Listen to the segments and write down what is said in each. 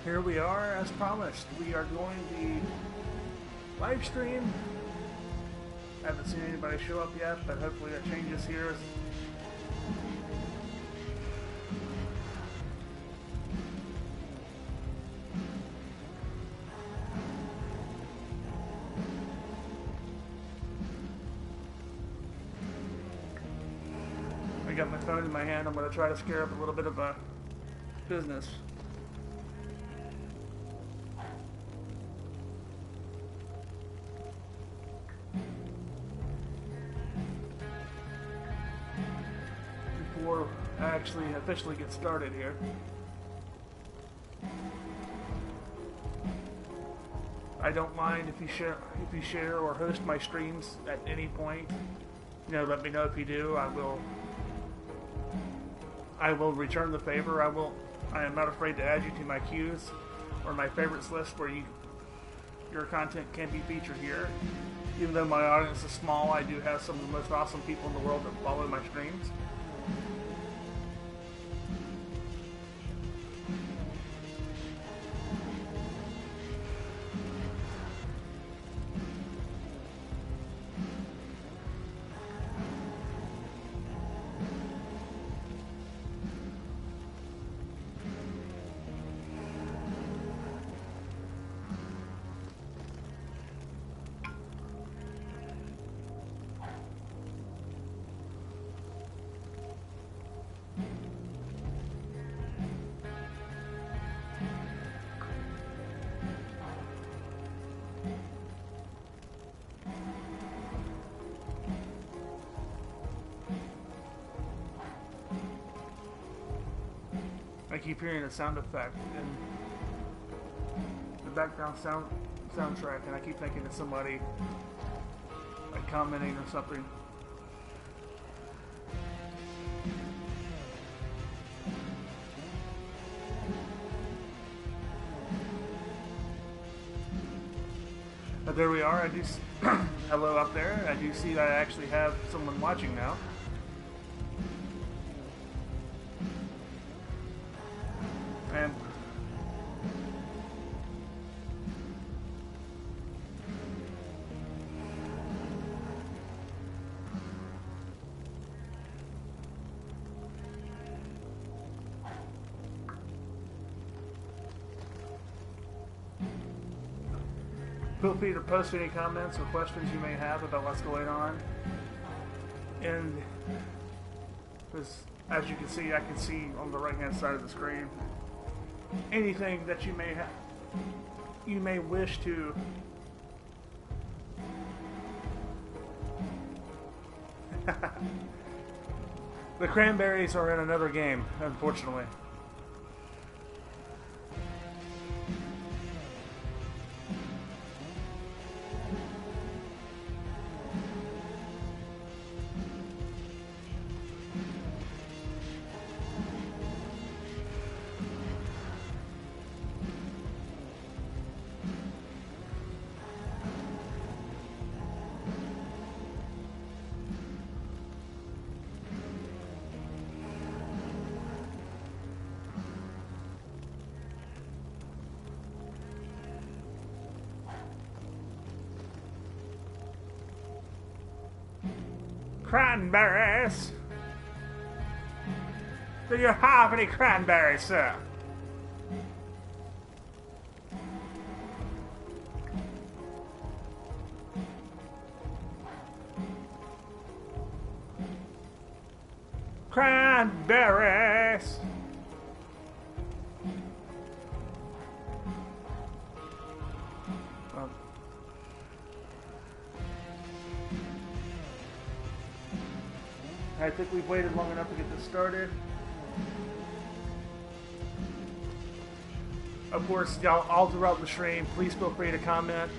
Here we are, as promised. We are going the live stream. Haven't seen anybody show up yet, but hopefully that changes here. I got my phone in my hand. I'm going to try to scare up a little bit of a business. Before I actually officially get started here. I don't mind if you share or host my streams at any point. You know, let me know if you do. I will return the favor. I am not afraid to add you to my queues or my favorites list where your content can be featured here. Even though my audience is small, I do have some of the most awesome people in the world that follow my streams. I keep hearing a sound effect in the background soundtrack, and I keep thinking it's somebody like commenting or something. But there we are. I do hello up there. I do see that I actually have someone watching now. And feel free to post any comments or questions you may have about what's going on. And as you can see, I can see on the right hand side of the screen anything that you may wish to The Cranberries are in another game, unfortunately. Cranberries? Do you have any cranberries, sir? Cranberries! I think we've waited long enough to get this started. Of course, y'all, all throughout the stream, please feel free to comment.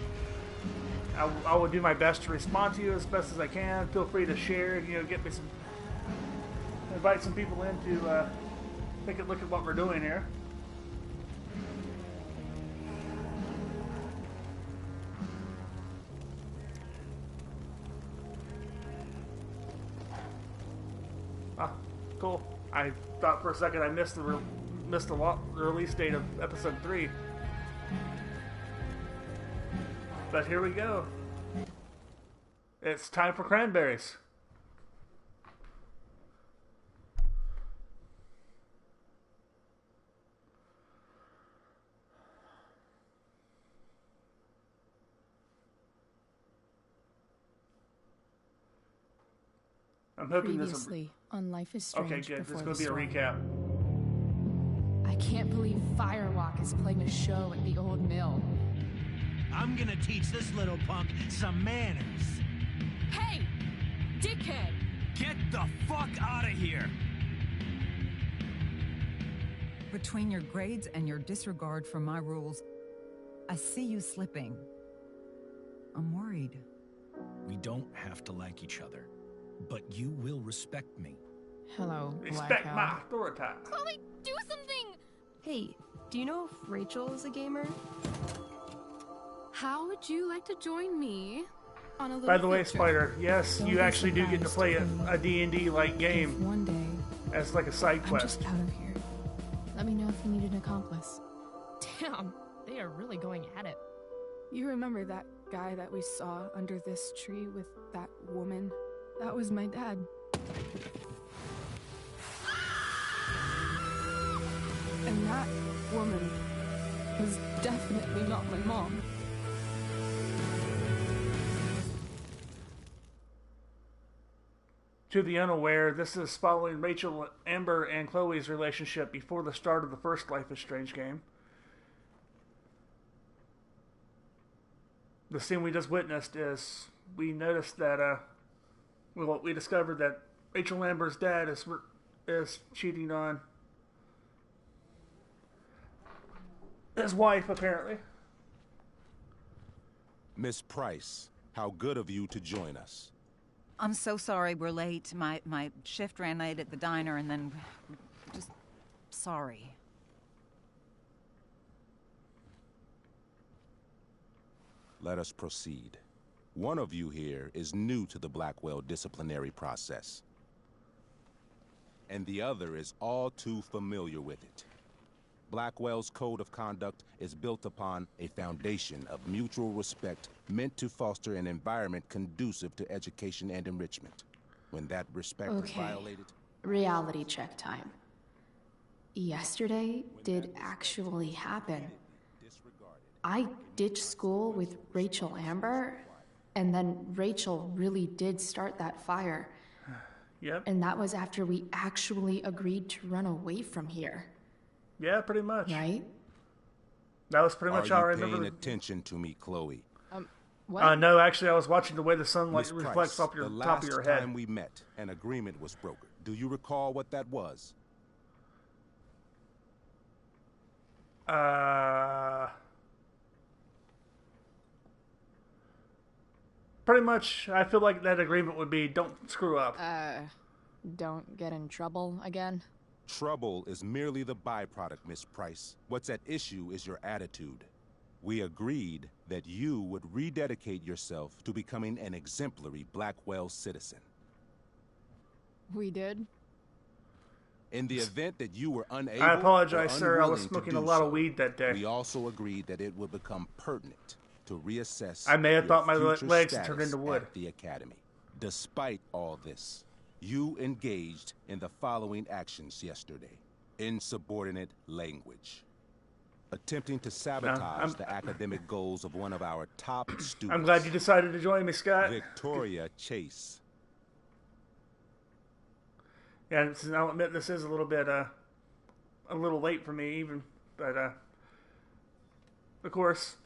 I will do my best to respond to you as best as I can. Feel free to share, get me invite some people in to take a look at what we're doing here. Cool. I thought for a second I missed the missed a lot the release date of episode 3. But here we go. It's time for cranberries. I'm hoping Previously on Life is Strange. Okay, good. This is Before going to be a the recap. I can't believe Firewalk is playing a show at the old mill. I'm gonna teach this little punk some manners. Hey! Dickhead! Get the fuck out of here! Between your grades and your disregard for my rules, I see you slipping. I'm worried. We don't have to like each other, but you will respect me. Hello, Respect Blackout. my authority. Chloe, do something! Hey, do you know if Rachel is a gamer? How would you like to join me on a little By the way, picture? Spider, yes, Don't you be actually do get to surprised, play Chloe. a D&D-like If game one day as like a side I'm quest. just out of here, let me know if you need an accomplice. Damn, they are really going at it. You remember that guy that we saw under this tree with that woman? That was my dad. And that woman was definitely not my mom. To the unaware, this is following Rachel, Amber, and Chloe's relationship before the start of the first Life is Strange game. The scene we just witnessed is we noticed that we discovered that Rachel Amber's dad is cheating on his wife, apparently. Miss Price, how good of you to join us. I'm so sorry we're late. My shift ran late at the diner and then... just... sorry. Let us proceed. One of you here is new to the Blackwell disciplinary process. And the other is all too familiar with it. Blackwell's code of conduct is built upon a foundation of mutual respect meant to foster an environment conducive to education and enrichment. When that respect is Okay. violated... Reality check time. Yesterday did actually happen. I ditched school with Rachel Amber, and then Rachel really did start that fire. Yep. And that was after we actually agreed to run away from here, Yeah, pretty much. right? That was pretty Are much how I you paying remember. attention to me, Chloe? What? No, actually, I was watching the way the sunlight Miss reflects Price, off your the top of your last head. time we met, an agreement was brokered. Do you recall what that was? Pretty much, I feel like that agreement would be don't screw up. Don't get in trouble again. Trouble is merely the byproduct, Miss Price. What's at issue is your attitude. We agreed that you would rededicate yourself to becoming an exemplary Blackwell citizen. We did? In the event that you were unable I apologize, or sir. I was unwilling to smoking a do lot of so, weed that day. We also agreed that it would become pertinent to reassess I may have your thought my future legs had status turned into wood. at the academy. Despite all this, you engaged in the following actions yesterday. Insubordinate language. Attempting to sabotage the academic goals of one of our top students. I'm glad you decided to join me, Scott. Victoria Chase. Yeah, I'll admit this is a little bit, a little late for me even, but, of course,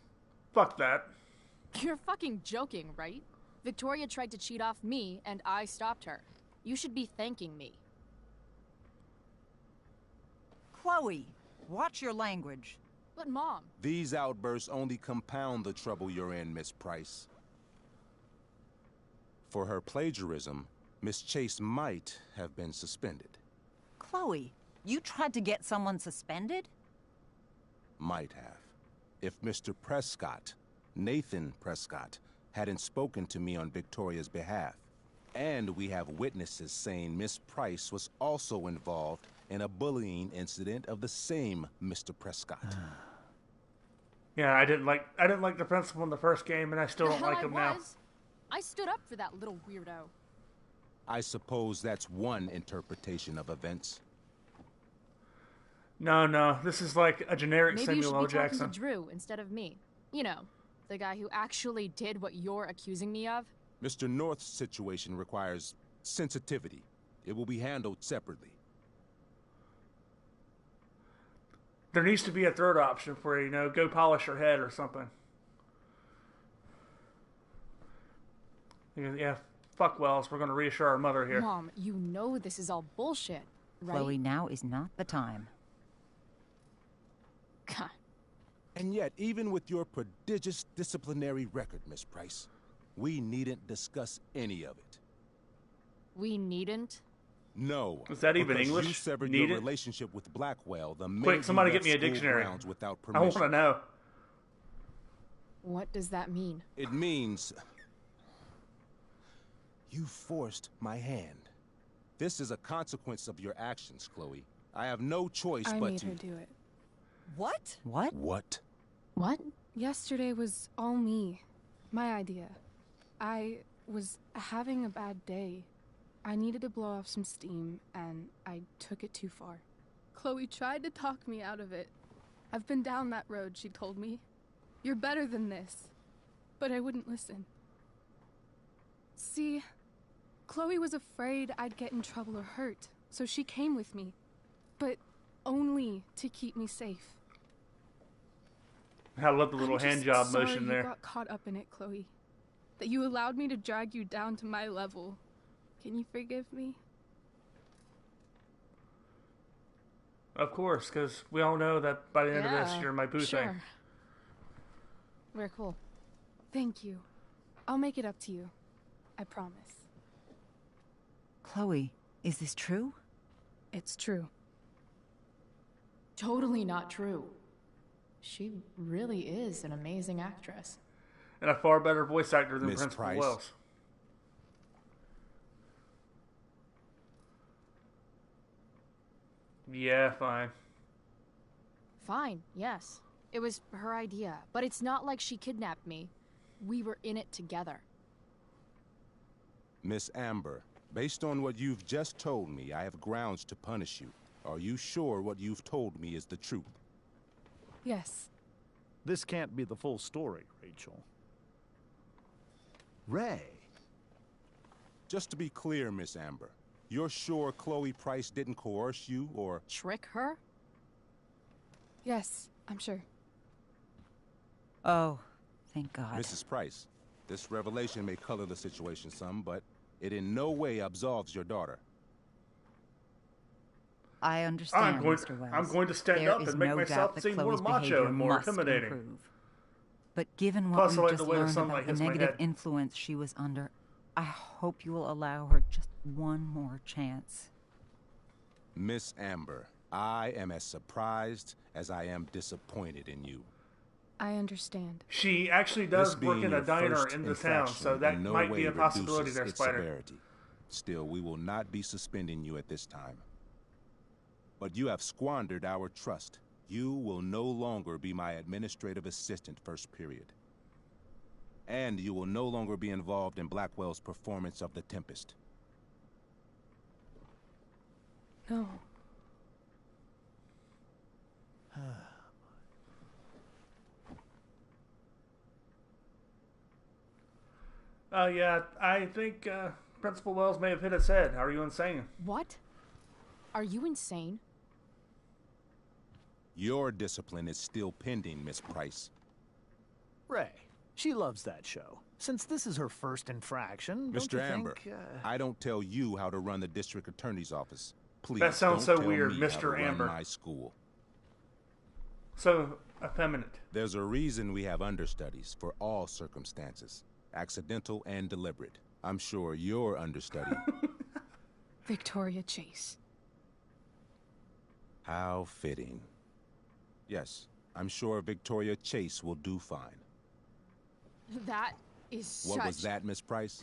fuck that. You're fucking joking, right? Victoria tried to cheat off me, and I stopped her. You should be thanking me. Chloe, watch your language. But Mom, These outbursts only compound the trouble you're in, Miss Price. For her plagiarism, Miss Chase might have been suspended. Chloe, you tried to get someone suspended? Might have. If Mr. Prescott, Nathan Prescott, hadn't spoken to me on Victoria's behalf. And we have witnesses saying Miss Price was also involved in a bullying incident of the same Mr. Prescott. Yeah, I didn't like the principal in the first game, and I still don't like him now. I stood up for that little weirdo. I suppose that's one interpretation of events. No, this is like a generic Maybe you should Samuel be L. Jackson. talking to Drew instead of me. You know, the guy who actually did what you're accusing me of. Mr. North's situation requires sensitivity. It will be handled separately. There needs to be a third option for you, go polish your head or something. Yeah, fuck Wells. We're going to reassure our mother here. Mom, you know this is all bullshit, right? Chloe, now is not the time. God. And yet, even with your prodigious disciplinary record, Miss Price, we needn't discuss any of it. We needn't? No. Is that even because English? You severed Need your it? relationship with Blackwell. The minute Quick, somebody you get me a left school dictionary. grounds without I want to permission. know. What does that mean? It means you forced my hand. This is a consequence of your actions, Chloe. I have no choice I but made to. her do it. What? What? What? What? Yesterday was all me. My idea. I was having a bad day. I needed to blow off some steam, and I took it too far. Chloe tried to talk me out of it. I've been down that road, she told me. You're better than this. But I wouldn't listen. See, Chloe was afraid I'd get in trouble or hurt, so she came with me. But only to keep me safe. I love the little I'm hand just job sorry motion you there. got caught up in it, Chloe. That you allowed me to drag you down to my level. Can you forgive me? Of course, because we all know that by the end of this, you're my boo sure. thing. We're cool. Thank you. I'll make it up to you. I promise. Chloe, is this true? It's true. Totally not true. She really is an amazing actress. And a far better voice actor than Miss Principal Price. Wells. Yeah, fine. Fine, yes. It was her idea, but it's not like she kidnapped me. We were in it together. Miss Amber, based on what you've just told me, I have grounds to punish you. Are you sure what you've told me is the truth? Yes. This can't be the full story, Rachel. Ray. Just to be clear, Miss Amber, you're sure Chloe Price didn't coerce you or... Trick her? Yes, I'm sure. Oh, thank God. Mrs. Price, this revelation may color the situation some, but it in no way absolves your daughter. I understand, Mr. Wells. I'm going to stand There up is and make no myself doubt that seem more Chloe's macho behavior and more must intimidating. improve. But given what Plus, I we've like the just way the learned sunlight about the hits my negative head. influence she was under, I hope you will allow her just one more chance. Miss Amber, I am as surprised as I am disappointed in you. I understand. She actually does This work being in a your diner first in the town, infraction so that in no might way be a possibility reduces there, its Spider. severity. Still, we will not be suspending you at this time. But you have squandered our trust. You will no longer be my administrative assistant first period. And you will no longer be involved in Blackwell's performance of The Tempest. No. Yeah, I think Principal Wells may have hit his head. Are you insane? What? Are you insane? Your discipline is still pending, Miss Price. Ray. She loves that show. Since this is her first infraction, don't Mr. you Amber, think, I don't tell you how to run the district attorney's office. Please That sounds don't so tell weird, me how Mr. to run Amber. my school. So effeminate. There's a reason we have understudies for all circumstances, accidental and deliberate. I'm sure your understudy. Victoria Chase. How fitting. Yes, I'm sure Victoria Chase will do fine. That is What such... was that, Miss Price?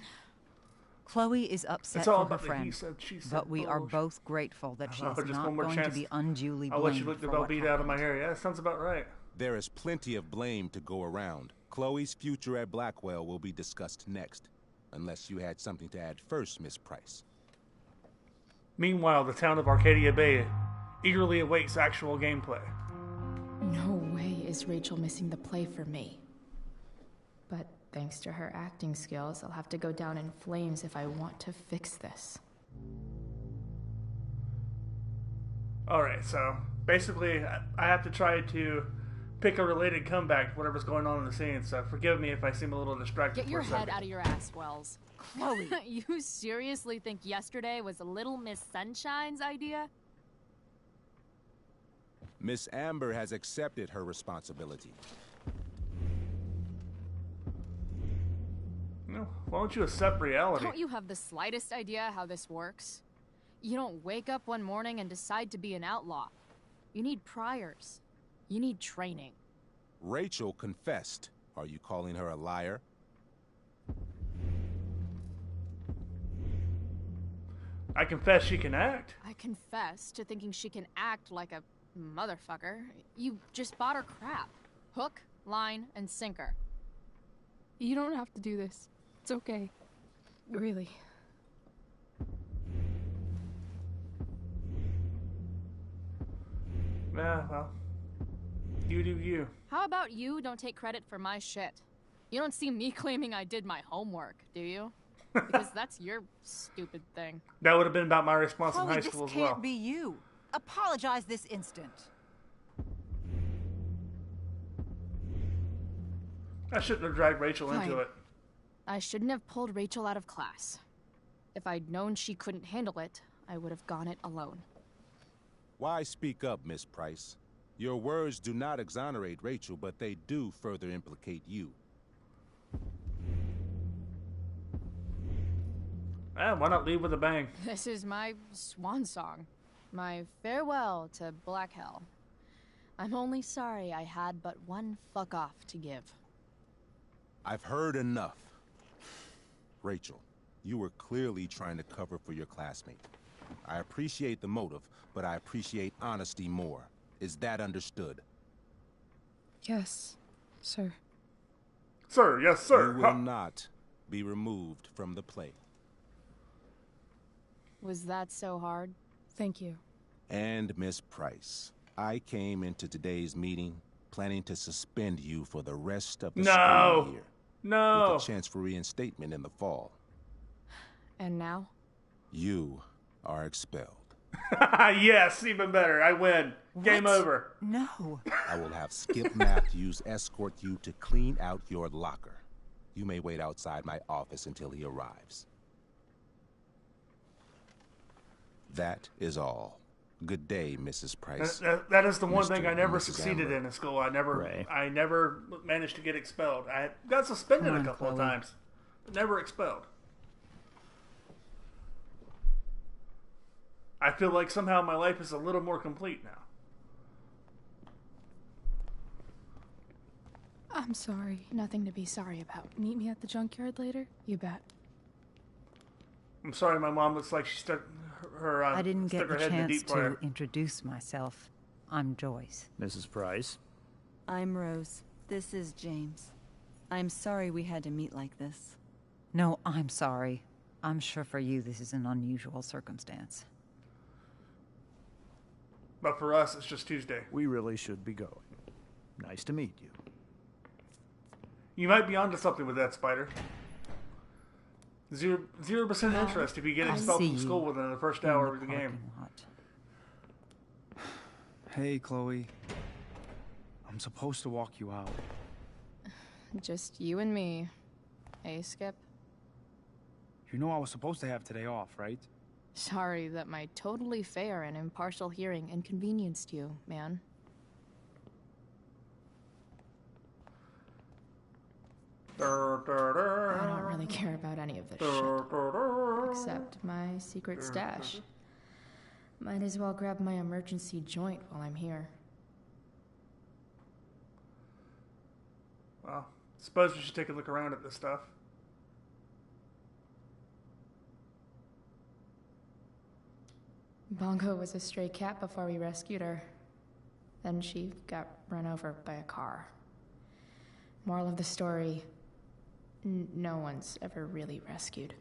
Chloe is upset It's all for her about the he friend, said, she said but we are bullshit. both grateful that she Oh, is just not one more going chance. to be unduly I'll blamed let you lick the for bell what beat out of my happened. hair. Yeah, that sounds about right. There is plenty of blame to go around. Chloe's future at Blackwell will be discussed next. Unless you had something to add first, Miss Price. Meanwhile, the town of Arcadia Bay eagerly awaits actual gameplay. No way is Rachel missing the play for me. But thanks to her acting skills, I'll have to go down in flames if I want to fix this. Alright, so basically, I have to try to pick a related comeback to whatever's going on in the scene, so forgive me if I seem a little distracted. Get for your a head second. out of your ass, Wells. Chloe! You seriously think yesterday was a Little Miss Sunshine's idea? Miss Amber has accepted her responsibility. No, why don't you accept reality? Don't you have the slightest idea how this works? You don't wake up one morning and decide to be an outlaw. You need priors. You need training. Rachel confessed. Are you calling her a liar? I confess she can act. I confess to thinking she can act like a motherfucker. You just bought her crap. Hook, line, and sinker. You don't have to do this. It's okay. Really. Yeah, well, you do you. How about you don't take credit for my shit? You don't see me claiming I did my homework, do you? Because that's your stupid thing. That would have been about my response in Chloe, high this school as can't well. be you. Apologize this instant. I shouldn't have dragged Rachel into Fine. it. I shouldn't have pulled Rachel out of class. If I'd known she couldn't handle it, I would have gone it alone. Why speak up, Miss Price? Your words do not exonerate Rachel, but they do further implicate you. Why not leave with a bang? This is my swan song. My farewell to Black Hell. I'm only sorry I had but one fuck off to give. I've heard enough. Rachel, you were clearly trying to cover for your classmate. I appreciate the motive, but I appreciate honesty more. Is that understood? Yes, sir. Sir, yes, sir. You will not be removed from the play. Was that so hard? Thank you. And Miss Price, I came into today's meeting planning to suspend you for the rest of the No. school year. No. With a chance for reinstatement in the fall. And now? You are expelled. Yes, even better. I win. Game What? over. No. I will have Skip Matthews escort you to clean out your locker. You may wait outside my office until he arrives. That is all. Good day, Mrs. Price. That is the one Mr. thing I and never Mrs. succeeded Amber. in school. I Ray. never managed to get expelled. I got suspended Come a on, couple of Chloe. times, but never expelled. I feel like somehow my life is a little more complete now. I'm sorry. Nothing to be sorry about. Meet me at the junkyard later? You bet. I'm sorry, my mom looks like she stuck her I didn't stuck get her the head in a chance deep fryer. to introduce myself. I'm Joyce. Mrs. Price. I'm Rose. This is James. I'm sorry we had to meet like this. No, I'm sorry. I'm sure for you this is an unusual circumstance. But for us, it's just Tuesday. We really should be going. Nice to meet you. You might be onto something with that, Spider. 0% interest if you get expelled see from you school within the first in hour the of the game. parking lot. Hey, Chloe. I'm supposed to walk you out. Just you and me. Hey, Skip. You know I was supposed to have today off, right? Sorry that my totally fair and impartial hearing inconvenienced you, man. I don't really care about any of this shit. Except my secret stash. Might as well grab my emergency joint while I'm here. Well, suppose we should take a look around at this stuff. Bongo was a stray cat before we rescued her. Then she got run over by a car. Moral of the story, no one's ever really rescued.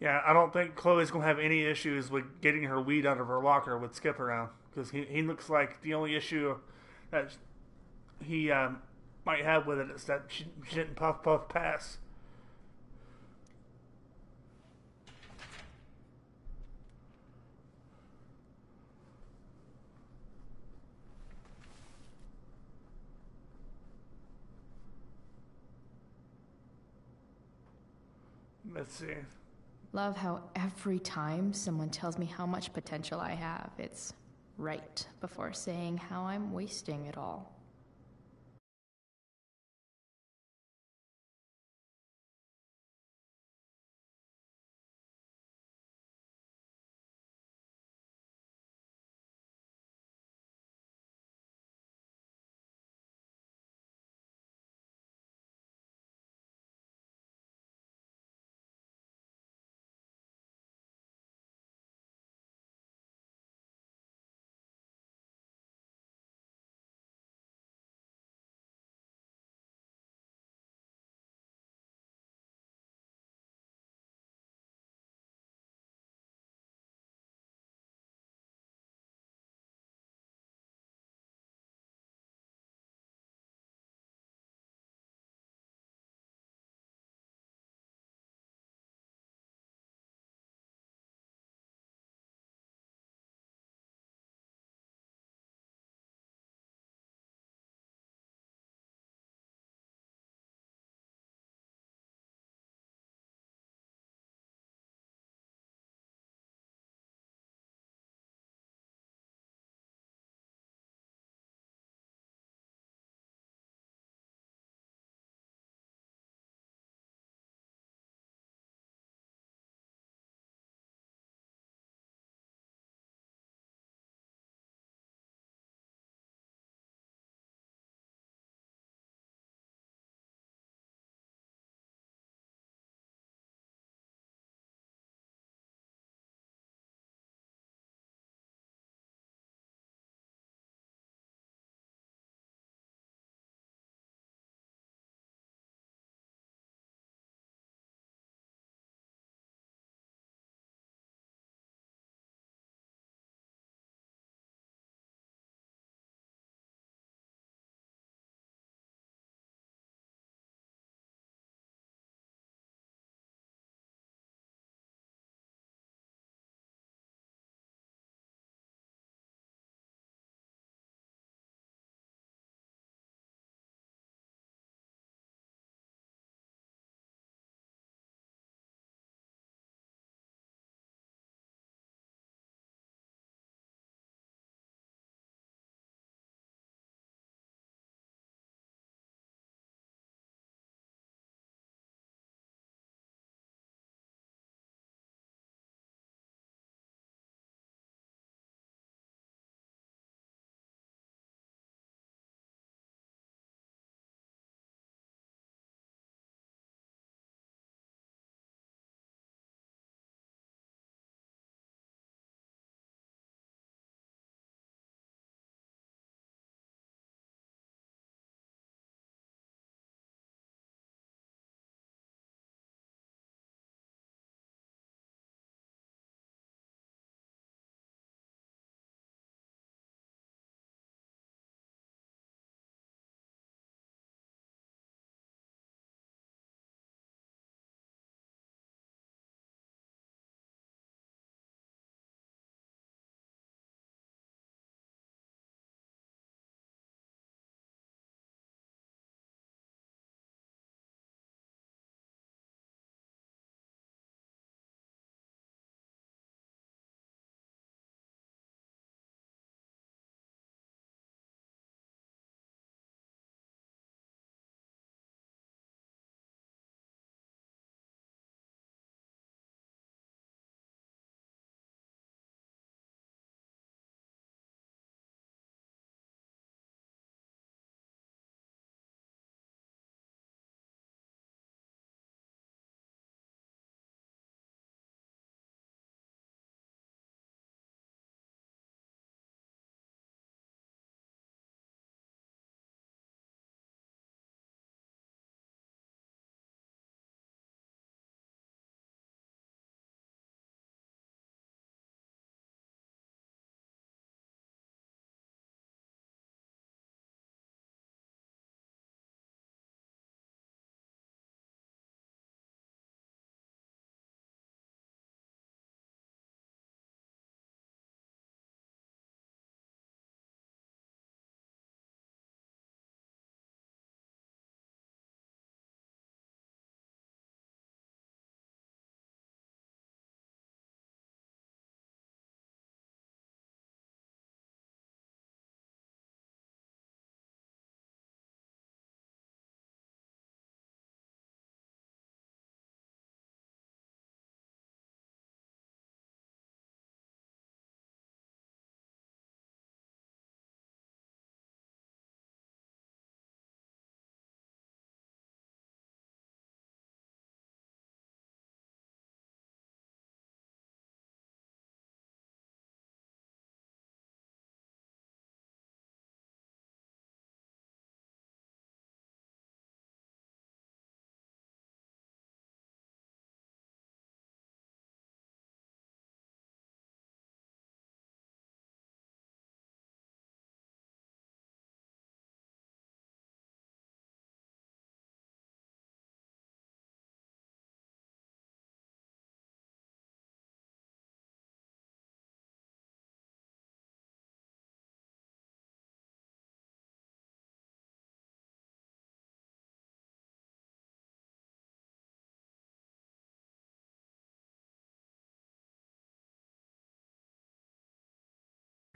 Yeah, I don't think Chloe's going to have any issues with getting her weed out of her locker with Skip around. Because he looks like the only issue that he might have with it is that she didn't puff pass. Let's see. Love how every time someone tells me how much potential I have, it's right before saying how I'm wasting it all.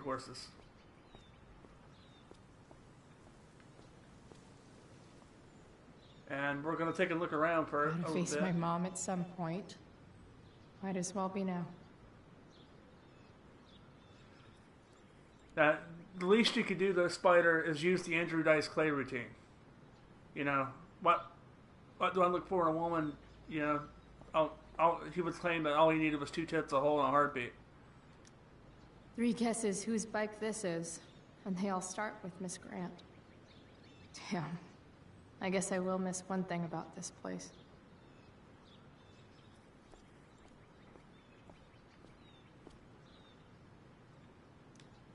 horses. And we're going to take a look around for a Gotta little face bit. my mom at some point. Might as well be now. The least you could do, though, Spider, is use the Andrew Dice Clay routine. You know, what do I look for in a woman? You know, he would claim that all he needed was 2 tits, a hole, and a heartbeat. 3 guesses whose bike this is, and they all start with Miss Grant. Damn. I guess I will miss one thing about this place.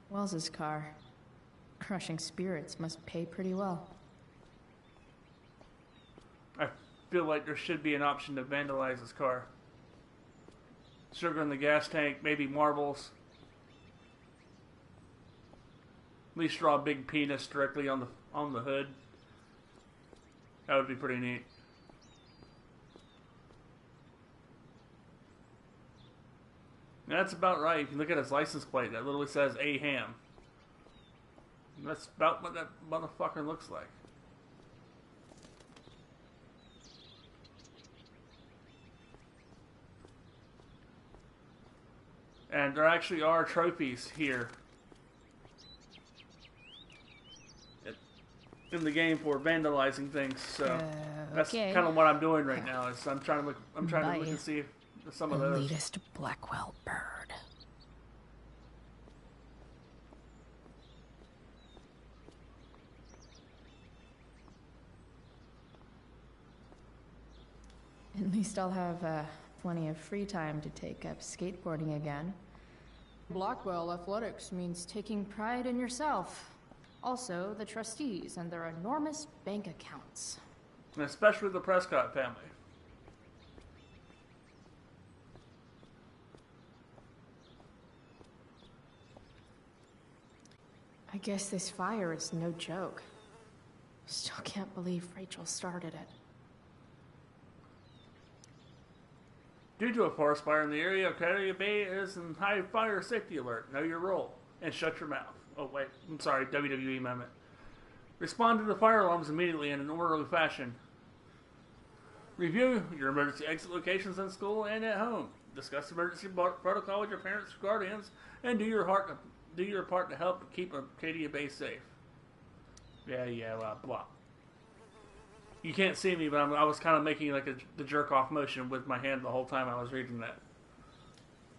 Wells's car. Crushing spirits must pay pretty well. I feel like there should be an option to vandalize his car. Sugar in the gas tank, maybe marbles. At least draw a big penis directly on the hood. That would be pretty neat. And that's about right. If you look at his license plate, that literally says A Ham. That's about what that motherfucker looks like. And there actually are trophies here in the game for vandalizing things, so that's kind of what I'm doing right now. Is I'm trying to look and see if some of those. Latest Blackwell bird. At least I'll have plenty of free time to take up skateboarding again. Blackwell Athletics means taking pride in yourself. Also, the trustees and their enormous bank accounts. And especially the Prescott family. I guess this fire is no joke. Still can't believe Rachel started it. Due to a forest fire in the area, Carrier Bay is in high fire safety alert. Know your role and shut your mouth. Oh wait, I'm sorry, WWE moment. Respond to the fire alarms immediately in an orderly fashion. Review your emergency exit locations in school and at home. Discuss emergency protocol with your parents or guardians, and do your part to help keep Arcadia Bay safe. Yeah, blah. You can't see me, but I was kind of making like the jerk off motion with my hand the whole time I was reading that.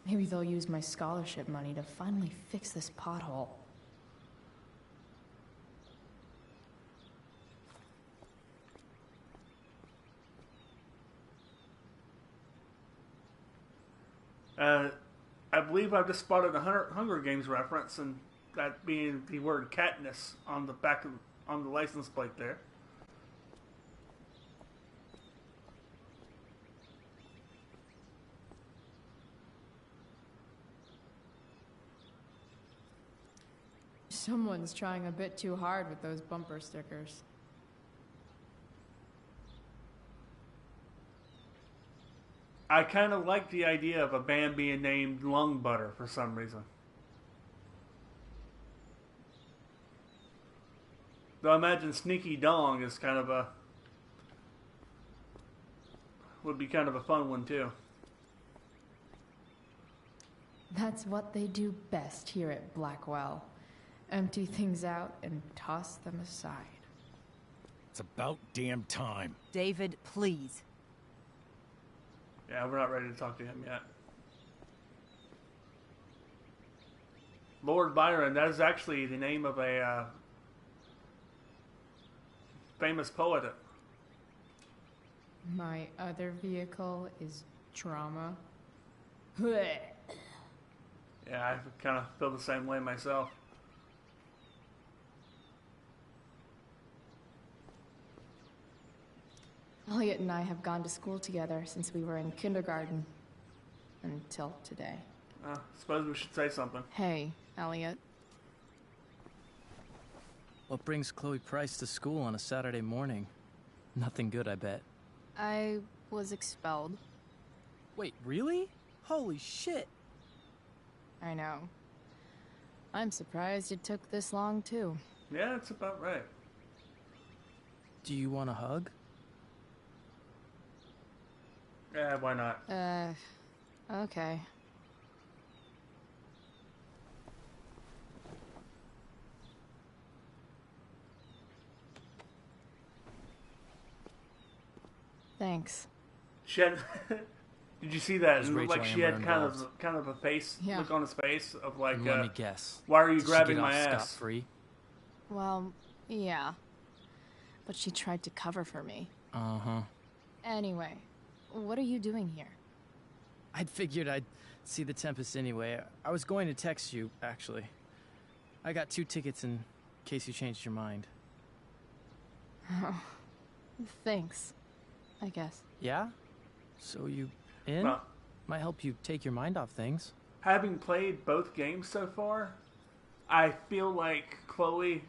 Maybe they'll use my scholarship money to finally fix this pothole. I believe I've just spotted a Hunger Games reference, and that being the word Katniss on the back on the license plate there. Someone's trying a bit too hard with those bumper stickers. I kind of like the idea of a band being named Lung Butter for some reason. Though I imagine Sneaky Dong is would be kind of a fun one too. That's what they do best here at Blackwell. Empty things out and toss them aside. It's about damn time. David, please. Yeah, we're not ready to talk to him yet. Lord Byron, that is actually the name of a famous poet. My other vehicle is drama. Yeah, I kind of feel the same way myself. Elliot and I have gone to school together since we were in kindergarten. Until today. Suppose we should say something. Hey, Elliot. What brings Chloe Price to school on a Saturday morning? Nothing good, I bet. I was expelled. Wait, really? Holy shit! I know. I'm surprised it took this long, too. Yeah, that's about right. Do you want a hug? Yeah, why not? Okay. Thanks. She had. Did you see that? Is It looked Rachel like she Amber had involved? kind of a face Yeah. look on his face of like, And let me guess. why are you Did she grabbing get my off ass? scot-free? Well, yeah. But she tried to cover for me. Uh-huh. Anyway, what are you doing here? I'd figured I'd see the Tempest anyway. I was going to text you, actually. I got 2 tickets in case you changed your mind. Oh, thanks. I guess. Yeah? So you in? Well, Might help you take your mind off things. having played both games so far, I feel like Chloe.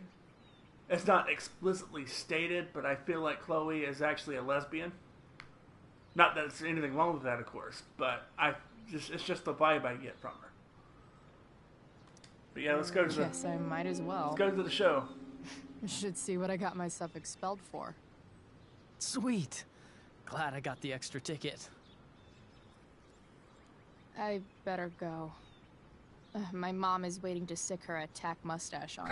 It's not explicitly stated, but I feel like Chloe is actually a lesbian. Not that there's anything wrong with that, of course, but it's just the vibe I get from her. But yeah, let's go to Guess I might as well. let's go to the show. Should see what I got myself expelled for. Sweet. Glad I got the extra ticket. I better go. My mom is waiting to sick her attack mustache on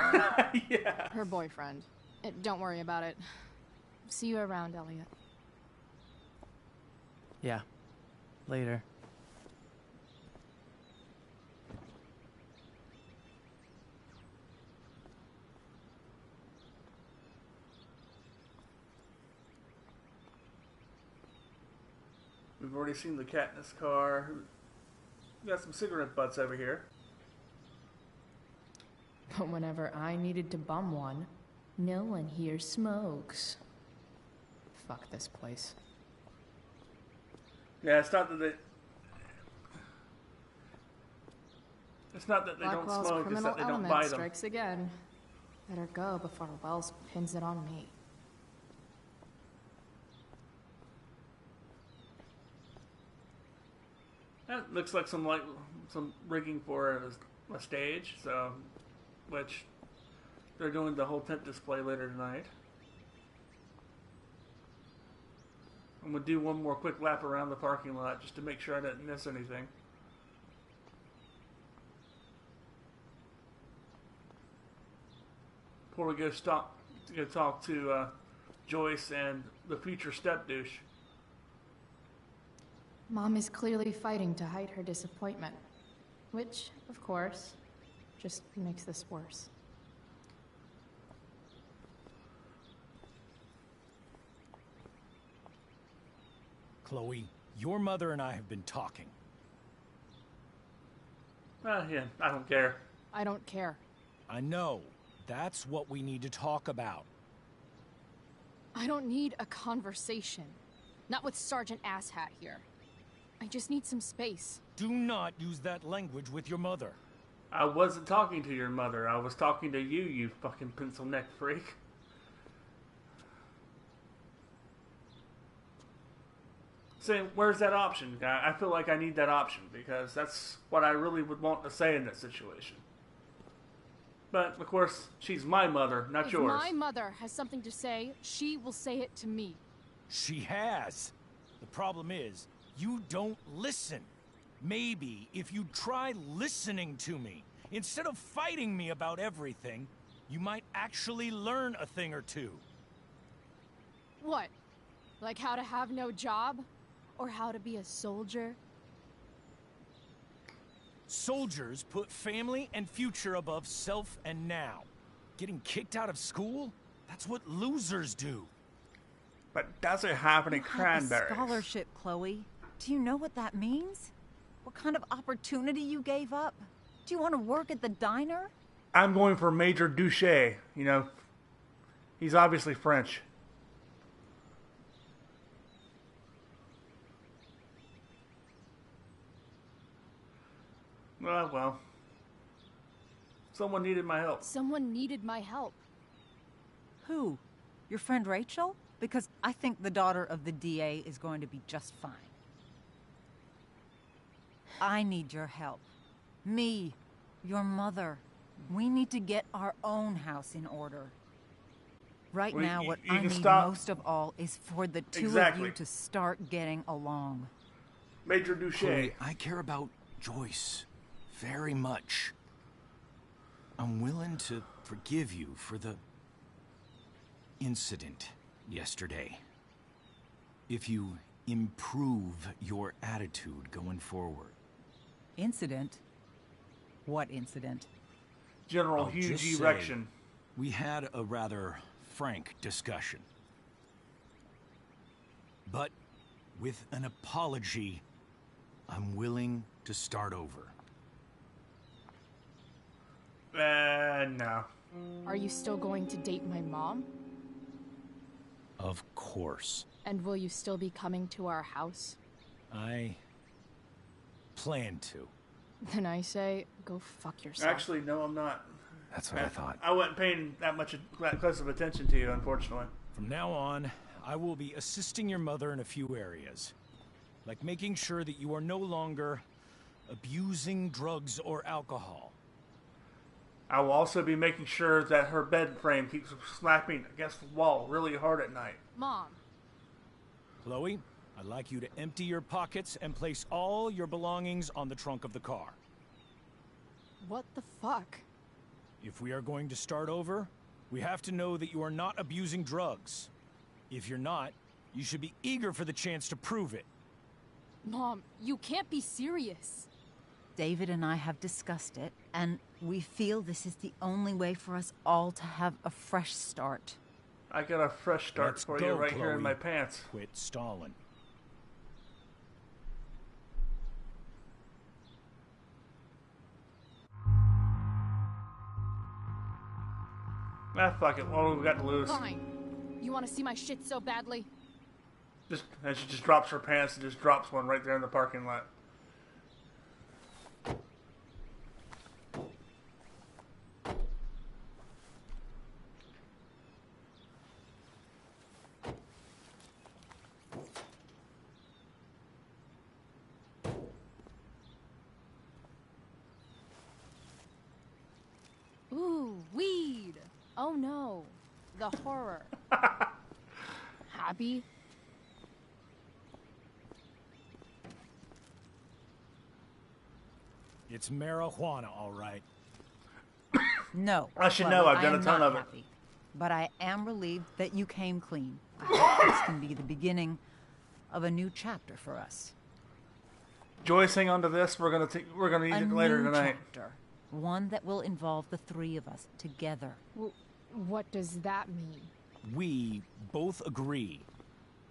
me. Yeah. Her boyfriend. Don't worry about it. See you around, Elliot. Yeah. Later. We've already seen the Katniss car. We got some cigarette butts over here. But whenever I needed to bum one, no one here smokes. Fuck this place. Yeah, it's not that they. It's not that they don't Blackwell's smoke, it's criminal that they don't element buy them. strikes again. Better go before Wells pins it on me. That looks like some rigging for a stage, so which they're doing the whole tent display later tonight. I'm gonna do one more quick lap around the parking lot just to make sure I didn't miss anything. Before we go talk to Joyce and the future step douche. Mom is clearly fighting to hide her disappointment. Which, of course, just makes this worse. Chloe, your mother and I have been talking. Yeah, I don't care. I don't care. I know. That's what we need to talk about. I don't need a conversation. Not with Sergeant Asshat here. I just need some space. Do not use that language with your mother. I wasn't talking to your mother. I was talking to you, you fucking pencil-neck freak. So, where's that option, guy? I feel like I need that option because that's what I really would want to say in that situation. But, of course, she's my mother, not yours. If my mother has something to say, she will say it to me. She has. The problem is, you don't listen. Maybe if you try listening to me, instead of fighting me about everything, you might actually learn a thing or two. What? Like how to have no job? Or how to be a soldier? Soldiers put family and future above self and now. Getting kicked out of school? That's what losers do. But doesn't have any You have a cranberries. scholarship, Chloe. Do you know what that means? What kind of opportunity you gave up? Do you want to work at the diner? I'm going for Major Duché. You know, he's obviously French. Well. Someone needed my help. Someone needed my help. Who? Your friend Rachel? Because I think the daughter of the DA is going to be just fine. I need your help. Me, your mother. We need to get our own house in order. Right Well, now, you- what you I can need stop- most of all is for the two Exactly. of you to start getting along. Major Duche. Chloe, I care about Joyce very much. I'm willing to forgive you for the incident yesterday. If you improve your attitude going forward. Incident? What incident? General I'll huge just say, erection. we had a rather frank discussion. But with an apology, I'm willing to start over. No. Are you still going to date my mom? Of course. And will you still be coming to our house? I plan to. Then I say, go fuck yourself. Actually, no, I'm not. That's what I thought. I wasn't paying that close of attention to you, unfortunately. From now on, I will be assisting your mother in a few areas. Like making sure that you are no longer abusing drugs or alcohol. I will also be making sure that her bed frame keeps slapping against the wall really hard at night. Mom. Chloe, I'd like you to empty your pockets and place all your belongings on the trunk of the car. What the fuck? If we are going to start over, we have to know that you are not abusing drugs. If you're not, you should be eager for the chance to prove it. Mom, you can't be serious. David and I have discussed it, and we feel this is the only way for us all to have a fresh start. I got a fresh start Let's for go, you right here in Chloe. my pants. Quit stalling. Ah, fuck it. What do we got to lose? Fine. You want to see my shit so badly? And she just drops her pants and just drops one right there in the parking lot. Ooh, weed. Oh no. The horror. Happy? It's marijuana, all right. No. I should Chloe, know. I've I done a am ton not of it. happy. But I am relieved that you came clean. I hope this can be the beginning of a new chapter for us. Joyce, hang on to this. We're gonna use it later new tonight. chapter. One that will involve the three of us together. What does that mean? We both agree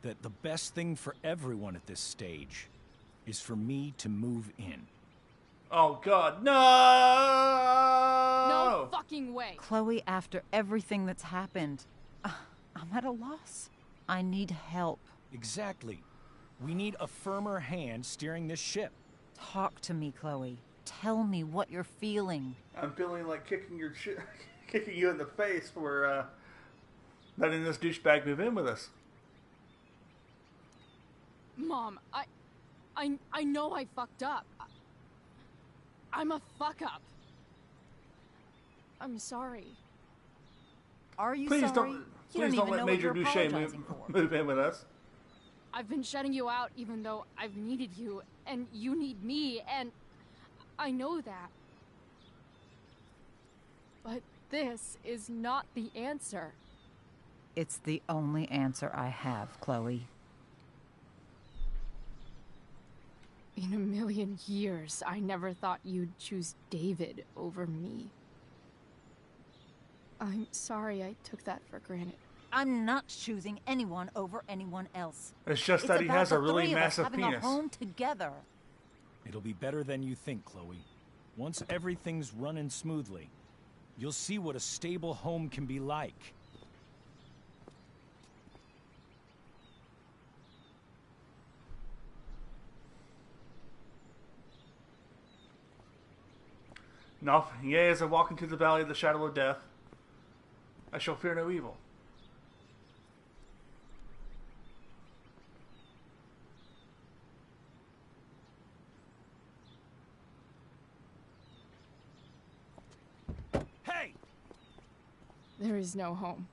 that the best thing for everyone at this stage is for me to move in. Oh God, no! No fucking way. Chloe, after everything that's happened, I'm at a loss. I need help. Exactly. We need a firmer hand steering this ship. Talk to me, Chloe. Tell me what you're feeling. I'm feeling like kicking kicking you in the face for letting this douchebag move in with us. Mom, I know I fucked up. I'm a fuck up. I'm sorry. Are you Please sorry? don't You let know what Major you're Duche apologizing for. move in with us. I've been shutting you out even though I've needed you, and you need me, and I know that. But this is not the answer. It's the only answer I have, Chloe. In a million years, I never thought you'd choose David over me. I'm sorry I took that for granted. I'm not choosing anyone over anyone else. It's just that he has a really about the massive three of us penis. having a home together. It'll be better than you think, Chloe. Once everything's running smoothly, you'll see what a stable home can be like. No, yea, as I walk into the valley of the shadow of death, I shall fear no evil. There is no home.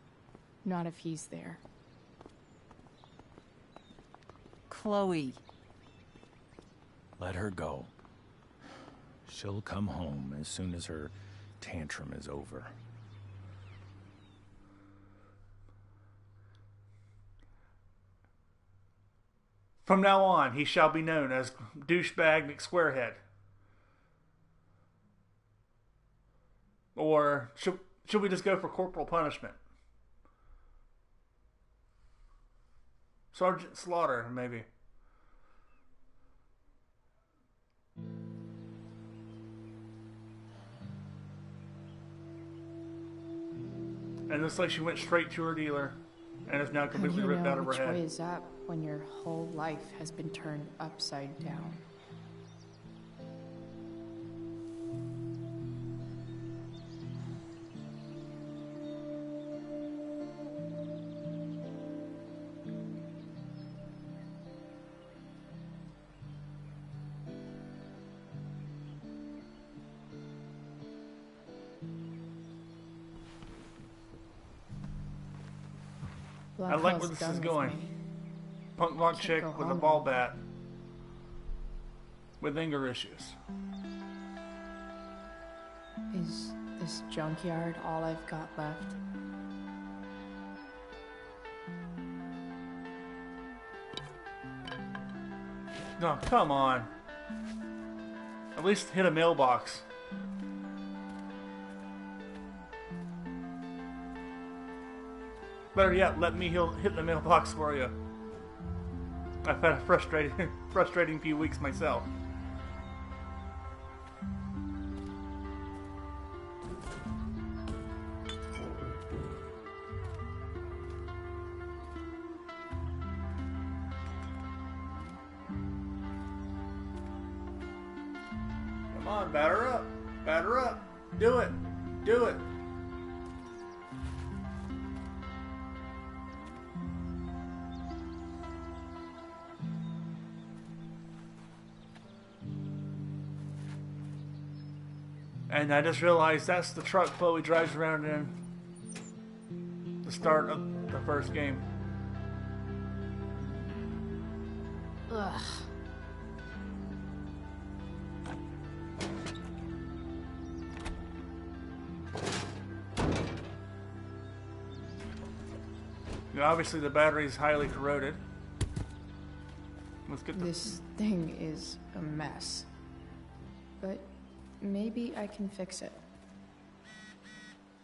Not if he's there. Chloe. Let her go. She'll come home as soon as her tantrum is over. From now on, he shall be known as Douchebag McSquarehead. Or should we just go for corporal punishment? Sergeant Slaughter, maybe. And it looks like she went straight to her dealer and is now completely ripped out of her Which head. way is up when your whole life has been turned upside down? I like where this is going. Punk rock chick with a ball bat with anger issues. Is this junkyard all I've got left? No, come on. At least hit a mailbox. Better yet, let me hit the mailbox for you. I've had a frustrating few weeks myself. Come on, batter up. Batter up. Do it. Do it. And I just realized that's the truck Chloe drives around in. The start of the first game. Ugh. Now, obviously the battery is highly corroded. Let's get This thing is a mess. But maybe I can fix it.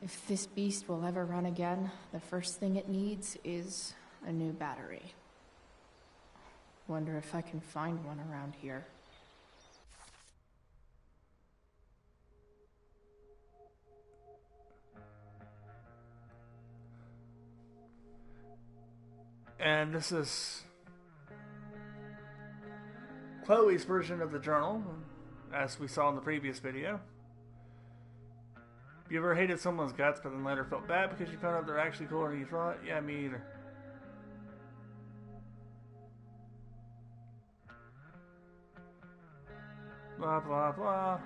If this beast will ever run again, the first thing it needs is a new battery. Wonder if I can find one around here. And this is Chloe's version of the journal, as we saw in the previous video. You ever hated someone's guts but then later felt bad because you found out they're actually cooler than you thought? Yeah, me either. Blah, blah, blah.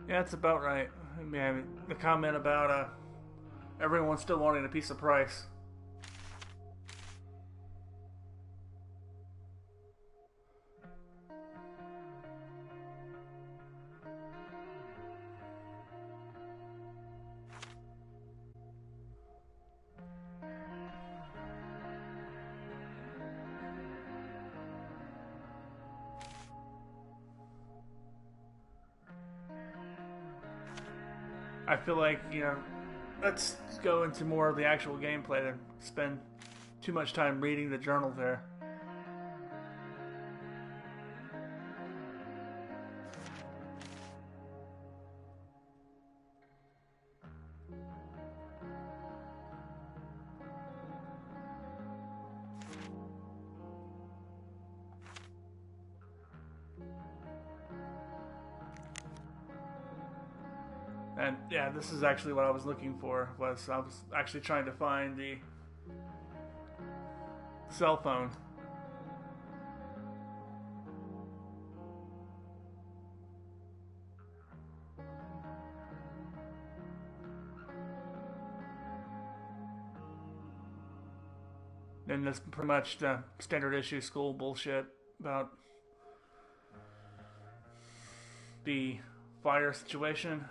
Yeah, that's about right. I mean, the comment about everyone still wanting a piece of price. I feel like, let's go into more of the actual gameplay than spend too much time reading the journal there. And yeah, this is actually what I was looking for. I was actually trying to find the cell phone. And that's pretty much the standard issue school bullshit about the fire situation.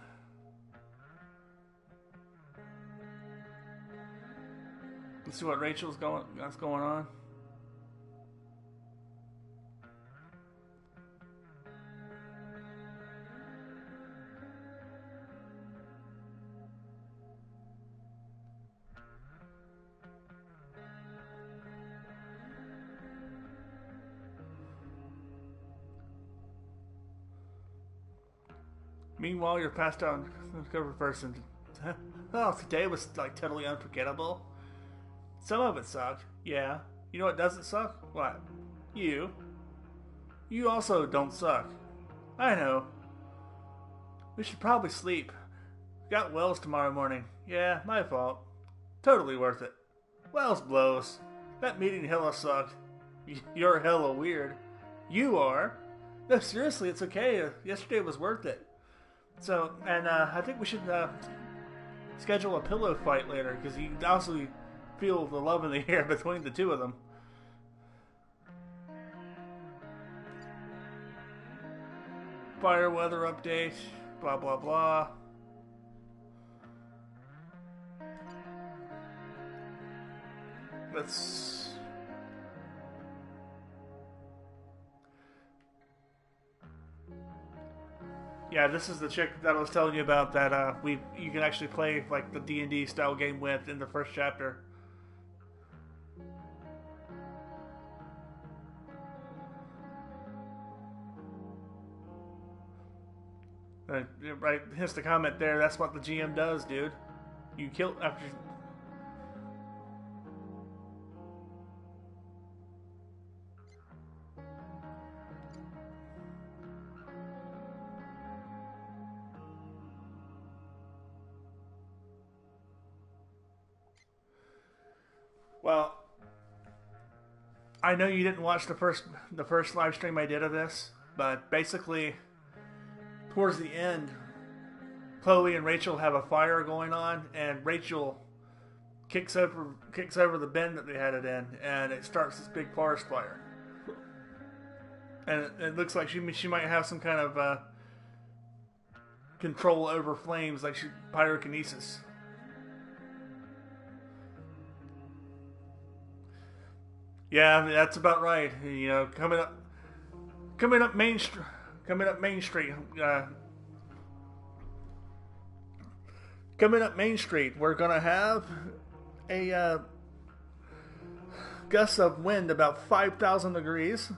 Let's see what Rachel's that's going on. Meanwhile, you're passed out cover person. Oh, today was like totally unforgettable. Some of it sucked. Yeah. You know what doesn't suck? What? You. You also don't suck. I know. We should probably sleep. Got Wells tomorrow morning. Yeah, my fault. Totally worth it. Wells blows. That meeting hella sucked. You're hella weird. You are. No, seriously, it's okay. Yesterday was worth it. So, and I think we should schedule a pillow fight later, because you also feel the love in the air between the two of them. Fire weather update, blah blah blah. Let's... Yeah, this is the chick that I was telling you about that you can actually play like the D&D style game with in the first chapter. Right, here's the comment there. That's what the GM does, dude. You kill after. Well, I know you didn't watch the first live stream I did of this, but basically, towards the end, Chloe and Rachel have a fire going on, and Rachel kicks over the bin that they had it in, and it starts this big forest fire. And it looks like she might have some kind of control over flames, like pyrokinesis. Yeah, that's about right. You know, coming up Main Street. Coming up Main Street, we're gonna have a gust of wind about 5,000 degrees.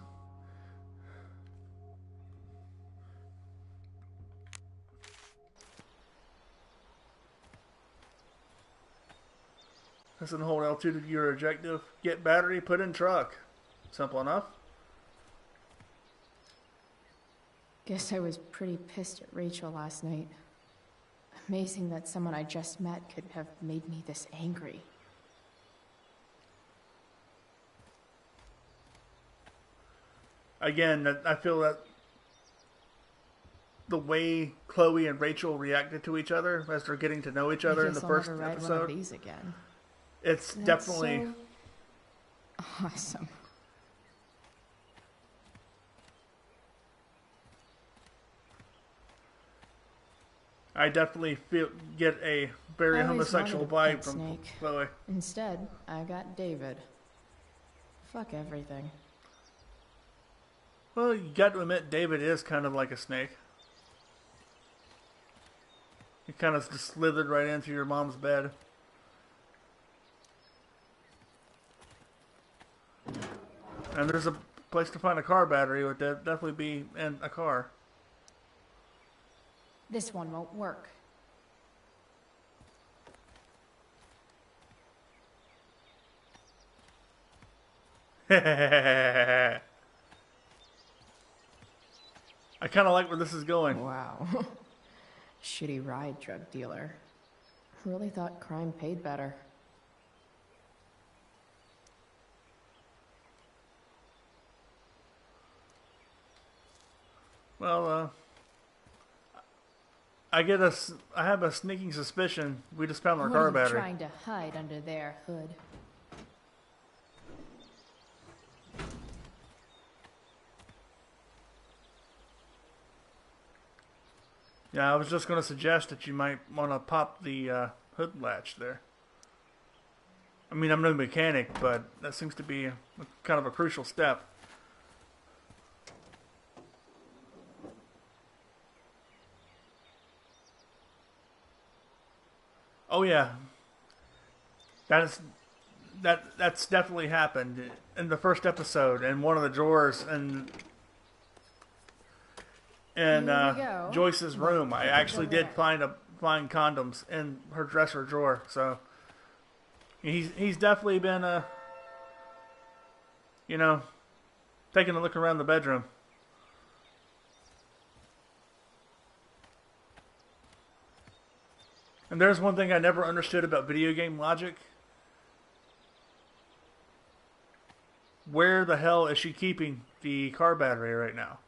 Listen, hold L2 to your objective. Get battery, put in truck. Simple enough. Guess I was pretty pissed at Rachel last night. Amazing that someone I just met could have made me this angry. Again, I feel that the way Chloe and Rachel reacted to each other as they're getting to know each other in the first episode. One of these again. It's definitely so awesome. I definitely get a very homosexual vibe from Snake. Chloe. Instead, I got David. Fuck everything. Well, you got to admit, David is kind of like a snake. He kind of just slithered right into your mom's bed. And there's a place to find a car battery. It would definitely be in a car. This one won't work. I kind of like where this is going. Wow. Shitty ride drug dealer. Really thought crime paid better. Well, I have a sneaking suspicion we just found our What car are you battery. trying to hide under their hood? Yeah, I was just going to suggest that you might want to pop the hood latch there. I mean, I'm no mechanic, but that seems to be kind of a crucial step. Oh yeah, that's definitely happened in the first episode in one of the drawers in Here we go. Joyce's room. I actually did there. find condoms in her dresser drawer. So he's definitely been taking a look around the bedroom. And there's one thing I never understood about video game logic. Where the hell is she keeping the car battery right now?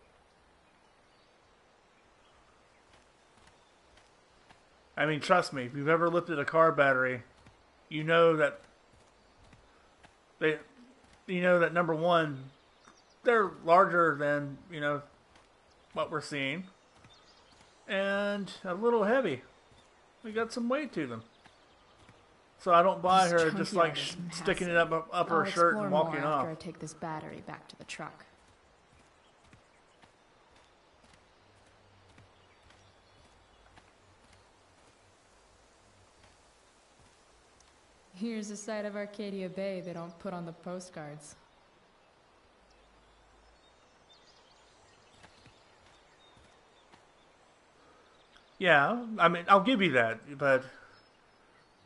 I mean, trust me, if you've ever lifted a car battery, you know that number one, they're larger than, what we're seeing. And a little heavy. We got some weight to them. So I don't buy her just like sticking it up her I'll shirt and explore walking more off. after I take this battery back to the truck. Here's a side of Arcadia Bay they don't put on the postcards. Yeah, I mean, I'll give you that, but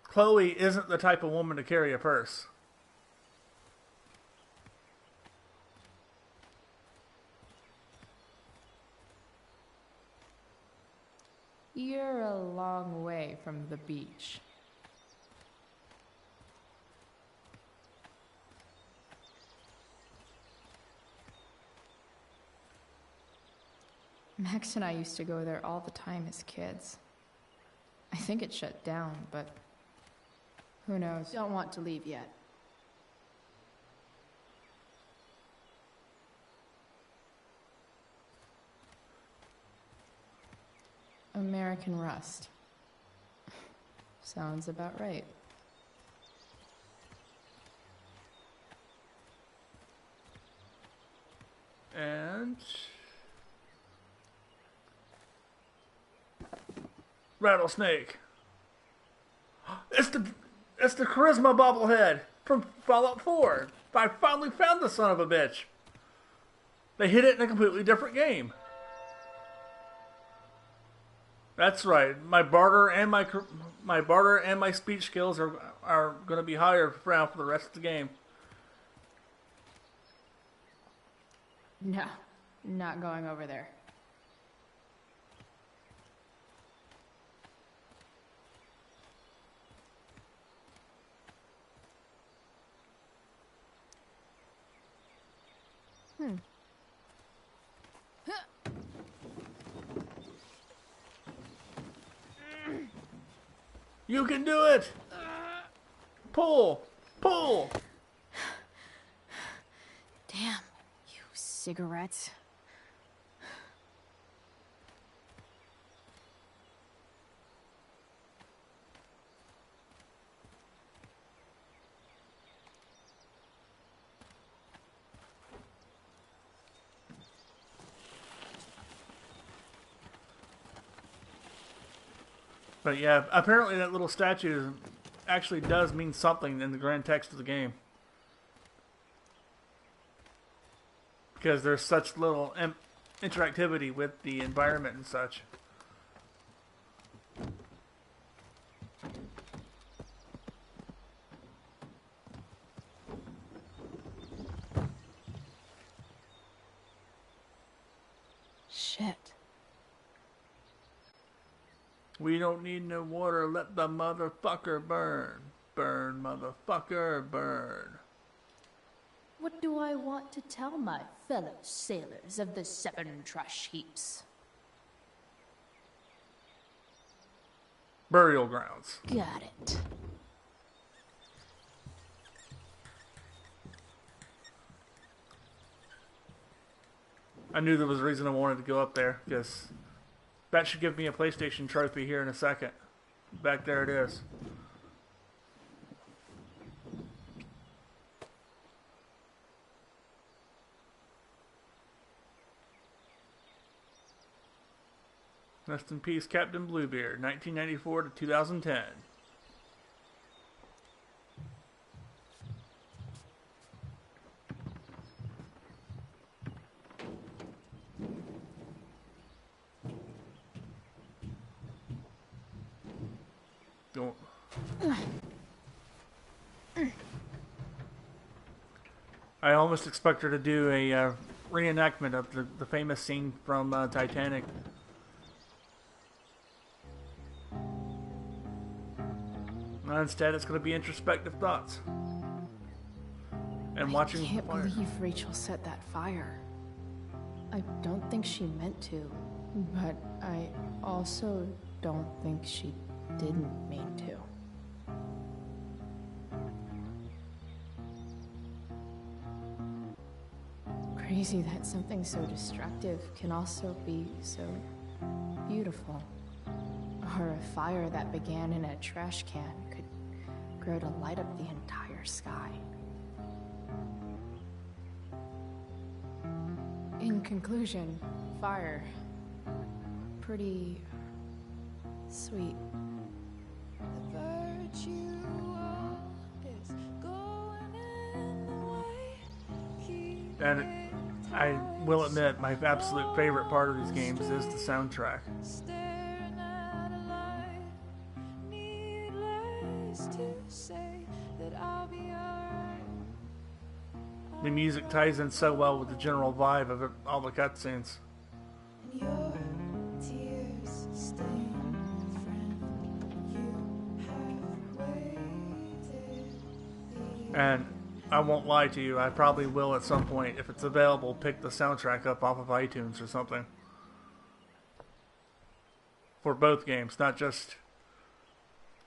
Chloe isn't the type of woman to carry a purse. You're a long way from the beach. Max and I used to go there all the time as kids. I think it shut down, but who knows? Don't want to leave yet. American Rust. Sounds about right. And Rattlesnake. It's the Charisma bobblehead from Fallout 4. I finally found the son of a bitch. They hid it in a completely different game. That's right. My barter and my speech skills are going to be higher for the rest of the game. No, not going over there. You can do it! Pull! Pull! Damn, you cigarettes. But yeah, apparently that little statue actually does mean something in the grand text of the game. Because there's such little interactivity with the environment and such. Shit. We don't need no water, let the motherfucker burn. Burn, motherfucker, burn. What do I want to tell my fellow sailors of the 7 trash heaps? Burial grounds. Got it. I knew there was a reason I wanted to go up there, because that should give me a PlayStation trophy here in a second. Back there it is. Rest in peace, Captain Bluebeard, 1994 to 2010. Don't. I almost expect her to do a reenactment of the famous scene from Titanic. Instead, it's going to be introspective thoughts. And watching I can't fire. believe Rachel set that fire. I don't think she meant to, but I also don't think she didn't mean to. Crazy that something so destructive can also be so beautiful. Or a fire that began in a trash can could grow to light up the entire sky. In conclusion, fire. Pretty sweet. And I will admit, my absolute favorite part of these games is the soundtrack. The music ties in so well with the general vibe of all the cutscenes. And I won't lie to you, I probably will at some point, if it's available, pick the soundtrack up off of iTunes or something. For both games, not just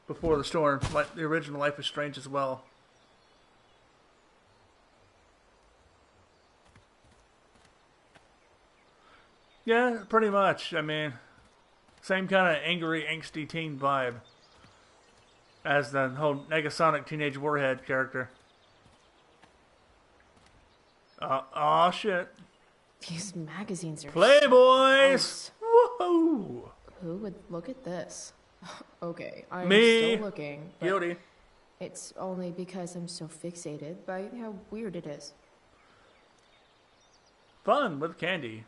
Before the Storm, like the original Life is Strange as well. Yeah, pretty much. I mean, same kind of angry, angsty teen vibe as the whole Negasonic Teenage Warhead character. Aw, shit. These magazines are Playboys! Woohoo! Who would look at this? Okay, I'm Me. still looking. but Guilty. It's only because I'm so fixated by how weird it is. Fun with candy.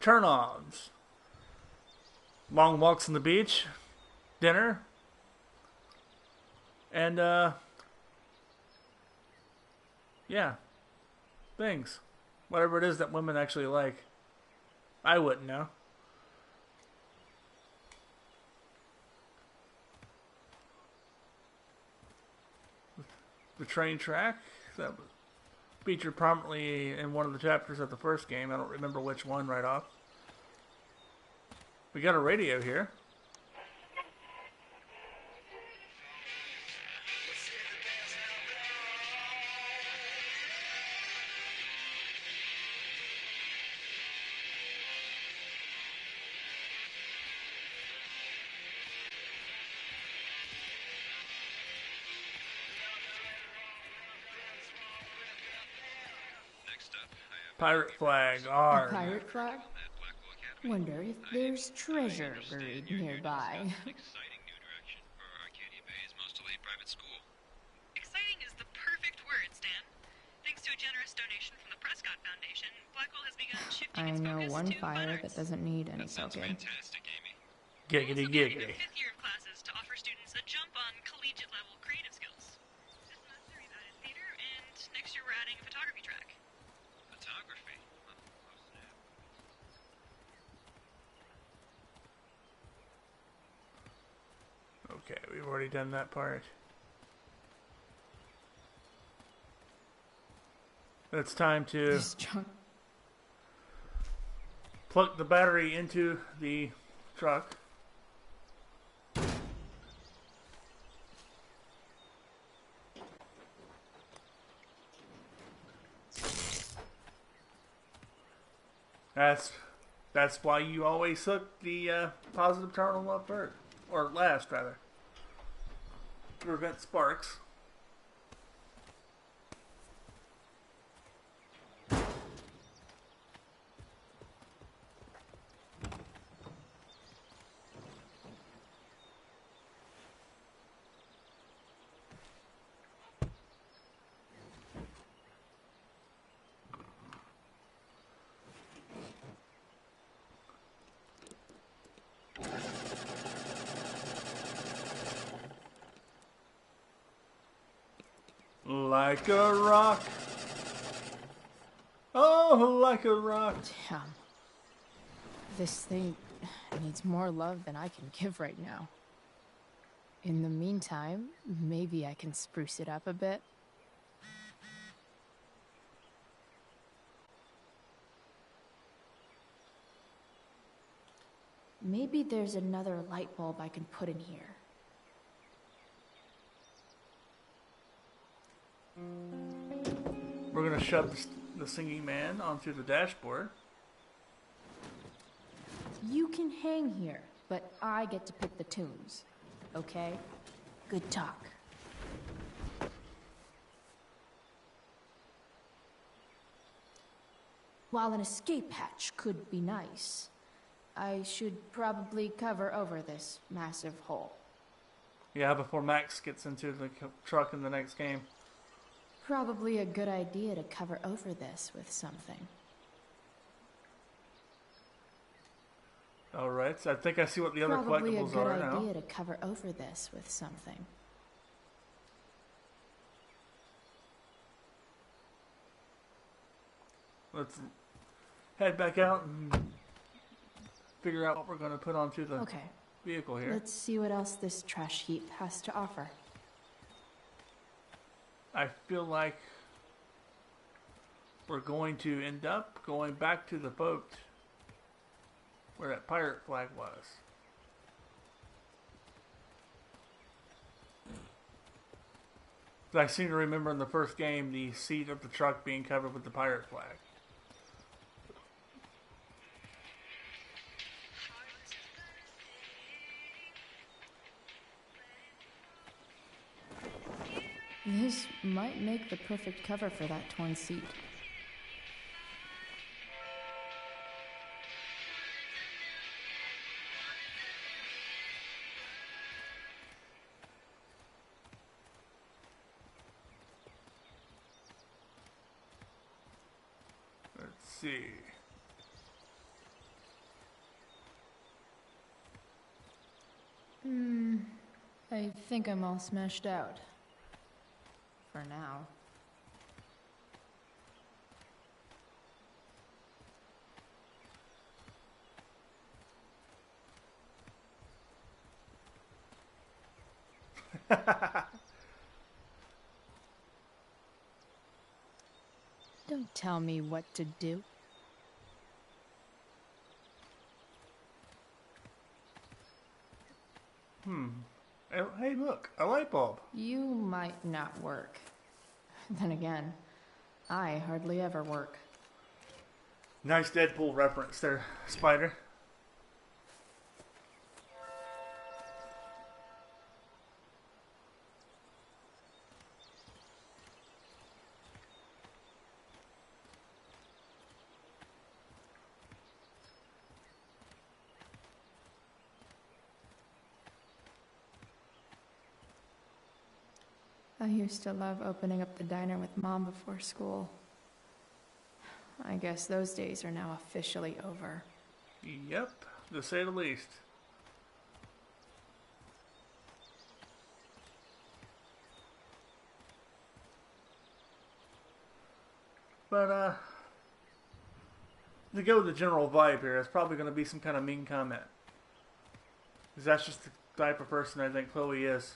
Turn-ons. Long walks on the beach. Dinner. And, yeah. Things. Whatever it is that women actually like. I wouldn't know. The train track that was featured prominently in one of the chapters of the first game. I don't remember which one right off. We got a radio here. Pirate flag, A R. pirate flag? Wonder if there's treasure buried nearby. Exciting is the perfect word, Stan. Thanks to a generous donation from the Prescott Foundation, Blackwell has begun shifting I its know focus one to fire minors. that doesn't need any soaking. Giggity giggity. Fifth year of classes to offer students a jump on collegiate level creative skills. This semester we've added theater, and next year we're adding a photography track. Photography? Okay, we've already done that part. It's time to plug the battery into the truck. That's why you always hook the positive terminal up first, or last rather, to prevent sparks. Like a rock. Oh, like a rock. Damn. This thing needs more love than I can give right now. In the meantime, maybe I can spruce it up a bit. Maybe there's another light bulb I can put in here. We're gonna shove the singing man onto the dashboard. You can hang here, but I get to pick the tunes. Okay? Good talk. While an escape hatch could be nice, I should probably cover over this massive hole. Yeah, before Max gets into the truck in the next game. Probably a good idea to cover over this with something. Alright, so I think I see what the other collectibles are now. Probably a good idea to cover over this with something. Let's head back out and figure out what we're going to put onto the vehicle here. Let's see what else this trash heap has to offer. I feel like we're going to end up going back to the boat where that pirate flag was. I seem to remember in the first game the seat of the truck being covered with the pirate flag. This might make the perfect cover for that torn seat. Let's see. I think I'm all smashed out. For now. Don't tell me what to do. Hey, look, a light bulb. You might not work. Then again, I hardly ever work. Nice Deadpool reference there, Spider. I used to love opening up the diner with Mom before school. I guess those days are now officially over. Yep, to say the least. But, to go with the general vibe here, it's probably going to be some kind of mean comment. Because that's just type of person I think Chloe is.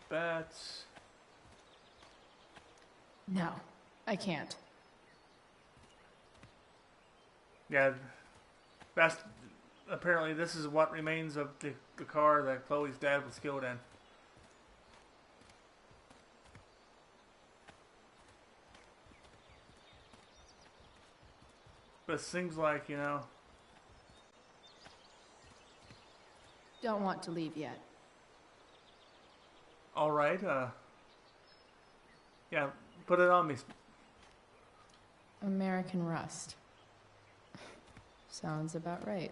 Bats. No, I can't. Yeah, that's apparently this is what remains of the car that Chloe's dad was killed in. But it seems like, you know... Don't want to leave yet. Alright, yeah, put it on me. American Rust. Sounds about right.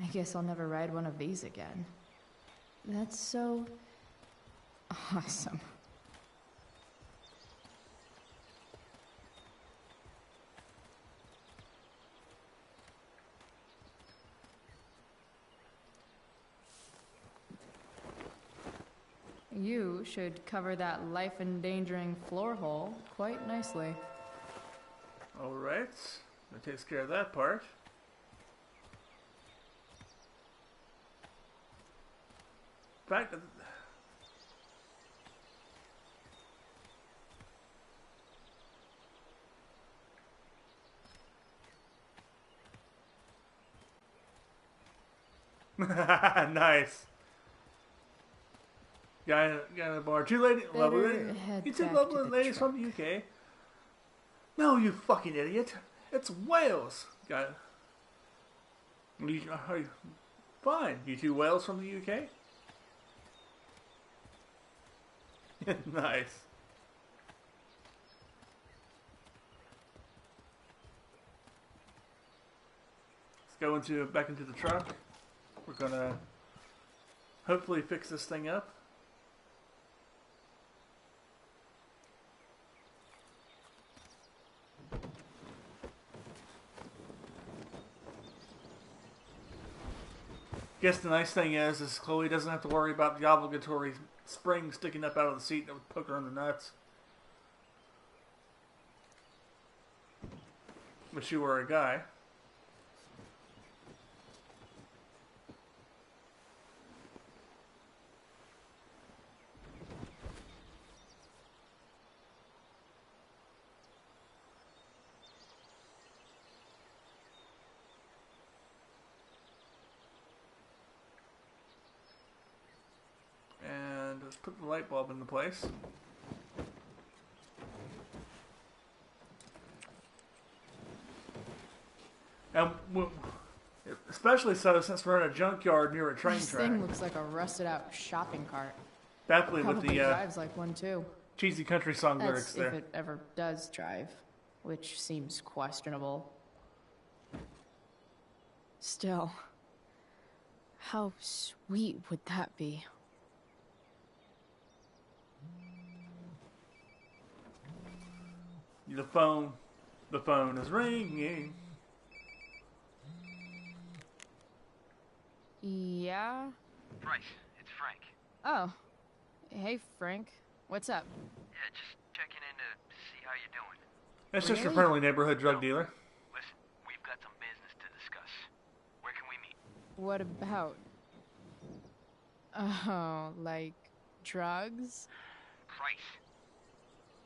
I guess I'll never ride one of these again. That's so... awesome. You should cover that life-endangering floor hole quite nicely. Alright, that takes care of that part. In fact, nice. Guy in the bar. Two lovely. You two lovely ladies from the UK. No, you fucking idiot. It's Wales. Guy. Fine. You two Wales from the UK? Nice. Let's go back into the truck. We're gonna hopefully fix this thing up. Guess the nice thing is Chloe doesn't have to worry about the obligatory spring sticking up out of the seat that would poke her in the nuts. Wish you were a guy. Let's put the light bulb into place. And especially so since we're in a junkyard near a train This track. thing looks like a rusted-out shopping cart. Definitely with Probably the drives like one too. cheesy country song That's lyrics there. if it ever does drive, which seems questionable. Still, how sweet would that be? The phone is ringing. Yeah? Bryce, it's Frank. Oh. Hey, Frank. What's up? Yeah, just checking in to see how you're doing. It's just your friendly neighborhood drug dealer. Listen, we've got some business to discuss. Where can we meet? What about? Oh, like drugs? Price.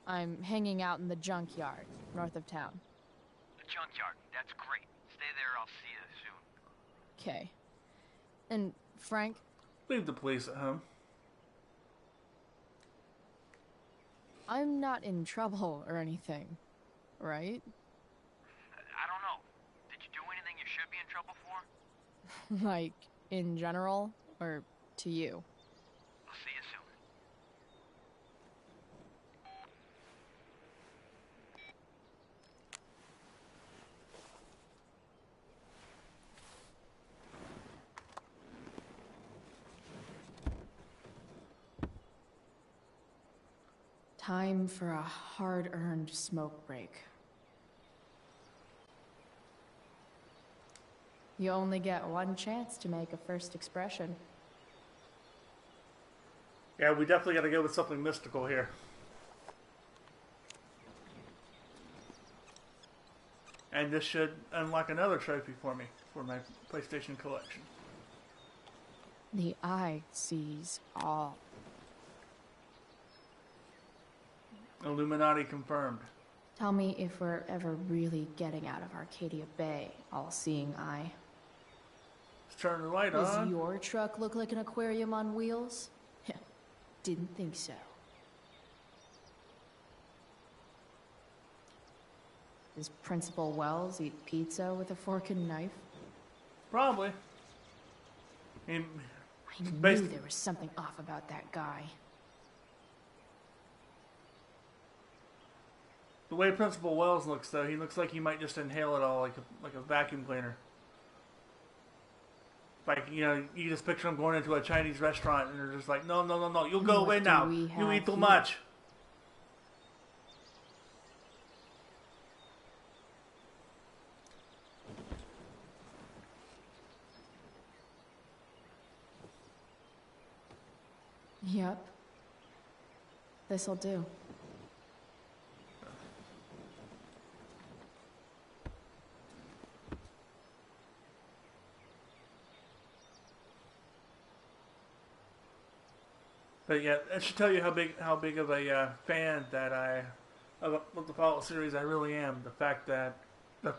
I'm hanging out in the junkyard, north of town. The junkyard. That's great. Stay there. I'll see you soon. Okay. And Frank? Leave the police at home. I'm not in trouble or anything, right? I don't know. Did you do anything you should be in trouble for? Like, in general, or to you? I'll see you soon. Time for a hard-earned smoke break. You only get one chance to make a first expression. Yeah, we definitely got to go with something mystical here. And this should unlock another trophy for me, for my PlayStation collection. The eye sees all. Illuminati confirmed. Tell me if we're ever really getting out of Arcadia Bay, all-seeing eye. Let's turn the light Does on. your truck look like an aquarium on wheels? Didn't think so. Does Principal Wells eat pizza with a fork and knife? Probably. I knew there was something off about that guy. The way Principal Wells looks, though, he looks like he might just inhale it all like a vacuum cleaner. Like, you know, you just picture him going into a Chinese restaurant and they're just like, no, no, no, no, you'll go away now. You eat too much. Yep. This'll do. But yeah, that should tell you how big of a fan that of the Fallout series I really am. The fact that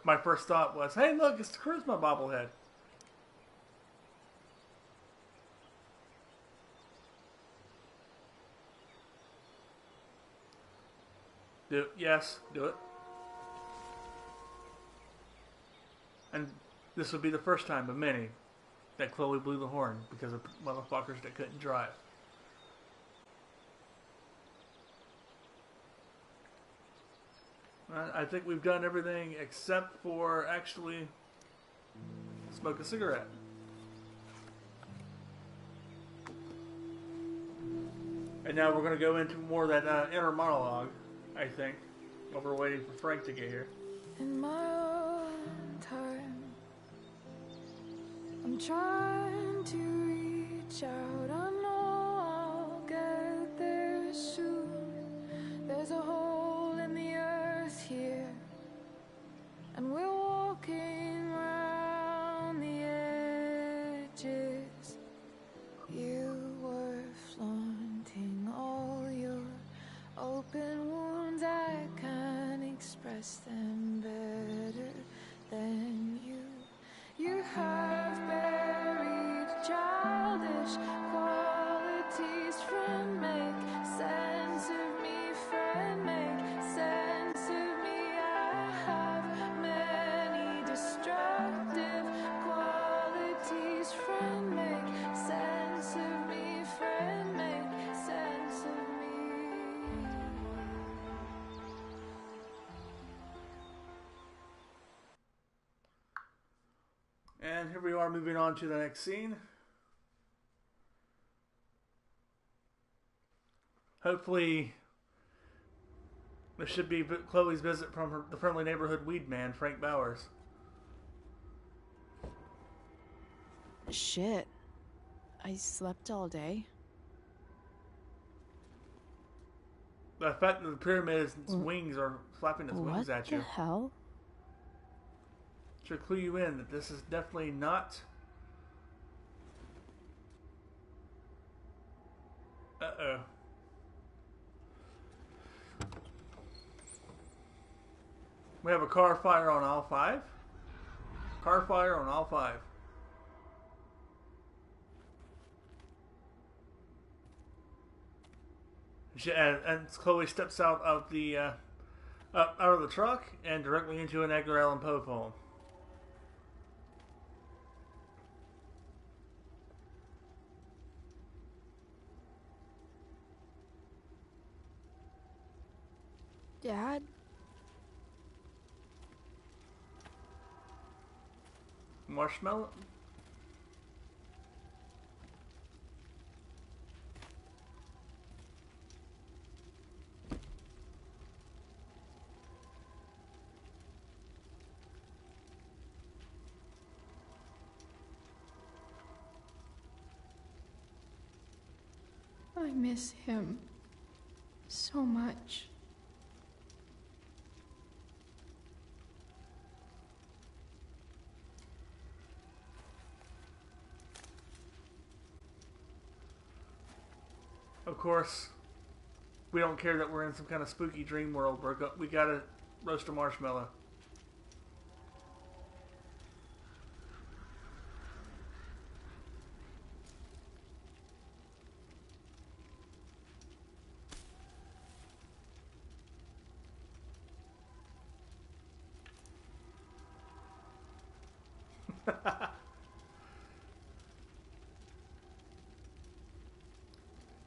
my first thought was, hey, look, it's the Charisma bobblehead. Do it. Yes, do it. And this would be the first time of many that Chloe blew the horn because of motherfuckers that couldn't drive. I think we've done everything except for actually smoke a cigarette. And now we're going to go into more of that inner monologue, I think, while we're waiting for Frank to get here. In my own time, I'm trying to reach out. I know I'll get there soon. There's a hole in the earth here, and we're walking around the edges. You were flaunting all your open wounds. I can't express them better than you. You have buried childish qualities. Friend, make sense of me. Friend, make sense of me. I have many destructive qualities. Friend, make sense of me. Friend, make sense of me. And here we are moving on to the next scene. Hopefully, this should be Chloe's visit from the friendly neighborhood weed man, Frank Bowers. Shit. I slept all day. The fact that the pyramid's wings are flapping its wings at you. What the hell? Should clue you in that this is definitely not... Uh-oh. We have a car fire on all 5. Car fire on all 5. And Chloe steps out of the truck and directly into an Edgar Allan Poe poem. Dad? Marshmallow? I miss him so much. Of course, we don't care that we're in some kind of spooky dream world. We gotta roast a marshmallow.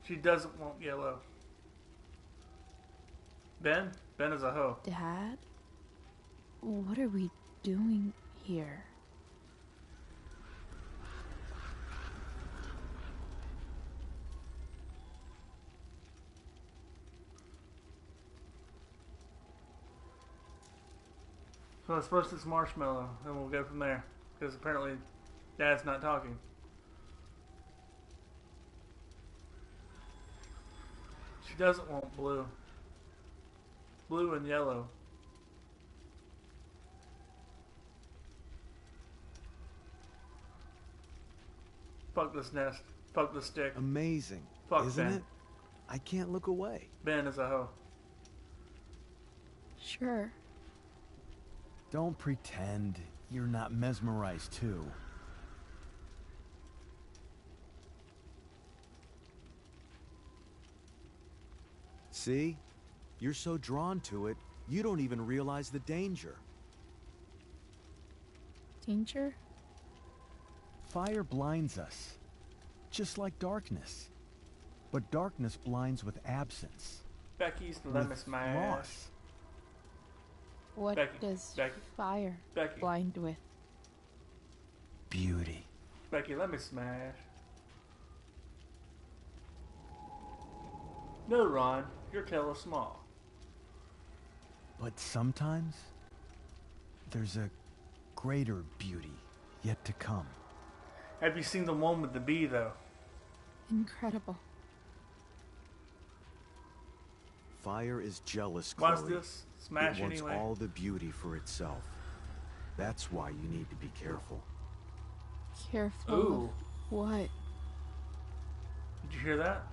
She doesn't want yellow. Ben? Ben is a hoe. Dad? What are we doing here? So let's roast this marshmallow, and we'll go from there. Because apparently, Dad's not talking. She doesn't want blue. Blue and yellow. Fuck this nest. Fuck this stick. Amazing. Fuck isn't Ben. it? I can't look away. Ben is a hoe. Sure. Don't pretend you're not mesmerized too. See? You're so drawn to it, you don't even realize the danger. Danger? Fire blinds us, just like darkness. But darkness blinds with absence. Becky's with lemon smash. loss. What Becky, does Becky, fire Becky. blind with? Beauty. Becky, let me smash. No, Ron. Your tail is small. But sometimes, there's a greater beauty yet to come. Have you seen the one with the bee, though? Incredible. Fire is jealous, Watch Chloe. this. Smash it wants anyway. all the beauty for itself. That's why you need to be careful. Careful. Ooh. Of what? Did you hear that?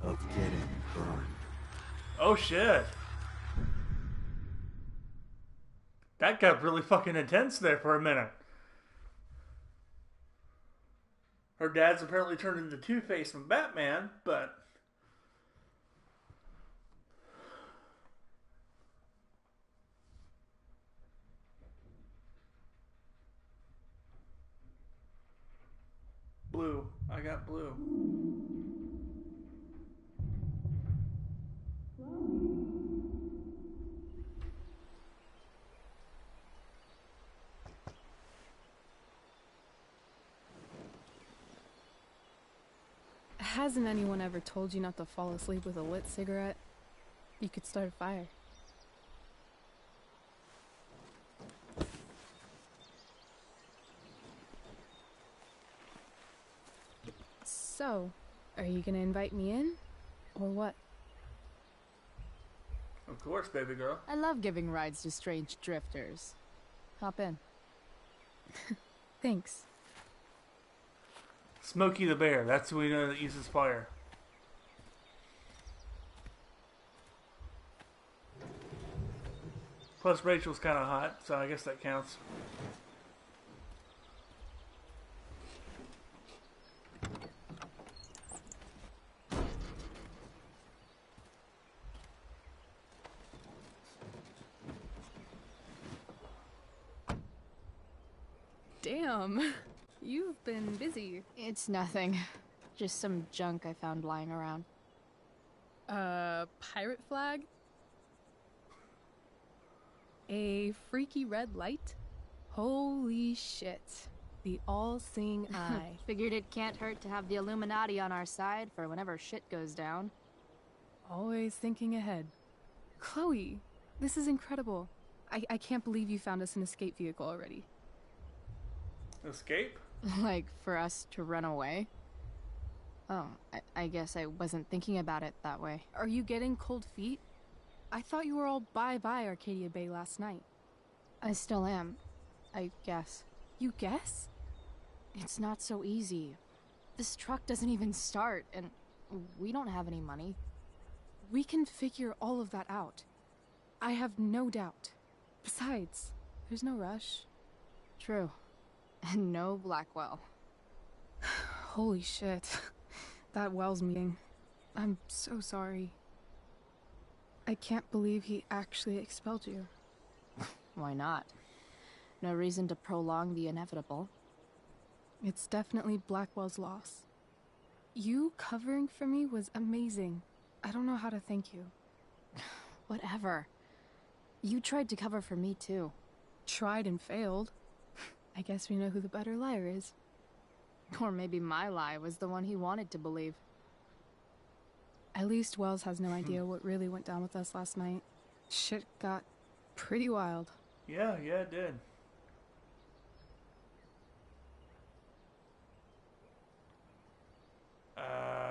Of getting burned. Oh shit. That got really fucking intense there for a minute. Her dad's apparently turned into Two-Face from Batman, but... Blue. I got blue. Hasn't anyone ever told you not to fall asleep with a lit cigarette? You could start a fire. So, are you gonna invite me in? Or what? Of course, baby girl. I love giving rides to strange drifters. Hop in. Thanks. Smokey the Bear. That's who we know that uses fire. Plus, Rachel's kind of hot, so I guess that counts. Damn. You've been busy. It's nothing. Just some junk I found lying around. Pirate flag? A freaky red light? Holy shit. The all-seeing eye. Figured it can't hurt to have the Illuminati on our side for whenever shit goes down. Always thinking ahead. Chloe, this is incredible. I can't believe you found us an escape vehicle already. Escape? Like, for us to run away? Oh, I guess I wasn't thinking about it that way. Are you getting cold feet? I thought you were all bye-bye Arcadia Bay last night. I still am, I guess. You guess? It's not so easy. This truck doesn't even start, and we don't have any money. We can figure all of that out. I have no doubt. Besides, there's no rush. True. And no Blackwell. Holy shit. That Wells meeting. I'm so sorry. I can't believe he actually expelled you. Why not? No reason to prolong the inevitable. It's definitely Blackwell's loss. You covering for me was amazing. I don't know how to thank you. Whatever. You tried to cover for me, too. Tried and failed. I guess we know who the better liar is. Or maybe my lie was the one he wanted to believe. At least Wells has no idea what really went down with us last night. Shit got pretty wild. Yeah, it did.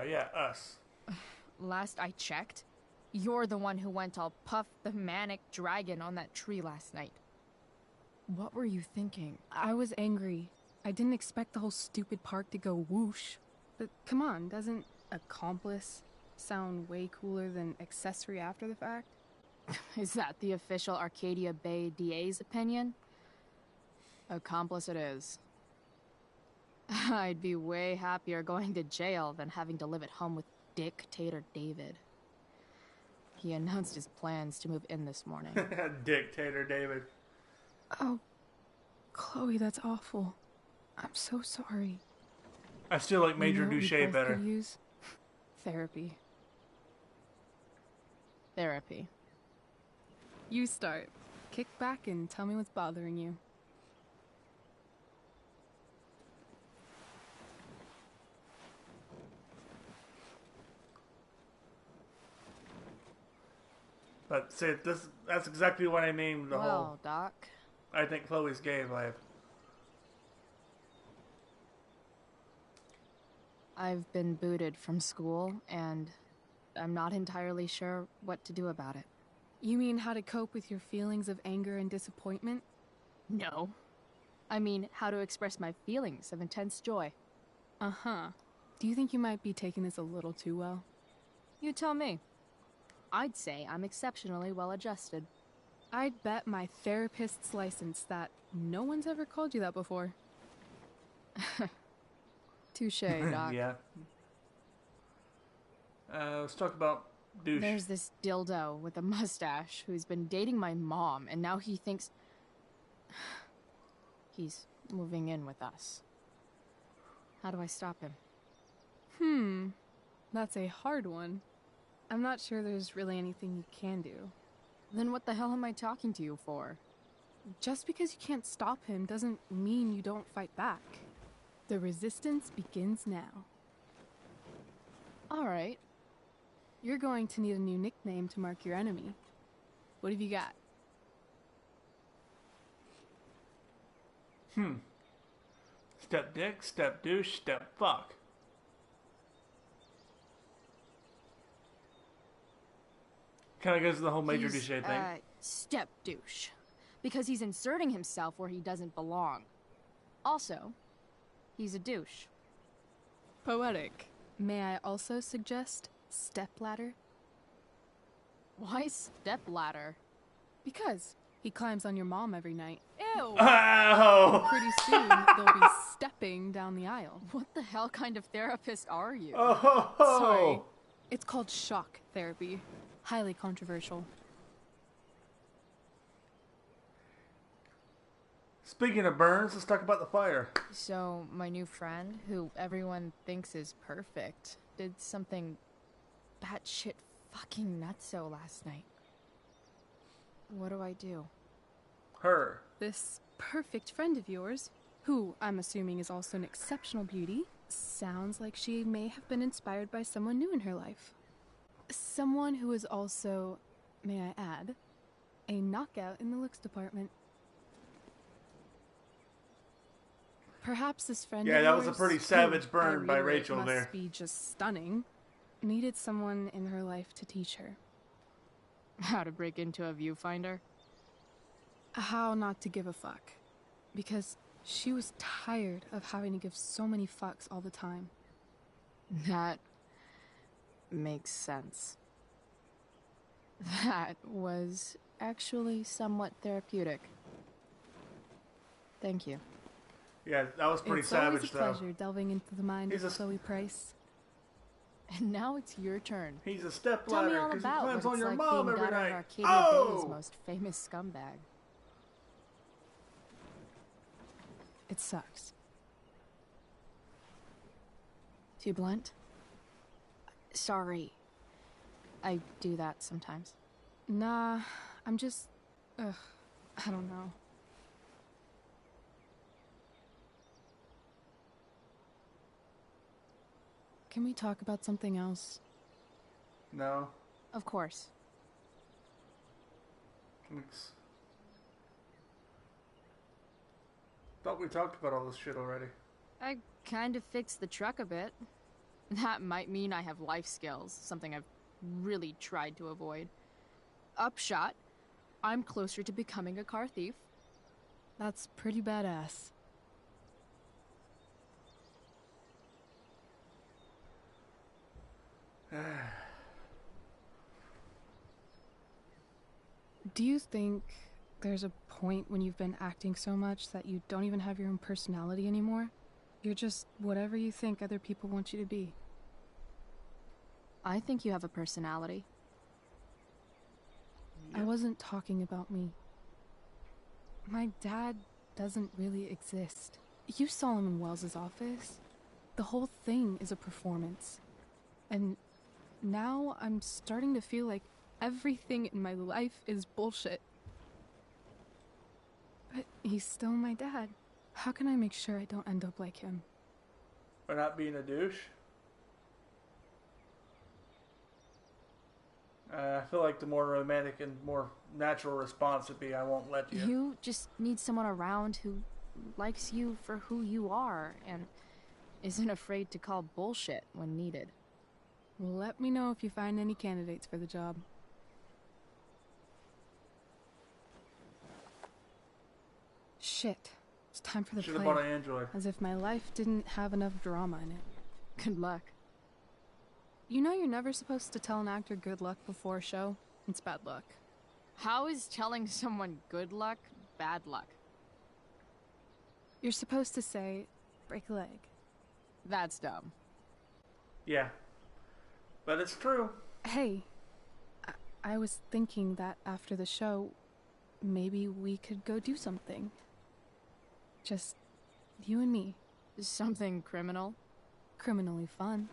Yeah, us. Last I checked, you're the one who went all Puff the Manic Dragon on that tree last night. What were you thinking? I was angry. I didn't expect the whole stupid park to go whoosh. But come on, doesn't accomplice sound way cooler than accessory after the fact? Is that the official Arcadia Bay DA's opinion? Accomplice it is. I'd be way happier going to jail than having to live at home with Dictator David. He announced his plans to move in this morning. Dictator David. Oh, Chloe, that's awful. I'm so sorry. I still like Major You know what we Duche both better. could use? Therapy. Therapy. You start. Kick back and tell me what's bothering you. But see, that's exactly what I mean with the whole... Well, Doc. I think Chloe's gay vibe. I've been booted from school, and I'm not entirely sure what to do about it. You mean how to cope with your feelings of anger and disappointment? No. I mean, how to express my feelings of intense joy. Uh-huh. Do you think you might be taking this a little too well? You tell me. I'd say I'm exceptionally well-adjusted. I'd bet my therapist's license that no one's ever called you that before. Touché, Doc. Yeah. Let's talk about douche. There's this dildo with a mustache who's been dating my mom, and now he thinks he's moving in with us. How do I stop him? That's a hard one. I'm not sure there's really anything you can do. Then what the hell am I talking to you for? Just because you can't stop him doesn't mean you don't fight back. The resistance begins now. All right. You're going to need a new nickname to mark your enemy. What have you got? Step dick, step douche, step fuck. Kind of goes to the whole Major Douche thing. Step douche. Because he's inserting himself where he doesn't belong. Also, he's a douche. Poetic. May I also suggest stepladder? Why stepladder? Because he climbs on your mom every night. Ew! Ow! Pretty soon, they'll be stepping down the aisle. What the hell kind of therapist are you? Oh! Sorry. It's called shock therapy. Highly controversial. Speaking of burns, let's talk about the fire. So, my new friend, who everyone thinks is perfect, did something batshit fucking nutso last night. What do I do? Her. This perfect friend of yours, who I'm assuming is also an exceptional beauty, sounds like she may have been inspired by someone new in her life. Someone who is also, may I add, a knockout in the looks department. Perhaps this friend Yeah, of that was a yours, pretty who, savage I burn by reiterate, Rachel must there. be just stunning, needed someone in her life to teach her. How to break into a viewfinder? How not to give a fuck. Because she was tired of having to give so many fucks all the time. That makes sense. That was actually somewhat therapeutic. Thank you. Yeah, that was pretty savage, It's though. always a pleasure delving into the mind He's of a- Chloe Price. And now it's your turn. He's a step Tell me ladder all because he about climbs what on it's your like mom being every daughter of night. Arcadia Bay's Oh! most famous scumbag. It sucks. Too blunt? Sorry. I do that sometimes. Nah, I'm just... Ugh, I don't know. Can we talk about something else? No. Of course. Thanks. Thought we talked about all this shit already. I kind of fixed the truck a bit. That might mean I have life skills, something I've really tried to avoid. Upshot, I'm closer to becoming a car thief. That's pretty badass. Do you think there's a point when you've been acting so much that you don't even have your own personality anymore? You're just whatever you think other people want you to be. I think you have a personality. I wasn't talking about me. My dad doesn't really exist. You saw him in Wells's office. The whole thing is a performance. And now I'm starting to feel like everything in my life is bullshit. But he's still my dad. How can I make sure I don't end up like him? By not being a douche? I feel like the more romantic and more natural response would be, I won't let you. You just need someone around who likes you for who you are and isn't afraid to call bullshit when needed. Let me know if you find any candidates for the job. Shit. It's time for the Should've play. bought an Android. As if my life didn't have enough drama in it. Good luck. You know you're never supposed to tell an actor good luck before a show? It's bad luck. How is telling someone good luck bad luck? You're supposed to say, break a leg. That's dumb. Yeah. But it's true. Hey, I was thinking that after the show, maybe we could go do something. Just you and me. Something criminal? Criminally fun.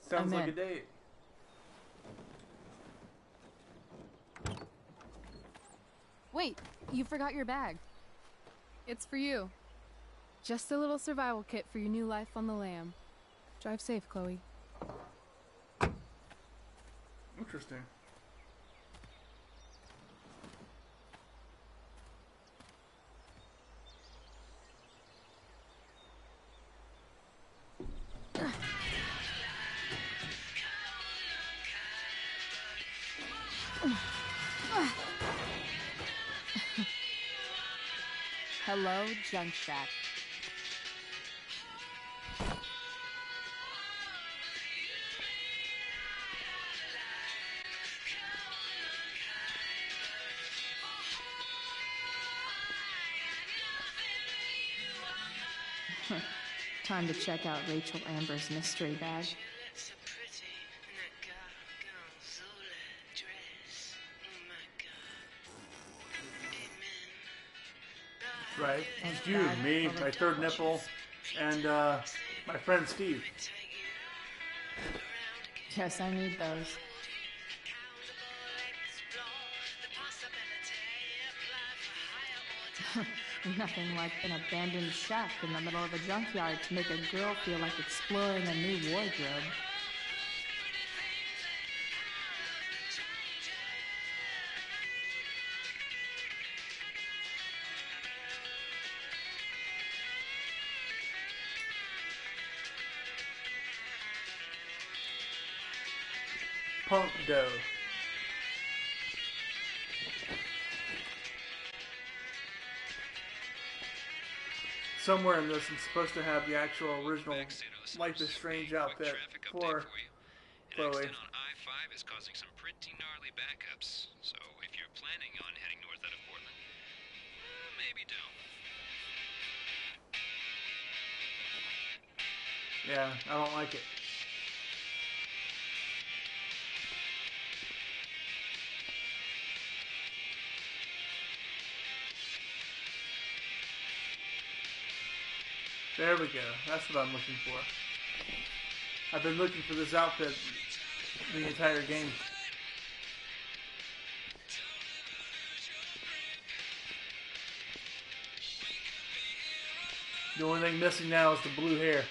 Sounds I'm like in. a date. Wait, you forgot your bag. It's for you. Just a little survival kit for your new life on the lam. Drive safe, Chloe. Interesting. Hello, Junk Shack. Time to check out Rachel Amber's mystery bag. Right. It's you, me, my third nipple, and my friend Steve. Yes, I need those. Nothing like an abandoned shack in the middle of a junkyard to make a girl feel like exploring a new wardrobe. Punk dough. Somewhere in this, I'm supposed to have the actual original Life is Strange outfit for Chloe. An accident on I-5 is causing some pretty gnarly backups. So if you're planning on heading north out of Portland, maybe don't. Yeah, I don't like it. There we go. That's what I'm looking for. I've been looking for this outfit the entire game. The only thing missing now is the blue hair.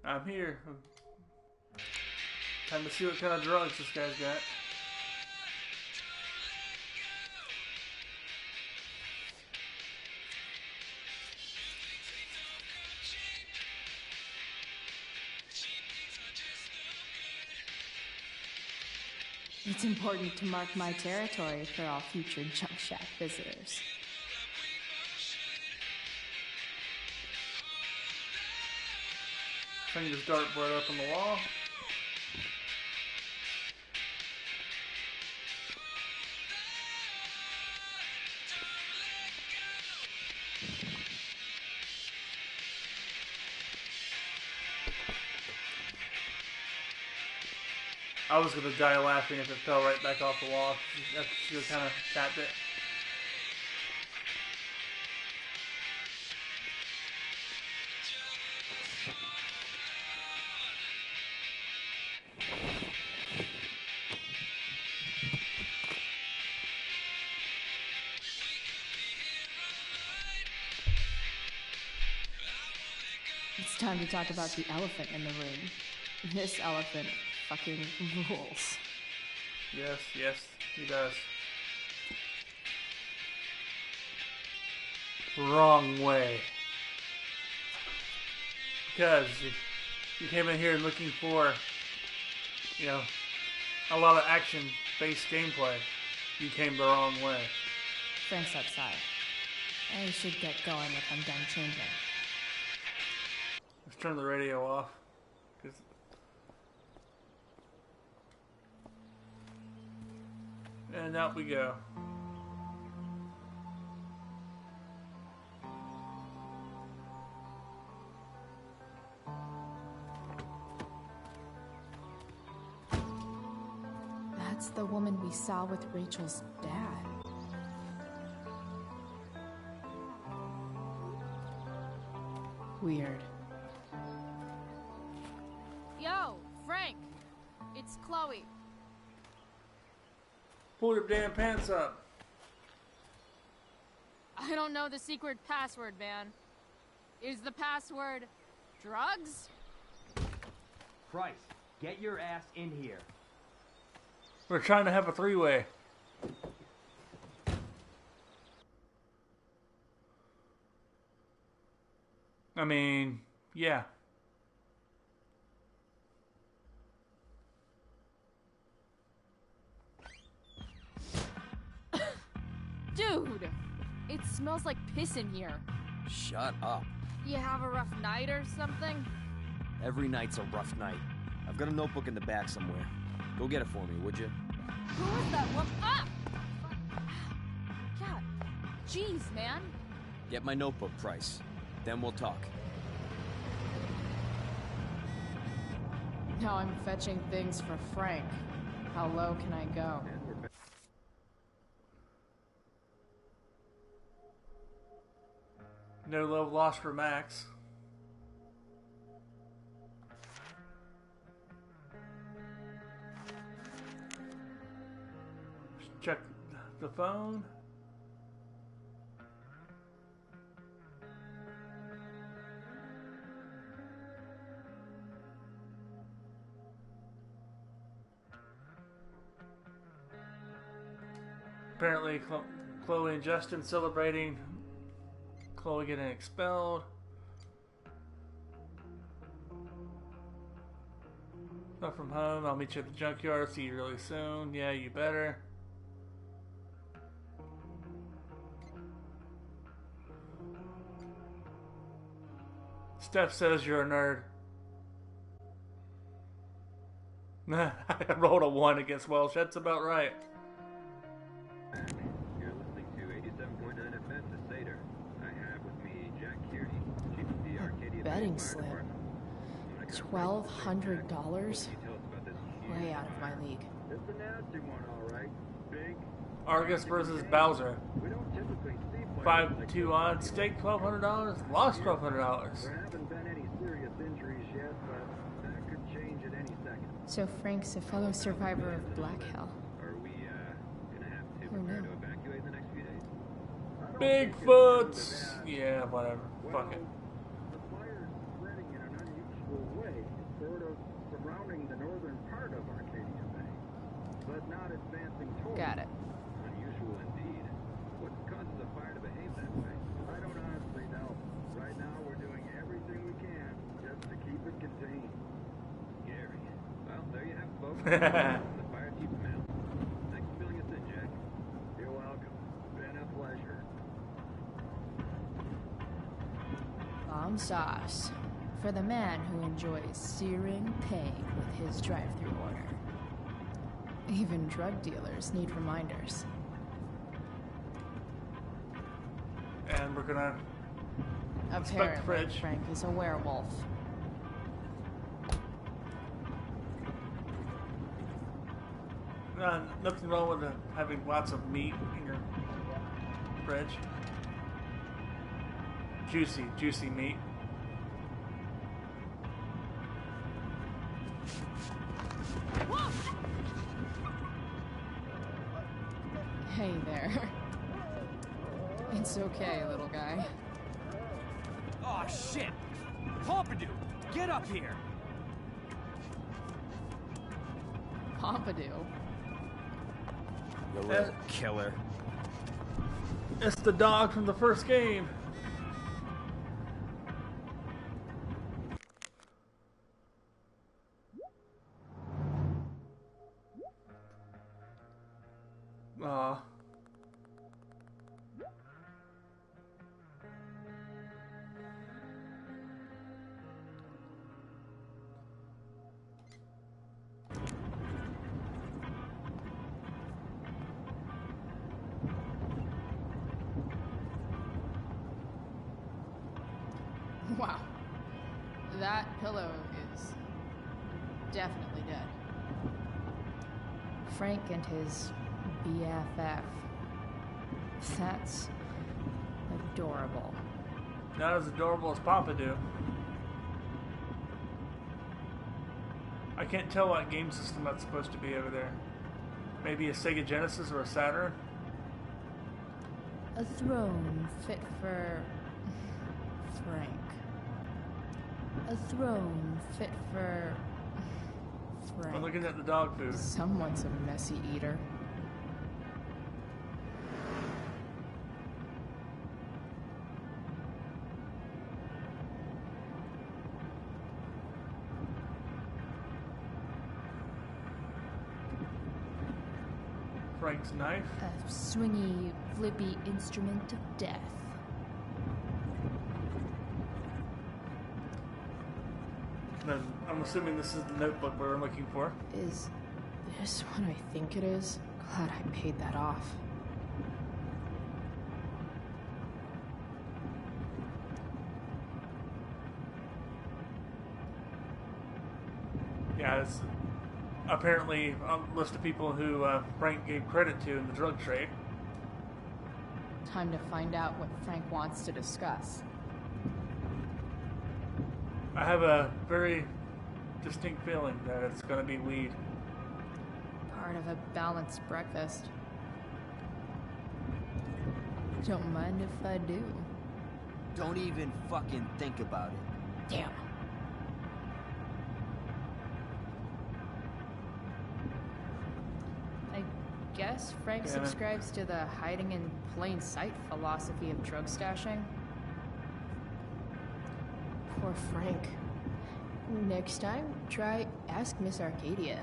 I'm here. Time to see what kind of drugs this guy's got. It's important to mark my territory for all future Junk Shack visitors. Hang this dartboard up on the wall. I was gonna die laughing if it fell right back off the wall. She kind of tapped it. It's time to talk about the elephant in the room. This elephant fucking rules. Yes, yes, he does. Wrong way. Because you came in here looking for, you know, a lot of action-based gameplay. You came the wrong way. Frank's outside. I should get going if I'm done changing. Let's turn the radio off. And out we go. That's the woman we saw with Rachel's dad. Weird. Yo, Frank! It's Chloe. Pull your damn pants up. I don't know the secret password, man. Is the password drugs? Price, get your ass in here. We're trying to have a three-way. I mean, yeah. Dude! It smells like piss in here. Shut up. You have a rough night or something? Every night's a rough night. I've got a notebook in the back somewhere. Go get it for me, would you? Who is that woman? Ah! God. Jeez, man. Get my notebook, Price. Then we'll talk. Now I'm fetching things for Frank. How low can I go? No love lost for Max. Check the phone. apparently Chloe and Justin celebrating Chloe getting expelled. Not from home. I'll meet you at the junkyard. See you really soon. Yeah, you better. Steph says you're a nerd. I rolled a 1 against Welsh. That's about right. You're listening to 87.9 FM to Seder. I have with me Jack Kearney, chief of the Arcadia Betting Fire slip. Department. $1,200? Way out of my league. It's the nasty one, all right. Big. Argus versus Bowser. We don't typically see 5-2 odds. Stake $1,200. Lost $1,200. There haven't been any serious injuries yet, but that could change at any second. So Frank's a fellow survivor of Black Hell. Are we gonna have to Or prepare no. to evacuate in the next few days? Bigfoot! Yeah, whatever. Fuck it. The fire is spreading in an unusual way, sort of surrounding the northern part of Arcadia Bay, but not advancing toward Got it. Unusual indeed. What causes a fire to behave that way? I don't honestly know. Right now, we're doing everything we can just to keep it contained. Scary. Well, there you have it, folks. The fire chief man. Thanks for filling us in, Jack. You're welcome. Been a pleasure. Bomb sauce. For the man who enjoys searing pain with his drive-thru order. Even drug dealers need reminders. And we're gonna inspect the Apparently, fridge. Frank is a werewolf. Nothing wrong with having lots of meat in your fridge. Juicy meat. Hey there. It's okay, little guy. Oh shit! Pompidou, get up here! Pompidou. You little killer. It's the dog from the first game. Aw. Wow. That pillow is definitely dead. Frank and his BFF. That's adorable. Not as adorable as Pompidou. I can't tell what game system that's supposed to be over there. Maybe a Sega Genesis or a Saturn? A throne fit for Frank. A throne fit for Frank. I'm looking at the dog food. Someone's a messy eater. Frank's knife. A swingy, flippy instrument of death. No, I'm assuming this is the notebook we're looking for. Is this what I think it is? Glad I paid that off. Yeah, it's apparently a list of people who Frank gave credit to in the drug trade. Time to find out what Frank wants to discuss. I have a very distinct feeling that it's going to be weed. Part of a balanced breakfast. Don't mind if I do. Don't even fucking think about it. Damn. I guess Frank Damn it. subscribes to the hiding in plain sight philosophy of drug stashing. Poor Frank. Next time, try ask Miss Arcadia.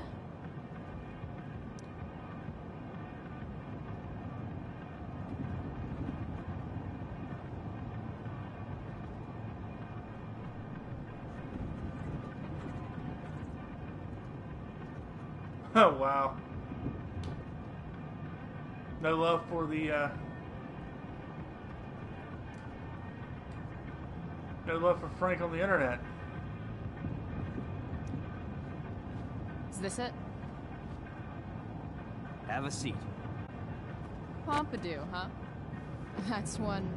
Oh, wow. No love for the, no love for Frank on the internet. Is this it? Have a seat. Pompidou, huh? That's one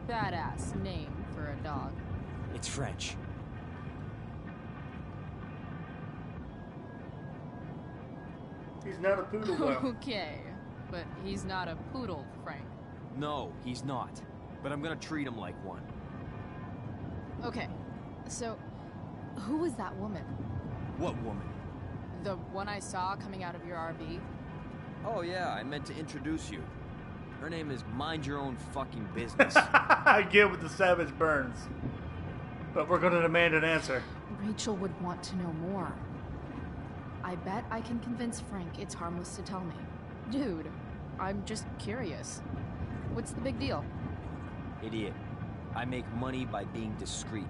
badass name for a dog. It's French. He's not a poodle, though. Okay, but he's not a poodle, Frank. No, he's not. But I'm gonna treat him like one. Okay, so who was that woman? What woman? The one I saw coming out of your RV? Oh yeah, I meant to introduce you. Her name is Mind Your Own Fucking Business. I get with the savage burns. But we're gonna demand an answer. Rachel would want to know more. I bet I can convince Frank it's harmless to tell me. Dude, I'm just curious. What's the big deal? Idiot. I make money by being discreet.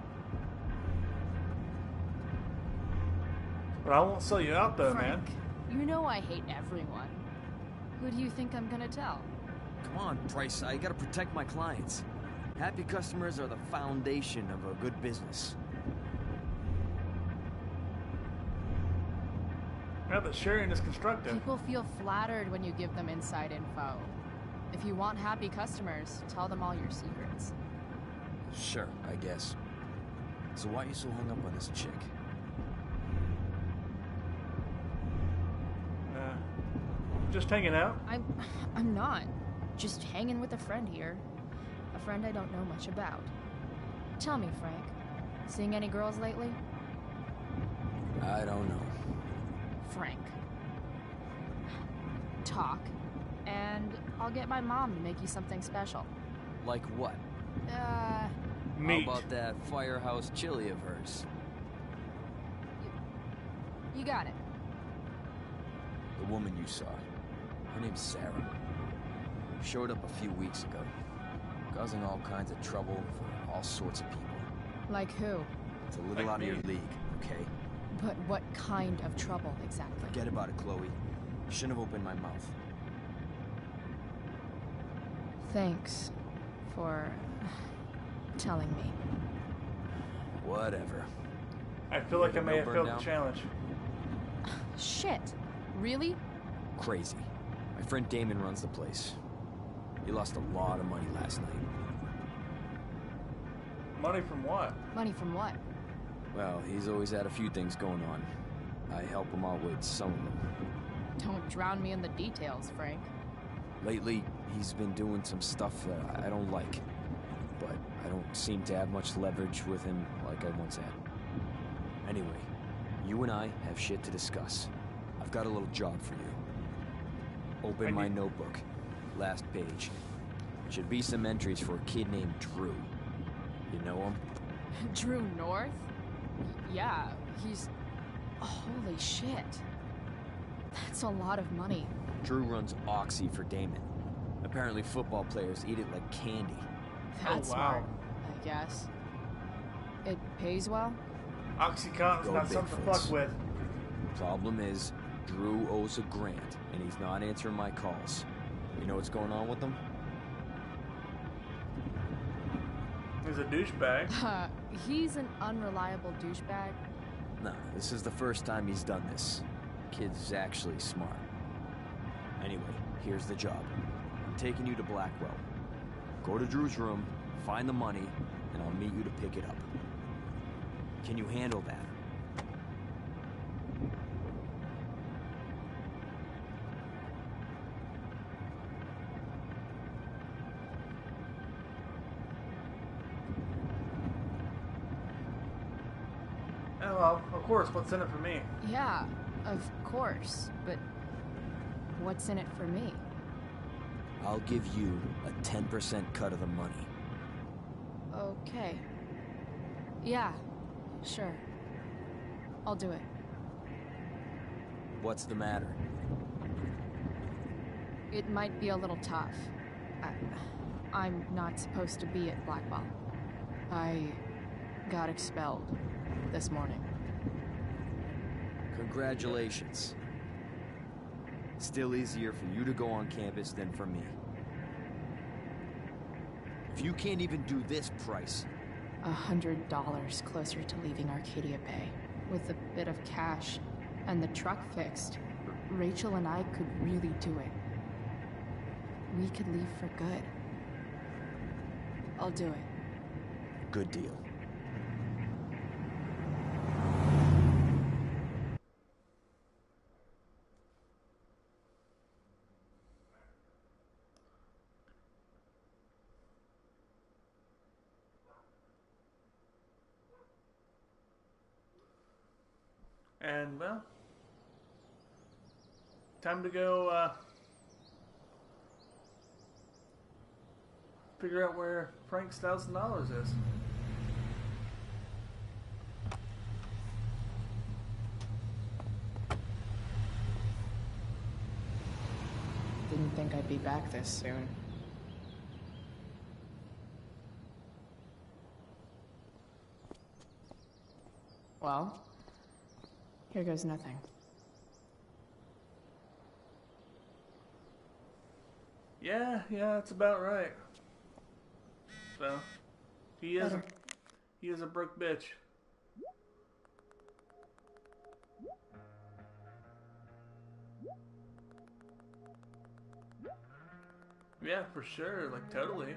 But I won't sell you out, though, Frank, man. you know I hate everyone. Who do you think I'm gonna tell? Come on, Price. I gotta protect my clients. Happy customers are the foundation of a good business. Yeah, but sharing is constructive. People feel flattered when you give them inside info. If you want happy customers, tell them all your secrets. Sure, I guess. So why are you so hung up on this chick? Just hanging out? I'm not. Just hanging with a friend here. A friend I don't know much about. Tell me, Frank. Seeing any girls lately? I don't know. Frank. Talk. And I'll get my mom to make you something special. Like what? Meat. How about that firehouse chili of hers? You got it. The woman you saw. Her name's Sarah. Showed up a few weeks ago. Causing all kinds of trouble for all sorts of people. Like who? It's a little out of your league, okay? But what kind of trouble exactly? Forget about it, Chloe. Shouldn't have opened my mouth. Thanks for telling me. Whatever. I feel like I may have Burn failed down? the challenge. Shit. Really? Crazy. My friend Damon runs the place. He lost a lot of money last night. Money from what? Money from what? Well, he's always had a few things going on. I help him out with some of them. Don't drown me in the details, Frank. Lately, he's been doing some stuff that I don't like. But I don't seem to have much leverage with him like I once had. Anyway, you and I have shit to discuss. I've got a little job for you. Open my notebook. Last page. Should be some entries for a kid named Drew. You know him? Drew North? Yeah, he's... Holy shit. That's a lot of money. Drew runs Oxy for Damon. Apparently football players eat it like candy. That's smart, I guess. It pays well? Oxycontin's Go not something to Bigfoots. fuck with. Problem is, Drew owes a grant, and he's not answering my calls. You know what's going on with him? He's a douchebag. He's an unreliable douchebag. No, this is the first time he's done this. Kid's actually smart. Anyway, here's the job. I'm taking you to Blackwell. Go to Drew's room, find the money, and I'll meet you to pick it up. Can you handle that? Oh, well, of course. What's in it for me? Yeah, of course, but What's in it for me? I'll give you a 10% cut of the money. Okay. Yeah, sure. I'll do it. What's the matter? It might be a little tough. I'm not supposed to be at Blackwell. I got expelled this morning. Congratulations. Still easier for you to go on campus than for me. If you can't even do this price... $100 closer to leaving Arcadia Bay. With a bit of cash and the truck fixed, Rachel and I could really do it. We could leave for good. I'll do it. Good deal. And, well, time to go, figure out where Frank's $1,000 is. Didn't think I'd be back this soon. Well, here goes nothing. Yeah, that's about right. So, he is a broke bitch. Yeah, for sure, like totally.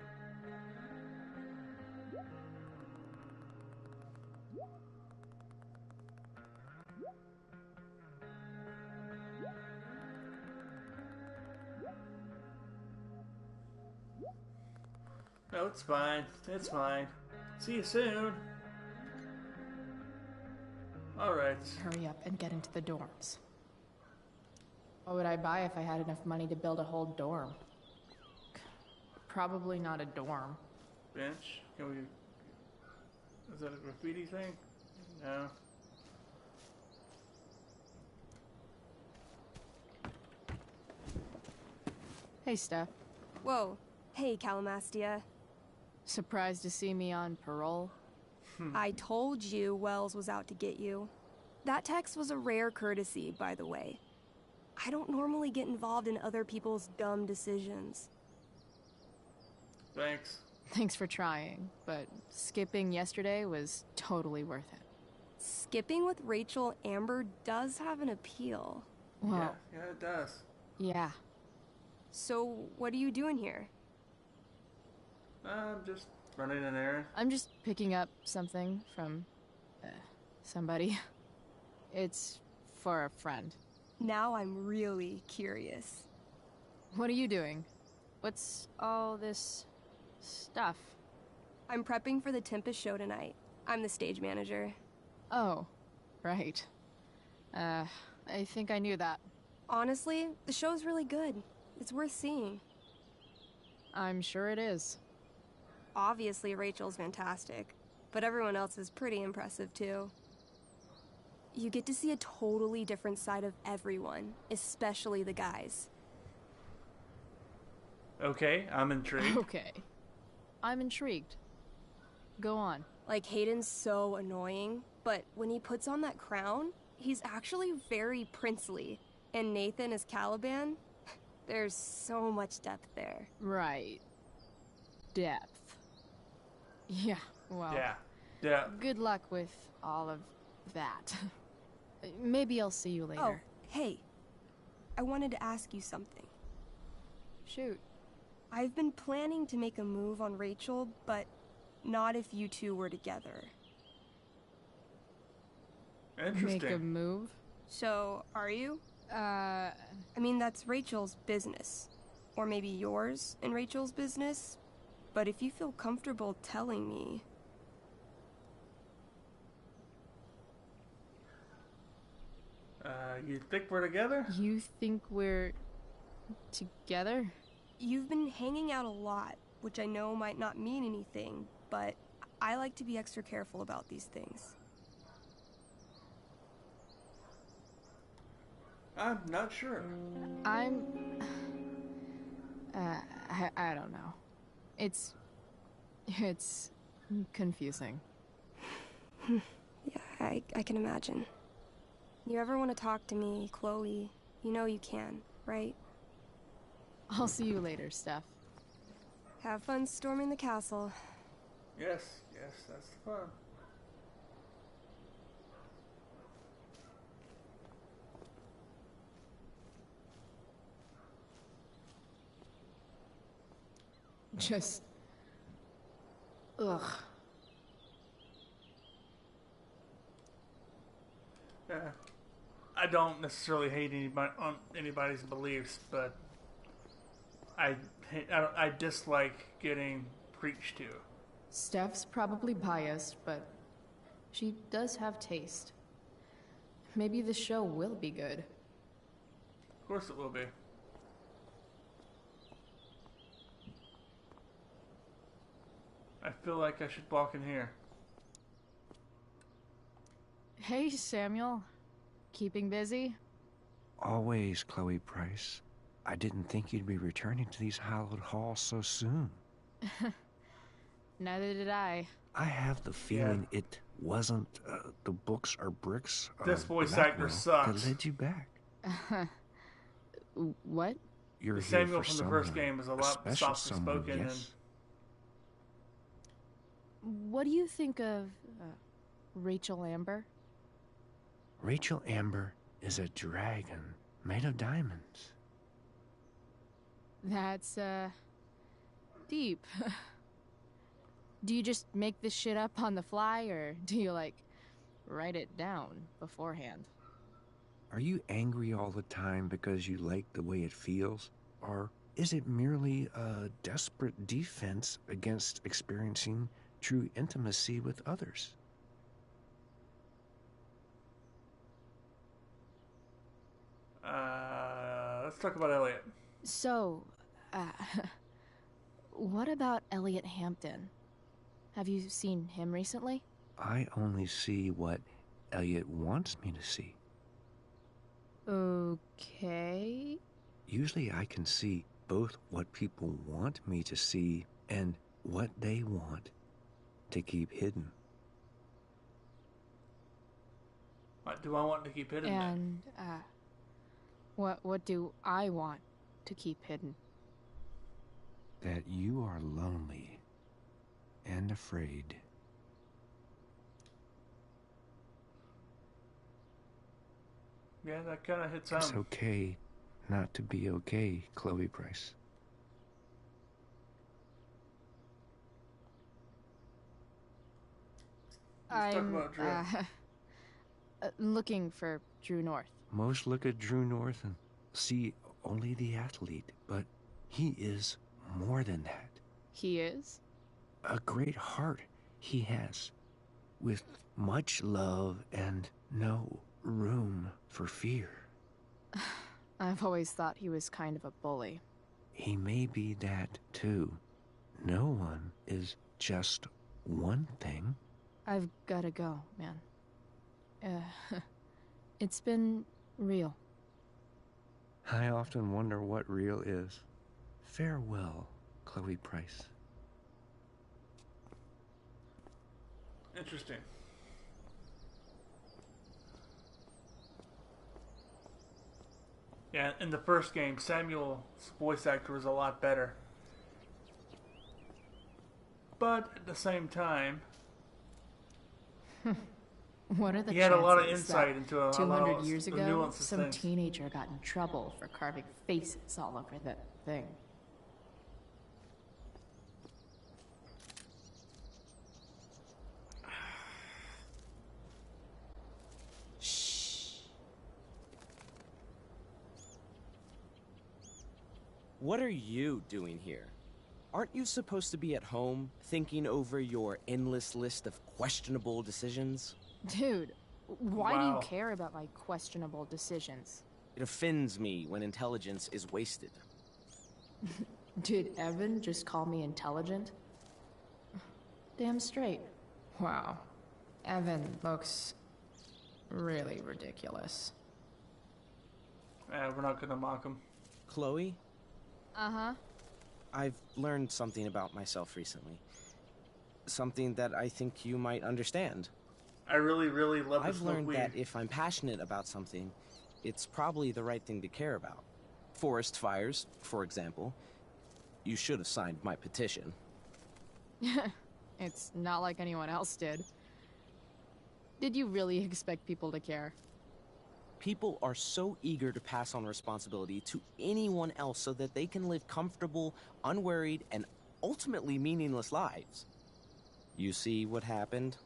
No, it's fine. It's fine. See you soon. Alright. Hurry up and get into the dorms. What would I buy if I had enough money to build a whole dorm? Probably not a dorm. Bench? Can we... Is that a graffiti thing? No. Hey, Steph. Whoa. Hey, Calamastia. Surprised to see me on parole? I told you Wells was out to get you. That text was a rare courtesy, by the way. I don't normally get involved in other people's dumb decisions. Thanks. Thanks for trying, but skipping yesterday was totally worth it. Skipping with Rachel Amber does have an appeal. Well, yeah, it does. Yeah. So, what are you doing here? I'm just running an errand. I'm just picking up something from somebody. It's for a friend. Now I'm really curious. What are you doing? What's all this stuff? I'm prepping for the Tempest show tonight. I'm the stage manager. Oh, right. I think I knew that. Honestly, the show's really good. It's worth seeing. I'm sure it is. Obviously, Rachel's fantastic, but everyone else is pretty impressive too. You get to see a totally different side of everyone, especially the guys. Okay, I'm intrigued. Okay. I'm intrigued. Go on. Like, Hayden's so annoying, but when he puts on that crown, he's actually very princely. And Nathan as Caliban, there's so much depth there. Right. Depth. Yeah, well... Yeah. Good luck with all of that. Maybe I'll see you later. Oh, hey. I wanted to ask you something. Shoot. I've been planning to make a move on Rachel, but not if you two were together. Interesting. Make a move? So, are you? I mean, that's Rachel's business. Or maybe yours and Rachel's business. But if you feel comfortable telling me... You think we're together? You think we're Together? You've been hanging out a lot, which I know might not mean anything, but I like to be extra careful about these things. I'm not sure. I'm... I don't know. It's confusing. Yeah, I can imagine. You ever want to talk to me, Chloe, you know you can, right? I'll see you later, Steph. Have fun storming the castle. Yes, that's the fun. Just... ugh. Yeah. I don't necessarily hate anybody's beliefs, but I dislike getting preached to. Steph's probably biased, but she does have taste. Maybe the show will be good. Of course it will be. I feel like I should walk in here. Hey, Samuel. Keeping busy? Always, Chloe Price. I didn't think you'd be returning to these hallowed halls so soon. Neither did I. I have the feeling it wasn't the books or bricks this voice actor sucks. that led you back. What? You're Samuel here for from the first game is a lot softer spoken yes. What do you think of Rachel Amber? Rachel Amber is a dragon made of diamonds. That's, deep. Do you just make this shit up on the fly, or do you, like, write it down beforehand? Are you angry all the time because you like the way it feels? Or is it merely a desperate defense against experiencing true intimacy with others? Let's talk about Elliot. So, what about Elliot Hampton? Have you seen him recently? I only see what Elliot wants me to see. Okay. Usually I can see both what people want me to see and what they want to keep hidden. What do I want to keep hidden? And, what do I want to keep hidden? That you are lonely and afraid. Yeah, that kind of hits home. It's okay not to be okay, Chloe Price. I'm looking for Drew North. Most look at Drew North and see only the athlete, but he is more than that. He is? A great heart he has, with much love and no room for fear. I've always thought he was kind of a bully. He may be that too. No one is just one thing. I've gotta go, man. It's been real. I often wonder what real is. Farewell, Chloe Price. Interesting. Yeah, in the first game, Samuel's voice actor was a lot better. But at the same time, what are the he had a lot of chances insight that into a 200 years the ago, nuances of some things. teenager got in trouble for carving faces all over that thing? What are you doing here? Aren't you supposed to be at home, thinking over your endless list of questionable decisions? Dude, why do Wow. you care about my questionable decisions? It offends me when intelligence is wasted. Did Evan just call me intelligent? Damn straight. Wow. Evan looks really ridiculous. We're not gonna mock him. Chloe? Uh-huh. I've learned something about myself recently. Something that I think you might understand. I really, really love to I've smoke learned weed. that if I'm passionate about something, it's probably the right thing to care about. Forest fires, for example. You should have signed my petition. It's not like anyone else did. Did you really expect people to care? People are so eager to pass on responsibility to anyone else so that they can live comfortable, unworried, and ultimately meaningless lives. You see what happened?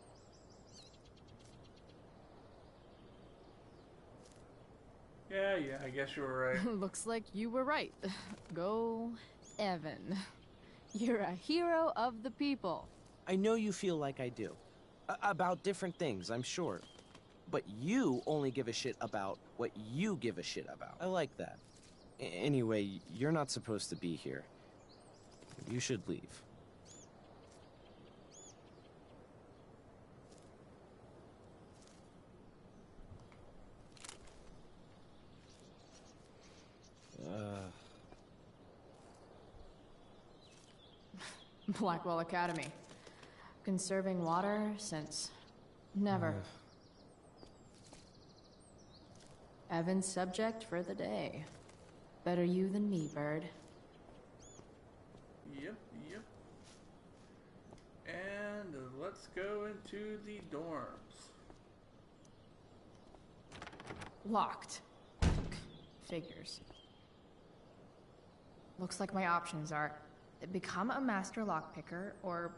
Yeah, I guess you were right. Looks like you were right. Go, Evan. You're a hero of the people. I know you feel like I do. About different things, I'm sure. But you only give a shit about what you give a shit about. I like that. Anyway, you're not supposed to be here. You should leave. Blackwell Academy. Conserving water since never. Evan's subject for the day. Better you than me, Bird. Yep. And let's go into the dorms. Locked. Figures. Looks like my options are become a master lockpicker or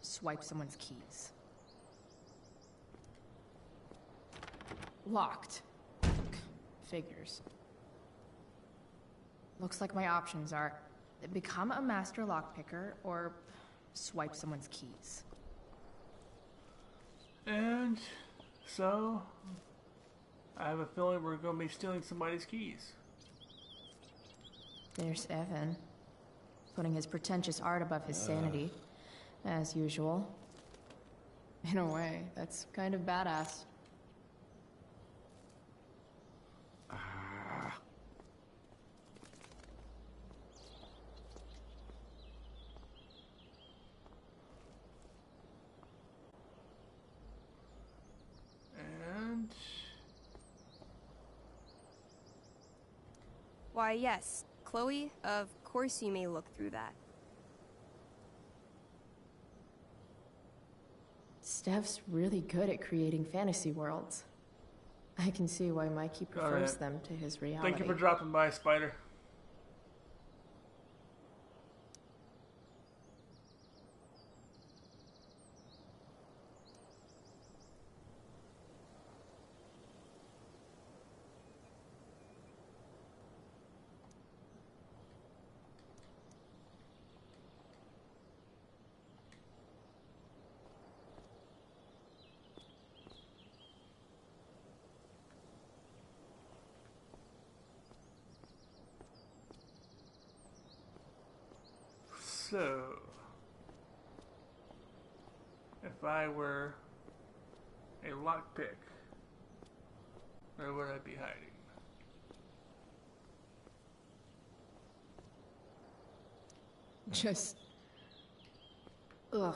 swipe someone's keys. Locked. Figures. Looks like my options are become a master lockpicker or swipe someone's keys. And so, I have a feeling we're going to be stealing somebody's keys. There's Evan, putting his pretentious art above his sanity, as usual. In a way, that's kind of badass. And Why, yes. Chloe, of course you may look through that. Steph's really good at creating fantasy worlds. I can see why Mikey prefers them to his reality. thank you for dropping by, Spider. So, if I were a lockpick, where would I be hiding? Just... ugh.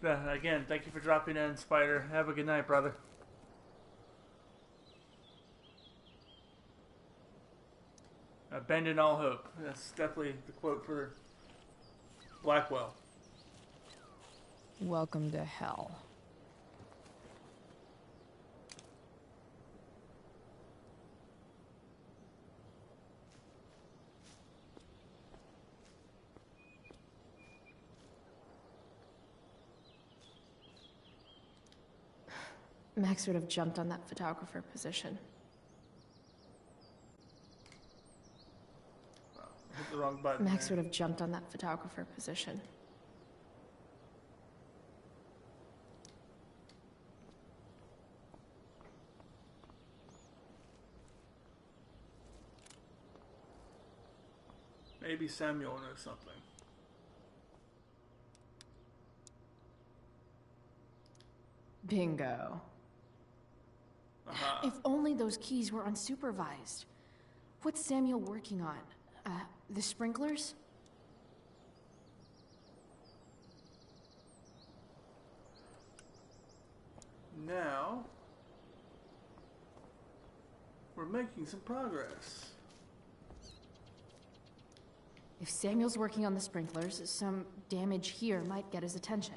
Again, thank you for dropping in, Spider. Have a good night, brother. Abandon all hope. That's definitely the quote for Blackwell. Welcome to hell. Max would have jumped on that photographer position. Hit the wrong button. Max there. would have jumped on that photographer position. Maybe Samuel knows something. Bingo. If only those keys were unsupervised. What's Samuel working on? The sprinklers? Now, we're making some progress. If Samuel's working on the sprinklers, some damage here might get his attention.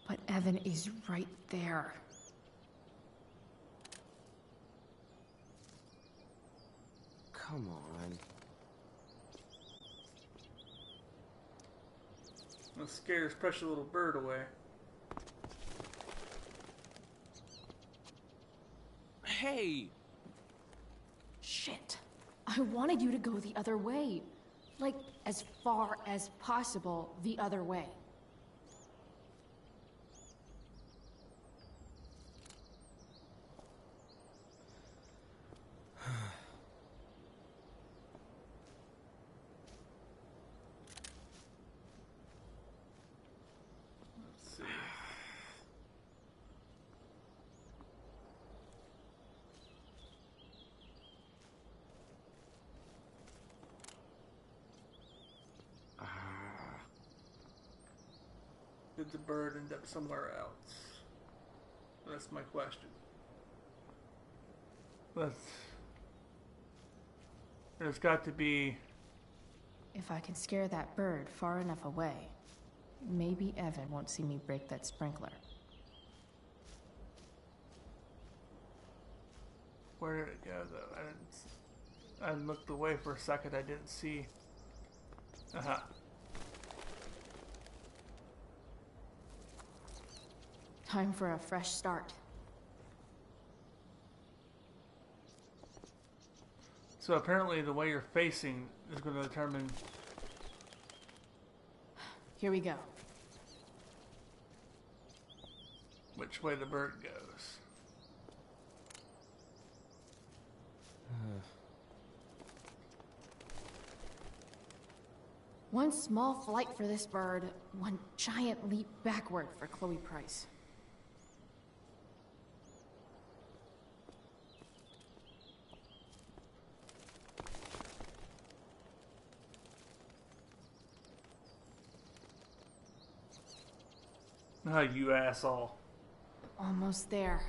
But Evan is right there. Come on. Let's scare this precious little bird away. Hey! Shit. I wanted you to go the other way. Like, as far as possible the other way. Let's see. Did the bird end up somewhere else? That's my question. There's got to be... If I can scare that bird far enough away, maybe Evan won't see me break that sprinkler. Where did it go, though? I looked away for a second. I didn't see... Uh-huh. Time for a fresh start. So apparently the way you're facing is going to determine... Here we go. which way the bird goes. One small flight for this bird, one giant leap backward for Chloe Price. Oh, you asshole. Almost there.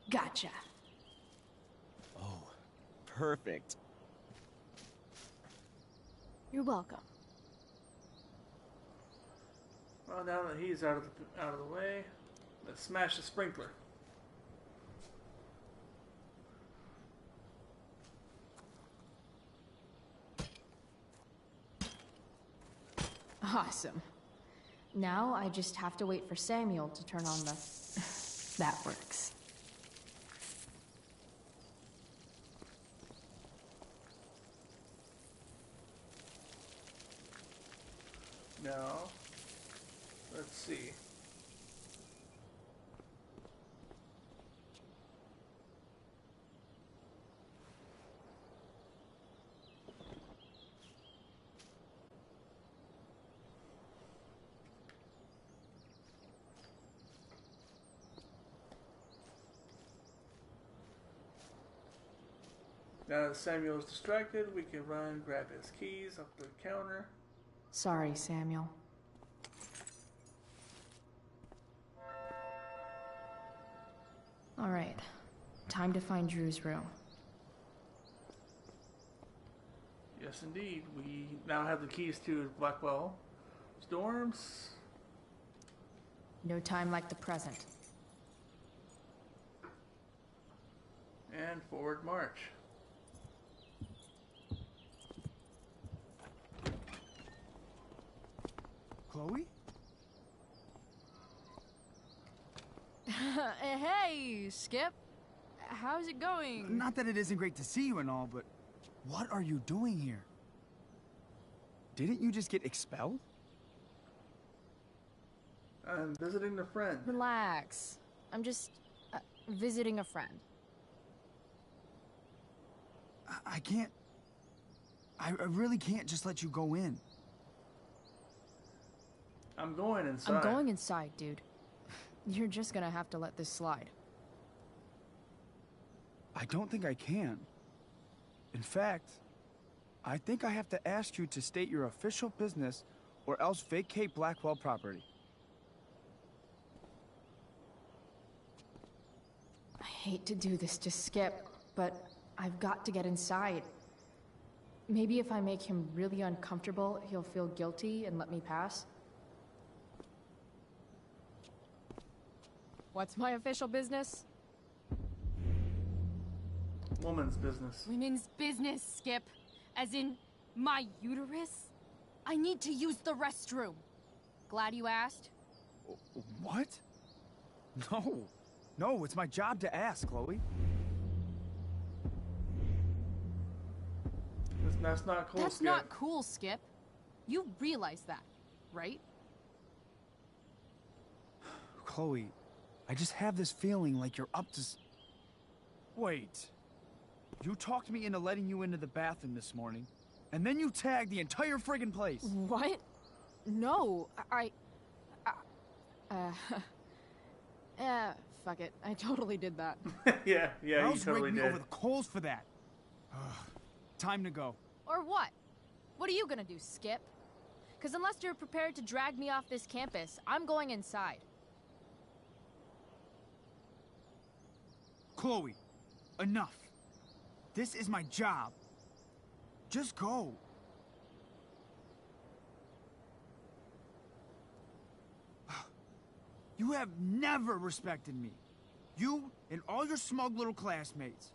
Gotcha. Oh, perfect. You're welcome. Well, now that he's out of the way, let's smash the sprinkler. Awesome. Now I just have to wait for Samuel to turn on the... That works. Now, let's see. Now that Samuel's distracted, we can run, grab his keys off the counter. Sorry, Samuel. All right. Time to find Drew's room. Yes, indeed. We now have the keys to Blackwell's dorms. No time like the present. and forward march. Chloe? Hey, Skip. How's it going? Not that it isn't great to see you and all, but what are you doing here? Didn't you just get expelled? I'm visiting a friend. Relax. I'm just visiting a friend. I can't... I really can't just let you go in. I'm going inside. I'm going inside, dude. You're just gonna have to let this slide. I don't think I can. In fact, I think I have to ask you to state your official business or else vacate Blackwell property. I hate to do this to Skip, but I've got to get inside. Maybe if I make him really uncomfortable, he'll feel guilty and let me pass. What's my official business? Woman's business. Women's business, Skip. As in, my uterus? I need to use the restroom. Glad you asked. What? No. No, it's my job to ask, Chloe. That's not cool, That's Skip. not cool, Skip. You realize that, right? Chloe, I just have this feeling like you're up to... Wait. You talked me into letting you into the bathroom this morning, and then you tagged the entire friggin' place. What? No, fuck it. I totally did that. yeah, you totally me did. over the coals for that. Time to go. Or what? What are you gonna do, Skip? Because unless you're prepared to drag me off this campus, I'm going inside. Chloe, enough. This is my job. Just go. You have never respected me. You and all your smug little classmates.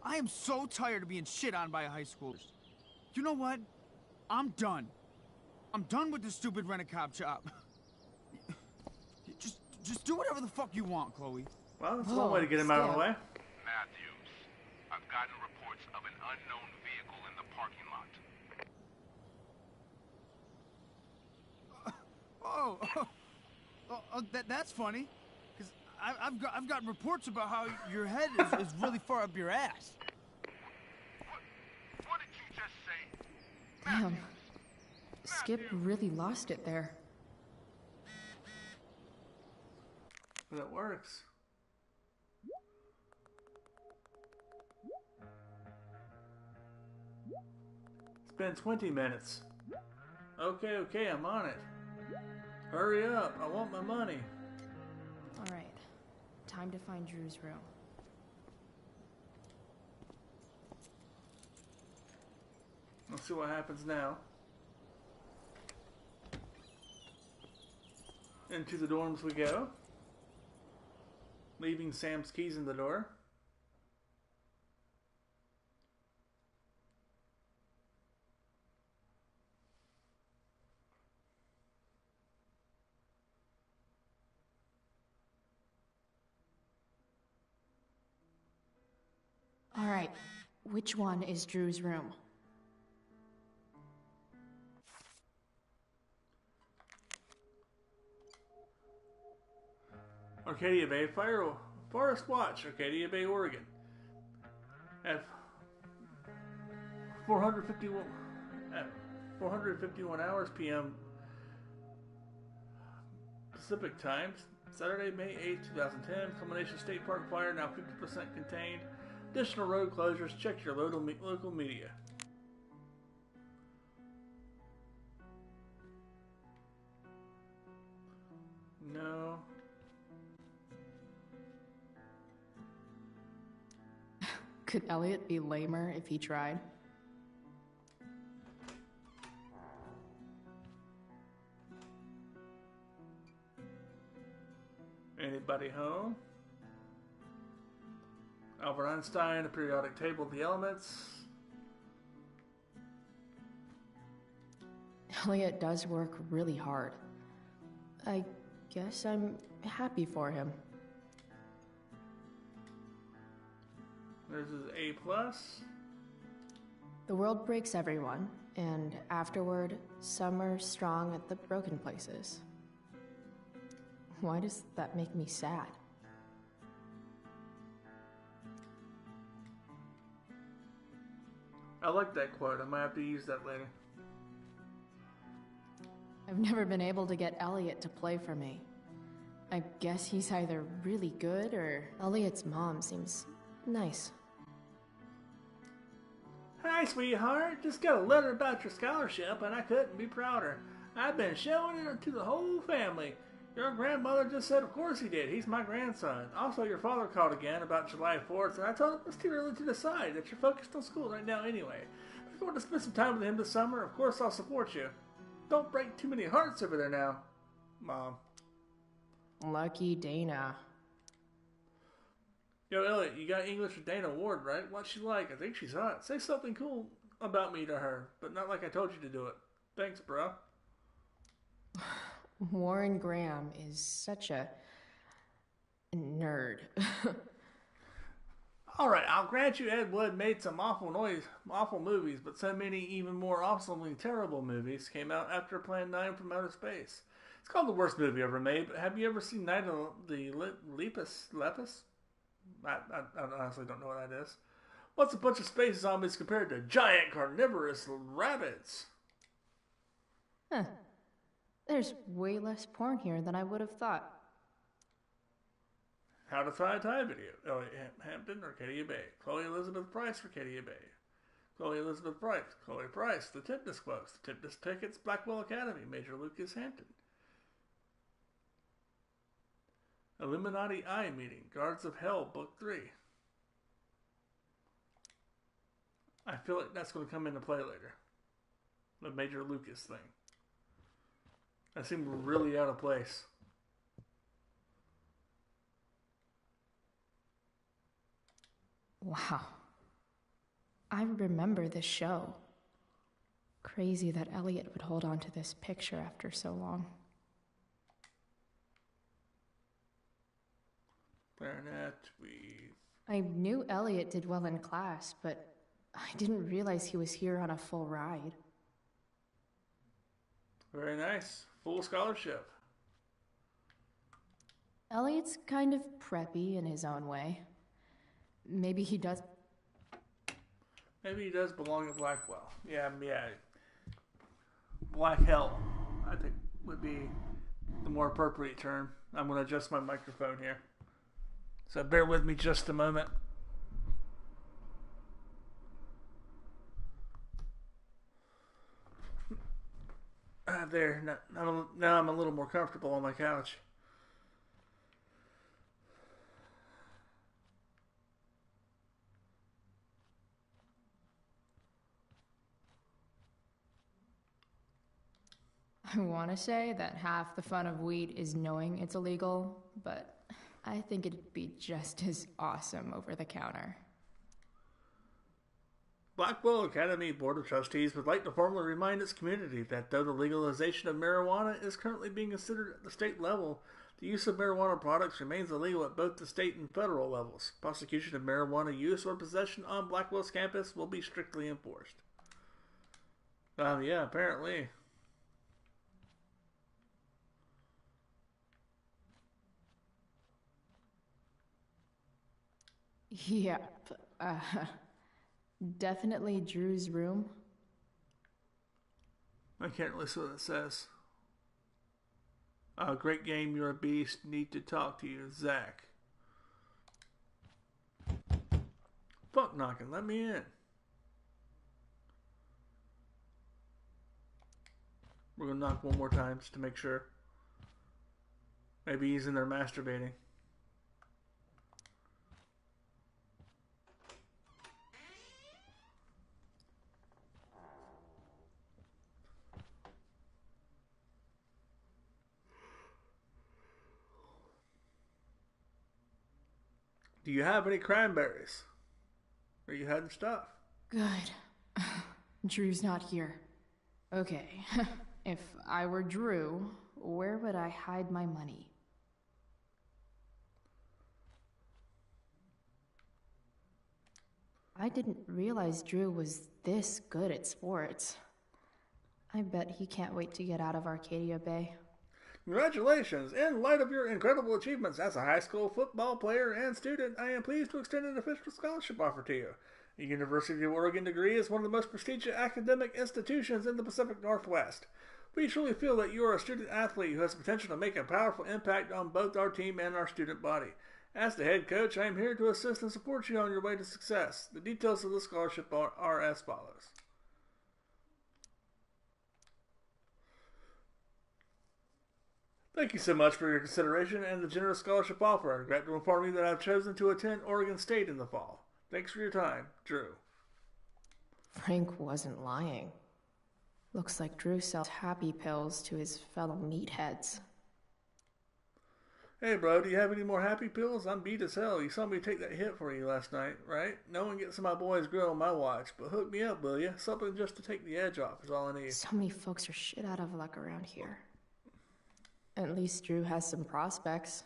I am so tired of being shit on by high schoolers. You know what? I'm done. I'm done with this stupid rent-a-cop job. Just do whatever the fuck you want, Chloe. Well, that's one way to get him out of the way. Matthews, I've gotten reports of an unknown vehicle in the parking lot. That's funny. Because I've gotten reports about how your head is really far up your ass. What did you just say? Damn. Skip really lost it there. But it works. It's been 20 minutes. Okay, I'm on it. Hurry up, I want my money. Alright. Time to find Drew's room. Let's see what happens now. Into the dorms we go. Leaving Sam's keys in the door. Alright. Which one is Drew's room? Arcadia Bay Forest Watch, Arcadia Bay, Oregon. At 451 hours p.m. Pacific Time, Saturday, May 8, 2010. Combination State Park fire now 50% contained. Additional road closures. Check your local media. No. Could Elliot be lamer if he tried? Anybody home? Albert Einstein, the periodic table of the elements. Elliot does work really hard. I guess I'm happy for him. There's his A+. The world breaks everyone, and afterward, some are strong at the broken places. Why does that make me sad? I like that quote. I might have to use that later. I've never been able to get Elliot to play for me. I guess he's either really good or Elliot's mom seems nice. Hi, sweetheart. Just got a letter about your scholarship, and I couldn't be prouder. I've been showing it to the whole family. Your grandmother just said, of course he did. He's my grandson. Also, your father called again about July 4th, and I told him it's too early to decide, that you're focused on school right now anyway. If you want to spend some time with him this summer, of course I'll support you. Don't break too many hearts over there now, Mom. Lucky Dana. Yo, Elliot, you got English with Dana Ward, right? What's she like? I think she's hot. Say something cool about me to her, but not like I told you to do it. Thanks, bro. Warren Graham is such a nerd. Alright, I'll grant you Ed Wood made some awful movies, but so many even more awesomely terrible movies came out after Plan 9 from Outer Space. It's called the worst movie ever made, but have you ever seen Night of the Lepus? I honestly don't know what that is. What's a bunch of space zombies compared to giant carnivorous rabbits? Huh. There's way less porn here than I would have thought. How to Tie a Tie video. Elliot Hampton, Arcadia Bay. Chloe Elizabeth Price, Arcadia Bay. Chloe Elizabeth Price. Chloe Price, The Tipness Quotes. The Tipness Tickets, Blackwell Academy. Major Lucas Hampton. Illuminati Eye Meeting. Guards of Hell, Book 3. I feel like that's going to come into play later. The Major Lucas thing. That seemed really out of place. Wow. I remember this show. Crazy that Elliot would hold on to this picture after so long. Clarinet, I knew Elliot did well in class, but I didn't realize he was here on a full ride. Very nice. Full scholarship. Elliot's kind of preppy in his own way. Maybe he does belong at Blackwell. Yeah. Black Hell, I think, would be the more appropriate term. I'm going to adjust my microphone here. So bear with me just a moment. There. Now I'm a little more comfortable on my couch. I want to say that half the fun of weed is knowing it's illegal, but I think it'd be just as awesome over the counter. Blackwell Academy Board of Trustees would like to formally remind its community that though the legalization of marijuana is currently being considered at the state level, the use of marijuana products remains illegal at both the state and federal levels. Prosecution of marijuana use or possession on Blackwell's campus will be strictly enforced. Yeah, apparently. Yep. Definitely Drew's room. I can't really see what it says. Great game, you're a beast. Need to talk to you, Zach. Fuck knocking, let me in. We're gonna knock one more time just to make sure. Maybe he's in there masturbating. Do you have any cranberries? Are you hiding stuff? Good. Drew's not here. Okay. If I were Drew, where would I hide my money? I didn't realize Drew was this good at sports. I bet he can't wait to get out of Arcadia Bay. Congratulations! In light of your incredible achievements as a high school football player and student, I am pleased to extend an official scholarship offer to you. The University of Oregon degree is one of the most prestigious academic institutions in the Pacific Northwest. We truly feel that you are a student athlete who has the potential to make a powerful impact on both our team and our student body. As the head coach, I am here to assist and support you on your way to success. The details of the scholarship are as follows. Thank you so much for your consideration and the generous scholarship offer. I'm glad to inform you that I've chosen to attend Oregon State in the fall. Thanks for your time, Drew. Frank wasn't lying. Looks like Drew sells happy pills to his fellow meatheads. Hey bro, do you have any more happy pills? I'm beat as hell. You saw me take that hit for you last night, right? No one gets in my boy's grill on my watch, but hook me up, will you? Something just to take the edge off is all I need. So many folks are shit out of luck around here. At least Drew has some prospects.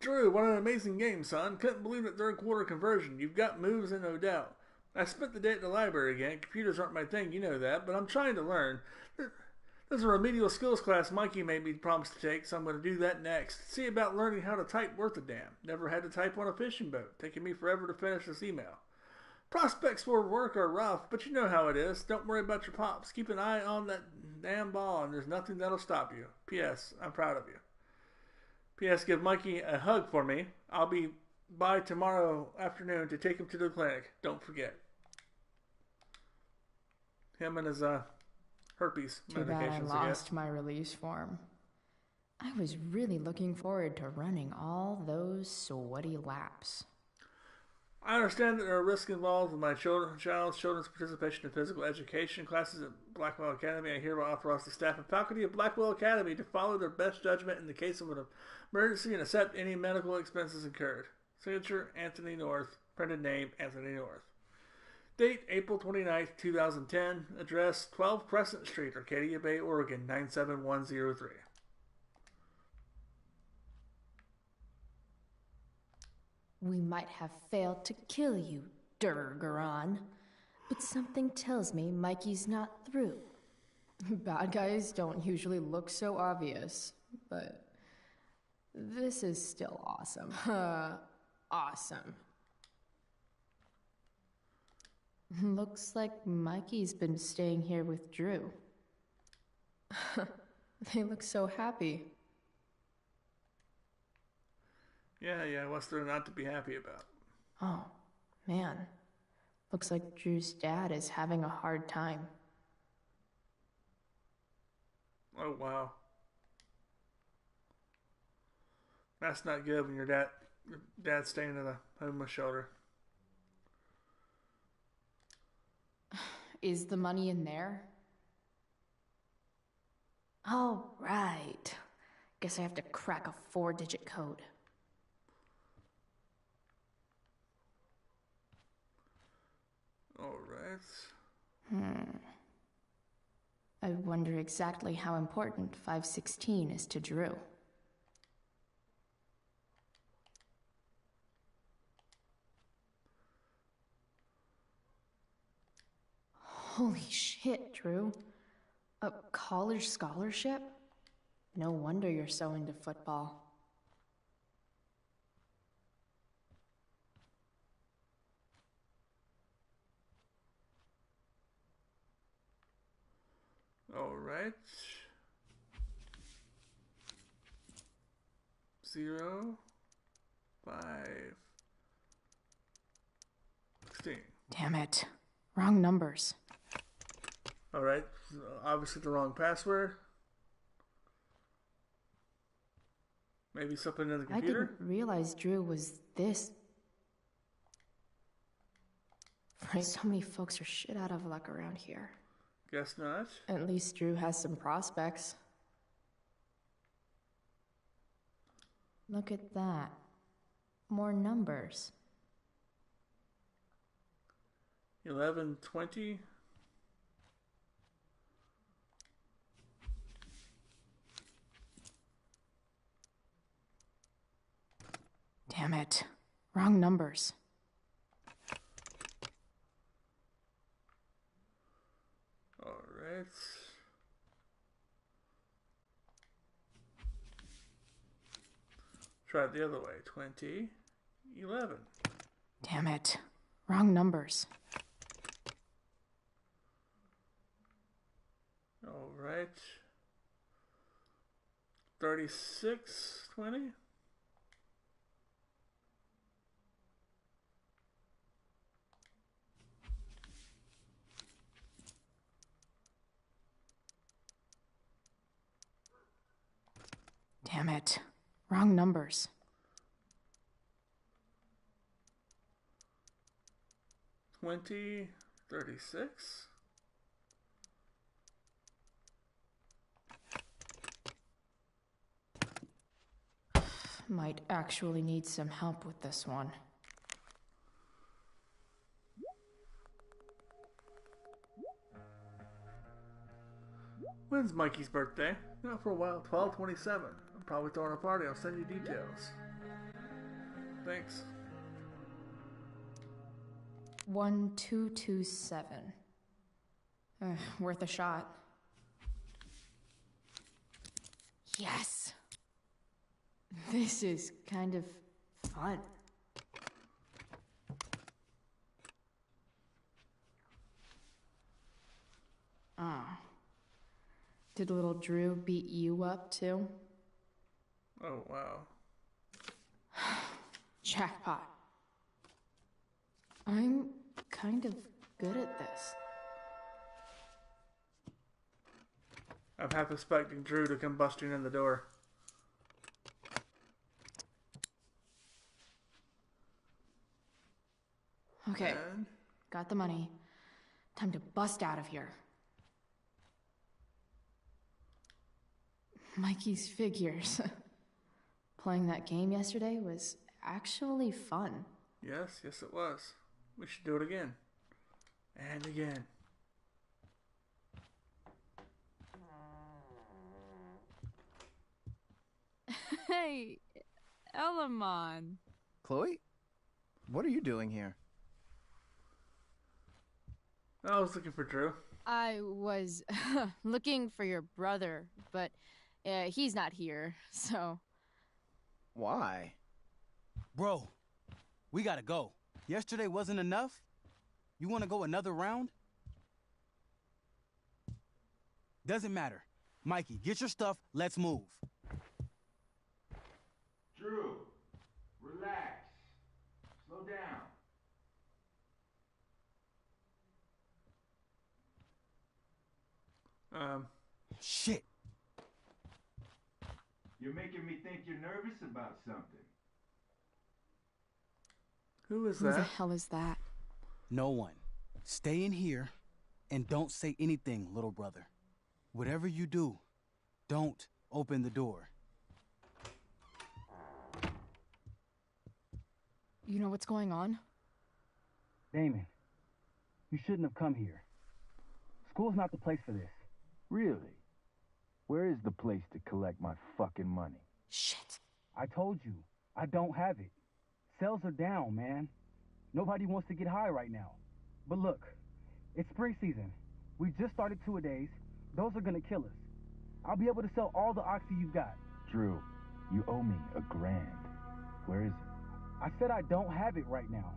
Drew, what an amazing game, son. Couldn't believe that third quarter conversion. You've got moves and no doubt. I spent the day at the library again. Computers aren't my thing, you know that, but I'm trying to learn. There's a remedial skills class Mikey made me promise to take, so I'm going to do that next. See about learning how to type worth a damn. Never had to type on a fishing boat. Taking me forever to finish this email. Prospects for work are rough, but you know how it is. Don't worry about your pops. Keep an eye on that damn ball, and there's nothing that'll stop you. P.S. I'm proud of you. P.S. Give Mikey a hug for me. I'll be by tomorrow afternoon to take him to the clinic. Don't forget. Him and his herpes Too bad I medications, lost my release form. I was really looking forward to running all those sweaty laps. I understand that there are risks involved with my children's participation in physical education classes at Blackwell Academy. I hereby authorize the staff and faculty of Blackwell Academy to follow their best judgment in the case of an emergency and accept any medical expenses incurred. Signature, Anthony North. Printed name, Anthony North. Date, April 29th, 2010. Address, 12 Crescent Street, Arcadia Bay, Oregon, 97103. We might have failed to kill you, Durgaron, but something tells me Mikey's not through. Bad guys don't usually look so obvious, but this is still awesome. Awesome. Looks like Mikey's been staying here with Drew. They look so happy. Yeah, what's there not to be happy about? Oh, man. Looks like Drew's dad is having a hard time. Oh, wow. That's not good when your dad's staying in a homeless shelter. Is the money in there? Oh, right. Guess I have to crack a 4-digit code. Alright. I wonder exactly how important 516 is to Drew. Holy shit, Drew. A college scholarship? No wonder you're so into football. All right. 0, 5, 16. Damn it. Wrong numbers. All right. Obviously the wrong password. Maybe something in the computer? I didn't realize Drew was this. So many folks are shit out of luck around here. Guess not. At least Drew has some prospects. Look at that. more numbers. 11, 20. Damn it. Wrong numbers. Alright. Try it the other way. 20, 11. Damn it. Wrong numbers. Alright. 36, 20. Damn it. Wrong numbers. 20, 36. Might actually need some help with this one. When's Mikey's birthday? Not for a while. 12/27. I'm probably throwing a party. I'll send you details. Thanks. 1227. Worth a shot. Yes! This is kind of fun. Did little Drew beat you up too? Oh, wow. Jackpot. I'm kind of good at this. I'm half expecting Drew to come busting in the door. Okay, got the money. Time to bust out of here. Mikey's figures. Playing that game yesterday was actually fun. Yes, yes it was. We should do it again. And again. Hey, Elamon. Chloe? What are you doing here? I was looking for Drew. I was looking for your brother, but he's not here, so... Why? Bro, we gotta go. Yesterday wasn't enough? You wanna go another round? Doesn't matter. Mikey, get your stuff, let's move. Drew, relax. Slow down. Shit. You're making me think you're nervous about something. Who is Who the hell is that? No one. Stay in here and don't say anything, little brother. Whatever you do, don't open the door. You know what's going on? Damon, you shouldn't have come here. School's not the place for this. Really? Where is the place to collect my fucking money? Shit. I told you, I don't have it. Sales are down, man. Nobody wants to get high right now. But look, it's spring season. We just started 2-a-days. Those are gonna kill us. I'll be able to sell all the oxy you've got. Drew, you owe me $1,000. Where is it? I said I don't have it right now.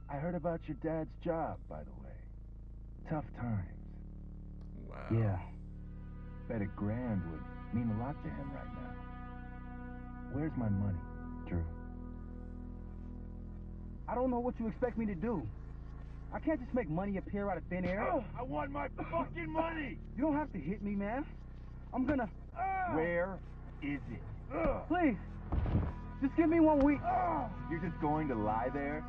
I heard about your dad's job, by the way. Tough times. Wow. Yeah. Bet $1,000 would mean a lot to him right now. Where's my money, Drew? I don't know what you expect me to do. I can't just make money appear out of thin air. I want my fucking money! You don't have to hit me, man. I'm gonna... Where is it? Please, just give me 1 week. You're just going to lie there?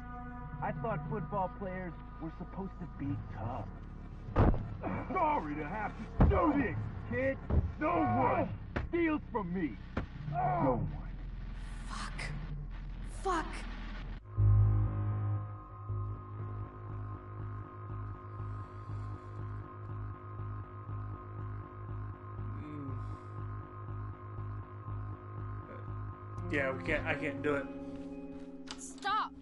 I thought football players were supposed to be tough. Sorry to have to do this, kid. No one steals from me. No one. Fuck. Fuck! Yeah, we can't. I can't do it. Stop!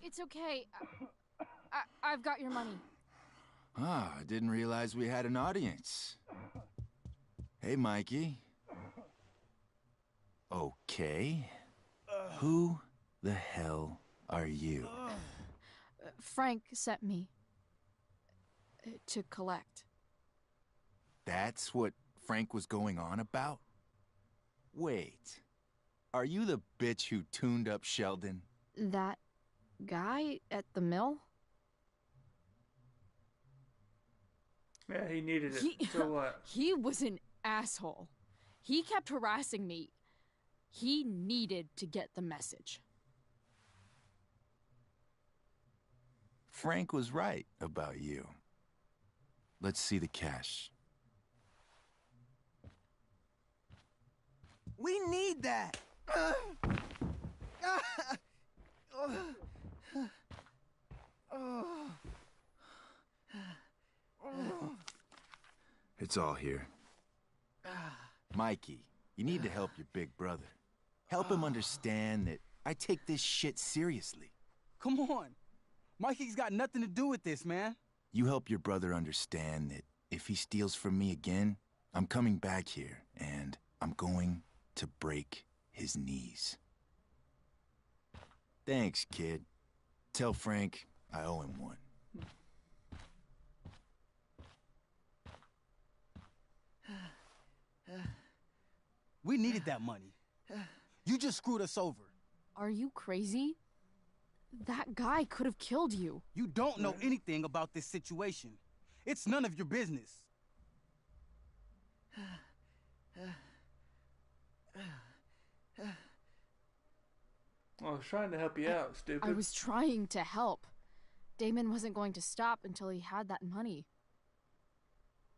It's okay. I've got your money. Ah, I didn't realize we had an audience. Hey, Mikey. Okay. Who the hell are you? Frank sent me to collect. That's what Frank was going on about? Wait. Are you the bitch who tuned up Sheldon? That guy at the mill? Yeah, he needed it. So what? He was an asshole. He kept harassing me. He needed to get the message. Frank was right about you. Let's see the cash. We need that! It's all here. Mikey, you need to help your big brother. Help him understand that I take this shit seriously. Come on. Mikey's got nothing to do with this, man. You help your brother understand that if he steals from me again, I'm coming back here and I'm going to break his knees. Thanks, kid. Tell Frank I owe him one. We needed that money. You just screwed us over. Are you crazy? That guy could have killed you. You don't know anything about this situation. It's none of your business. I was trying to help you out, stupid. I was trying to help. Damon wasn't going to stop until he had that money.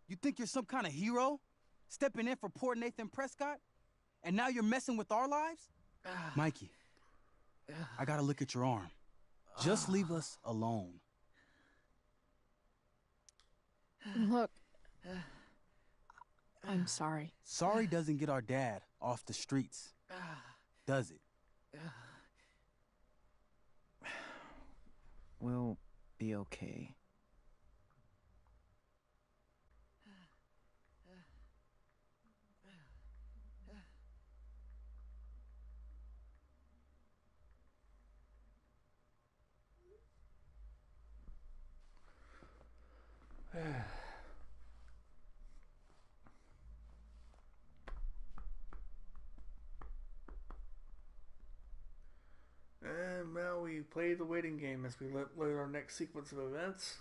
You think you're some kind of hero? Stepping in for poor Nathan Prescott? And now you're messing with our lives? Mikey, I gotta look at your arm. Just leave us alone. Look, I'm sorry. Sorry doesn't get our dad off the streets, does it? We'll be okay. And now we play the waiting game as we load our next sequence of events.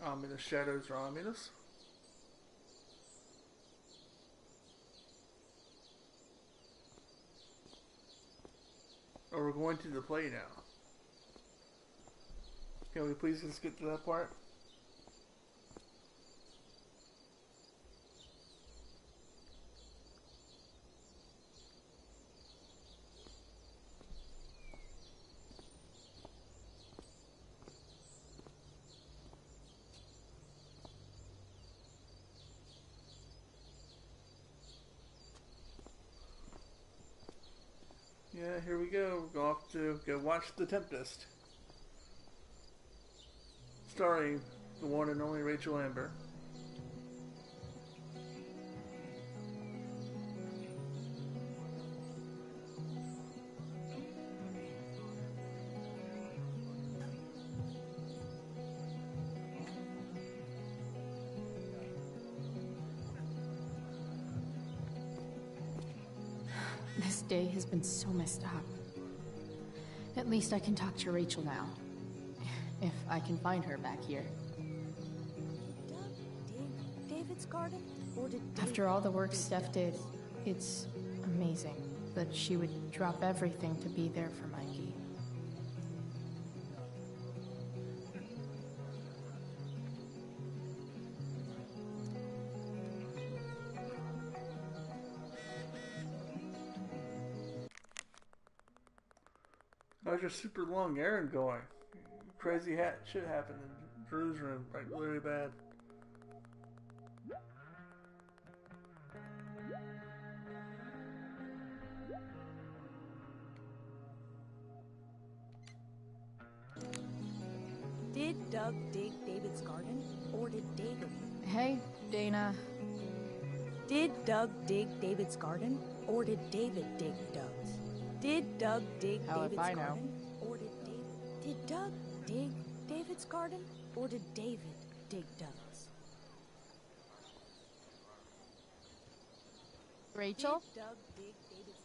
Ominous shadows are ominous. Oh, we're going to the play now. Can we please just get to that part? Yeah, here we go. We're off to go watch The Tempest. Starring the one and only Rachel Amber. This day has been so messed up. At least I can talk to Rachel now. If I can find her back here. David's garden? Or did After all the work Steph did, it's amazing that she would drop everything to be there for Mikey. How's your super long errand going? Crazy shit happened in Drew's room, like really bad. Did Doug dig David's garden? Or did David? Hey, Dana. Did Doug dig David's garden? Or did David dig Doug's? Did Doug dig Hell if David's I know. garden? Or did David? Did Doug dig David's garden? Or did David dig Doug's? Rachel? Did Doug dig David's?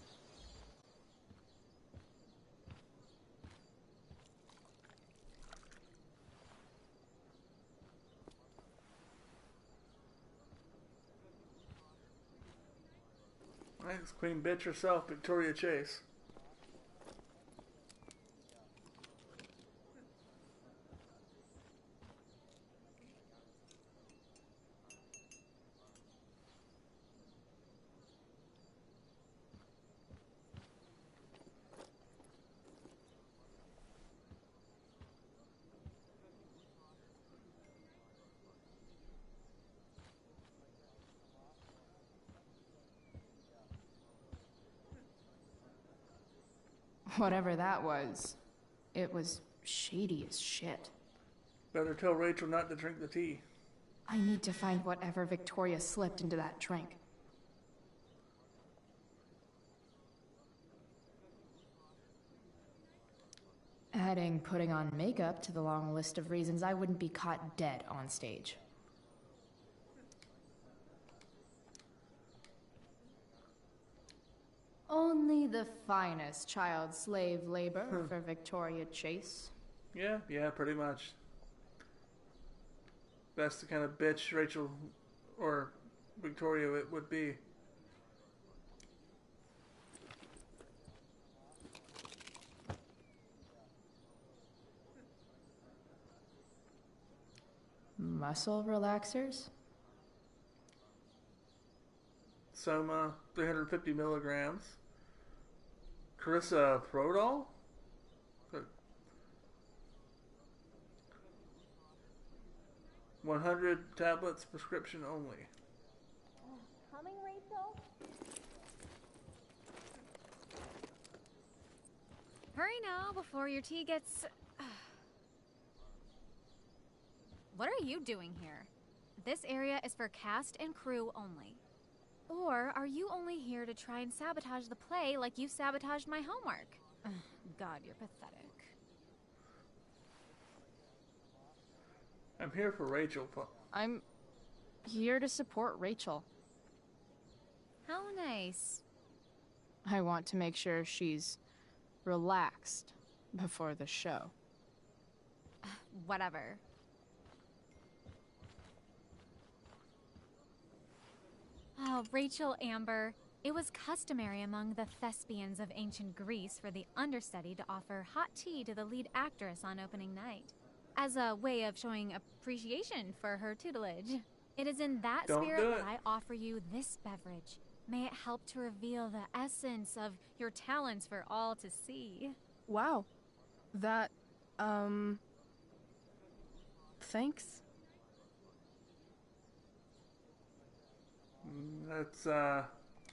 Thanks, Queen Bitch herself, Victoria Chase. Whatever that was, it was shady as shit. Better tell Rachel not to drink the tea. I need to find whatever Victoria slipped into that drink. Adding putting on makeup to the long list of reasons I wouldn't be caught dead on stage. Only the finest child slave labor for Victoria Chase. Yeah, pretty much. That's the kind of bitch Rachel or Victoria it would be. Muscle relaxers? Soma, 350 milligrams. Carissa Prodol? 100 tablets, prescription only. Coming, Rachel? Hurry now before your tea gets... What are you doing here? This area is for cast and crew only. Or are you only here to try and sabotage the play like you sabotaged my homework? God, you're pathetic. I'm here for Rachel. I'm here to support Rachel. How nice. I want to make sure she's relaxed before the show. Whatever. Oh, Rachel Amber. It was customary among the thespians of ancient Greece for the understudy to offer hot tea to the lead actress on opening night, as a way of showing appreciation for her tutelage. It is in that spirit that I offer you this beverage. May it help to reveal the essence of your talents for all to see. Wow. That, thanks. Let's,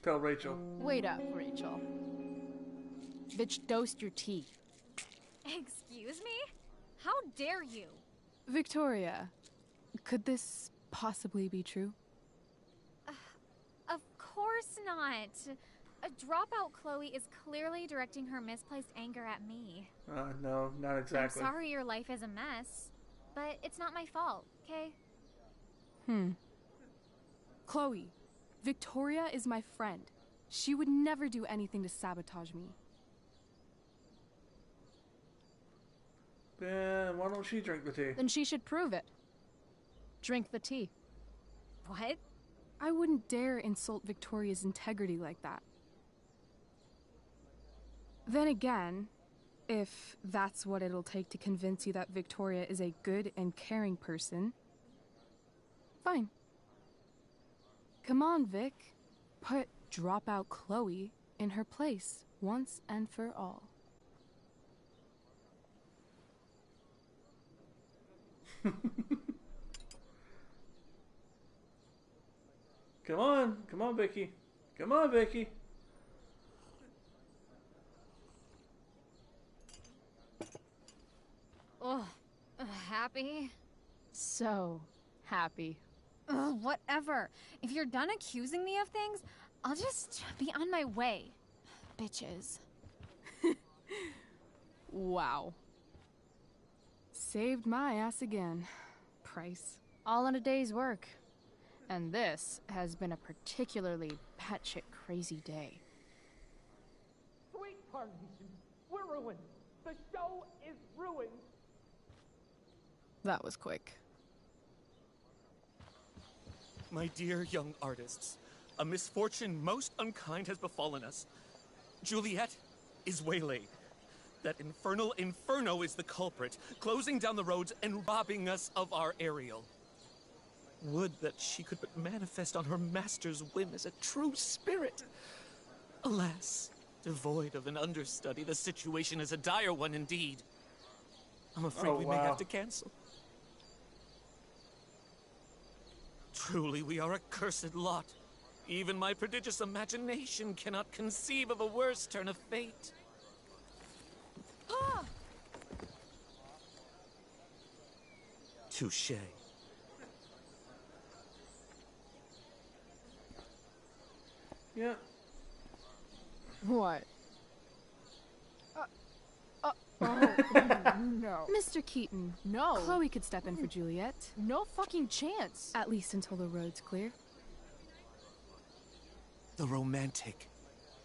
tell Rachel. Wait up, Rachel. Bitch, dosed your tea. Excuse me? How dare you? Victoria, could this possibly be true? Of course not. A dropout Chloe is clearly directing her misplaced anger at me. No, not exactly. I'm sorry your life is a mess, but it's not my fault, okay? Chloe, Victoria is my friend. She would never do anything to sabotage me. Then why don't she drink the tea? Then she should prove it. Drink the tea. What? I wouldn't dare insult Victoria's integrity like that. Then again, if that's what it'll take to convince you that Victoria is a good and caring person, fine. Come on, Vic. Put dropout Chloe in her place once and for all. Come on, Vicky. Come on, Vicky. Ugh, happy? So happy. Ugh, whatever. If you're done accusing me of things, I'll just be on my way. Bitches. Wow. Saved my ass again. Price. All in a day's work. And this has been a particularly batshit crazy day. Sweet Carnation, we're ruined. The show is ruined. That was quick. My dear young artists, a misfortune most unkind has befallen us. Juliet is waylaid. That infernal Inferno is the culprit, closing down the roads and robbing us of our Ariel. Would that she could but manifest on her master's whim as a true spirit. Alas, devoid of an understudy, the situation is a dire one indeed. I'm afraid we may have to cancel. Truly, we are a cursed lot. Even my prodigious imagination cannot conceive of a worse turn of fate. Ah! Touché. Yeah. What? No. Mr. Keaton. No. Chloe could step in for Juliet. No fucking chance. At least until the road's clear. The romantic.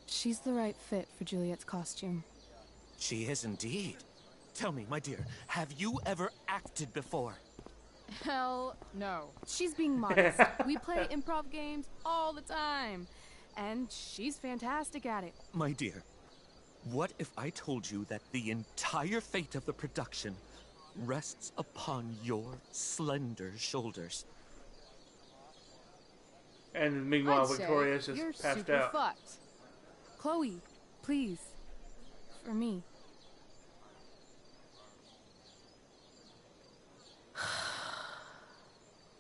She's the right fit for Juliet's costume. She is indeed. Tell me, my dear, have you ever acted before? Hell no. She's being modest. We play improv games all the time. And she's fantastic at it. My dear, what if I told you that the entire fate of the production rests upon your slender shoulders? And meanwhile, I'd say Victoria's just you're passed super out. fucked. Chloe, please. For me.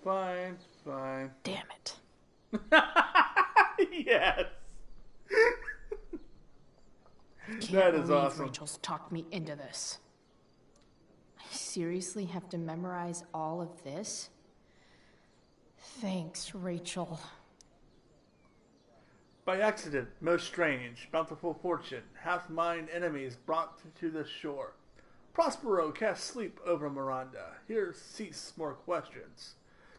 Fine, fine. Damn it. Yes. Can't That is believe awesome. Rachel's talked me into this. I seriously have to memorize all of this? Thanks, Rachel. By accident, most strange, bountiful fortune, hath mine enemies brought to this shore. Prospero cast sleep over Miranda. Here cease more questions.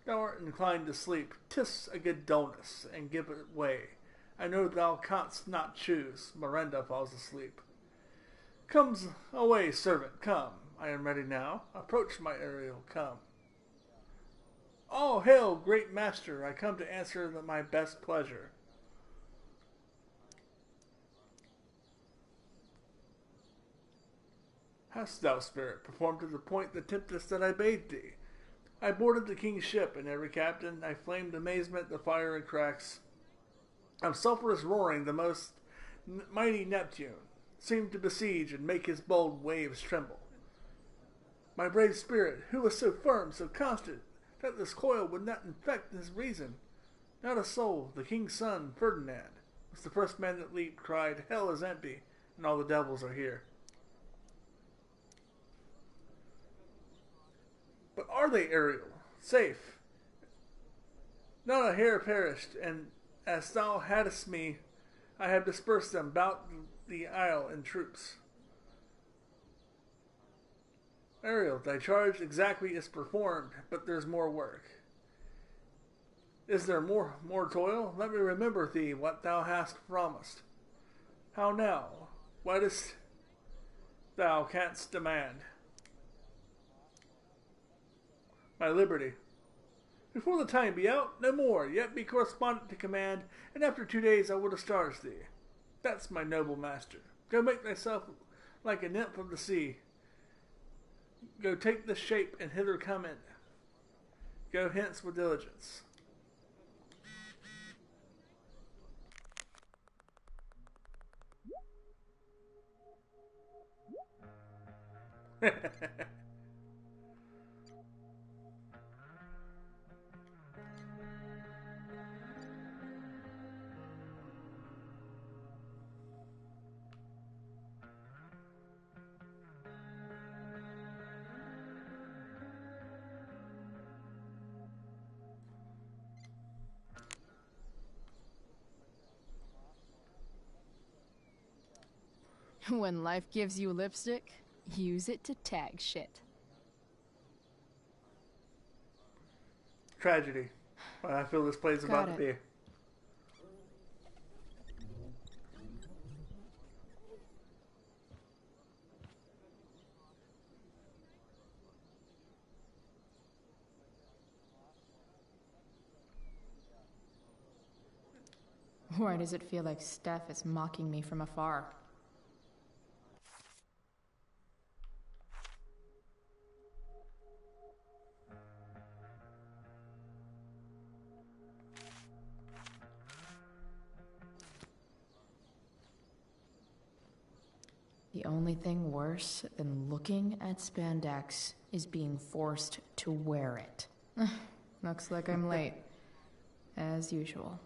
Thou art inclined to sleep. 'Tis a good dullness, and give it way. I know thou canst not choose. Miranda falls asleep. Comes away, servant, come. I am ready now. Approach, my Ariel, come. All hail, great master. I come to answer my best pleasure. Hast thou, spirit, performed to the point the tempest that I bade thee? I boarded the king's ship, and every captain I flamed amazement, the fire and cracks of sulphurous roaring, the most mighty Neptune seemed to besiege and make his bold waves tremble. My brave spirit, who was so firm, so constant, that this coil would not infect his reason. Not a soul, the king's son, Ferdinand, was the first man that leaped, cried, Hell is empty, and all the devils are here. But are they, Ariel? Safe? Not a hair perished, and as thou hadst me, I have dispersed them about the isle in troops. Ariel, thy charge exactly is performed, but there's more work. Is there more toil? Let me remember thee what thou hast promised. How now? What is thou canst demand? My liberty. Before the time be out, no more, yet be correspondent to command, and after 2 days I will discharge thee. That's my noble master. Go make thyself like a nymph of the sea. Go take this shape, and hither come in. Go hence with diligence. When life gives you lipstick, use it to tag shit. Tragedy. I feel this play's about to be. Why does it feel like Steph is mocking me from afar? The only thing worse than looking at spandex is being forced to wear it. Looks like I'm late. As usual.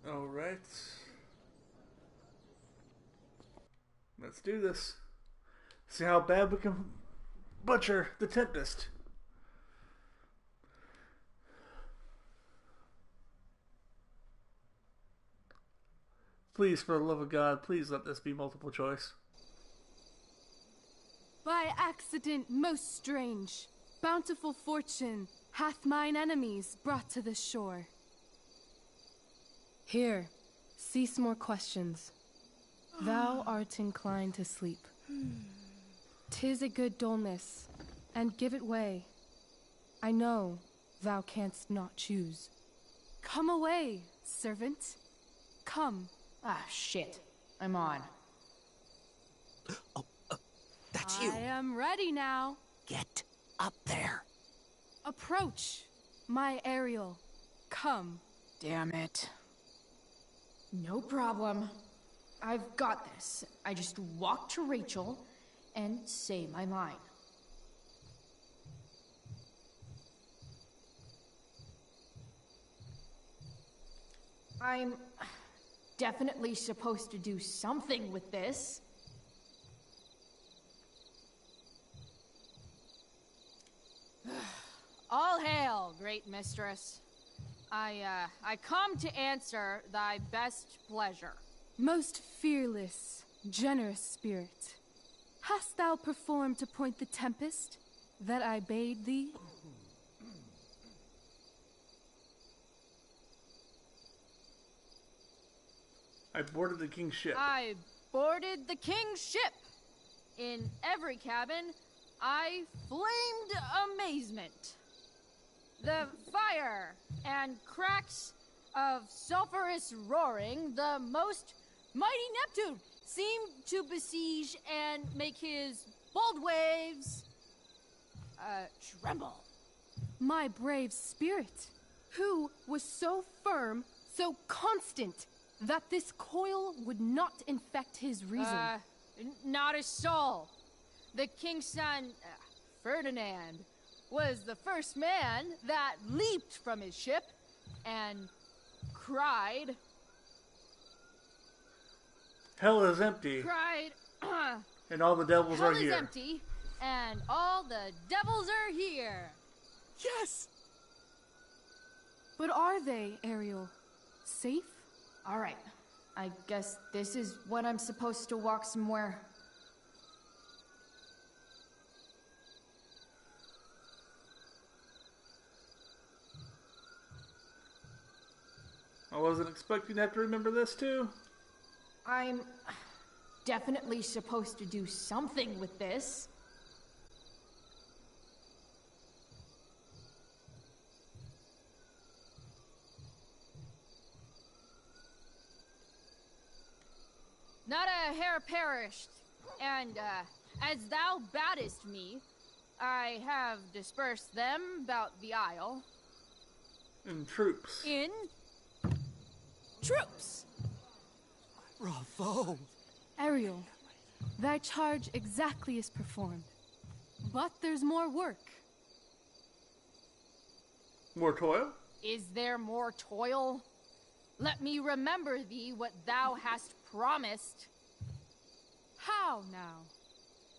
Alright. Let's do this. See how bad we can butcher the Tempest. Please, for the love of God, please let this be multiple choice. By accident most strange, bountiful fortune hath mine enemies brought to the shore. Here, cease more questions. Thou art inclined to sleep. 'Tis a good dullness, and give it way. I know thou canst not choose. Come away, servant. Come. Ah, shit. I'm on. That's you. I am ready now. Get up there. Approach, my Ariel. Come. Damn it. No problem. I've got this. I just walk to Rachel and say my line. I'm definitely supposed to do something with this. All hail, great mistress. I come to answer thy best pleasure. Most fearless, generous spirit, hast thou performed to point the tempest that I bade thee? I boarded the king's ship. I boarded the king's ship. In every cabin, I flamed amazement. The fire and cracks of sulphurous roaring, the most mighty Neptune seemed to besiege and make his bold waves tremble. My brave spirit, who was so firm, so constant, that this coil would not infect his reason. Not a soul. The king's son, Ferdinand, was the first man that leaped from his ship and cried. Hell is empty. Cried. And all the devils Hell are here. is empty, and all the devils are here. Yes! But are they, Ariel? Safe? All right. I guess this is when I'm supposed to walk somewhere. I wasn't expecting to have to remember this too. I'm definitely supposed to do something with this. hair perished, and as thou baddest me, I have dispersed them about the isle. In troops. In troops! Bravo! Ariel, thy charge exactly is performed. But there's more work. More toil? Is there more toil? Let me remember thee what thou hast promised. How now?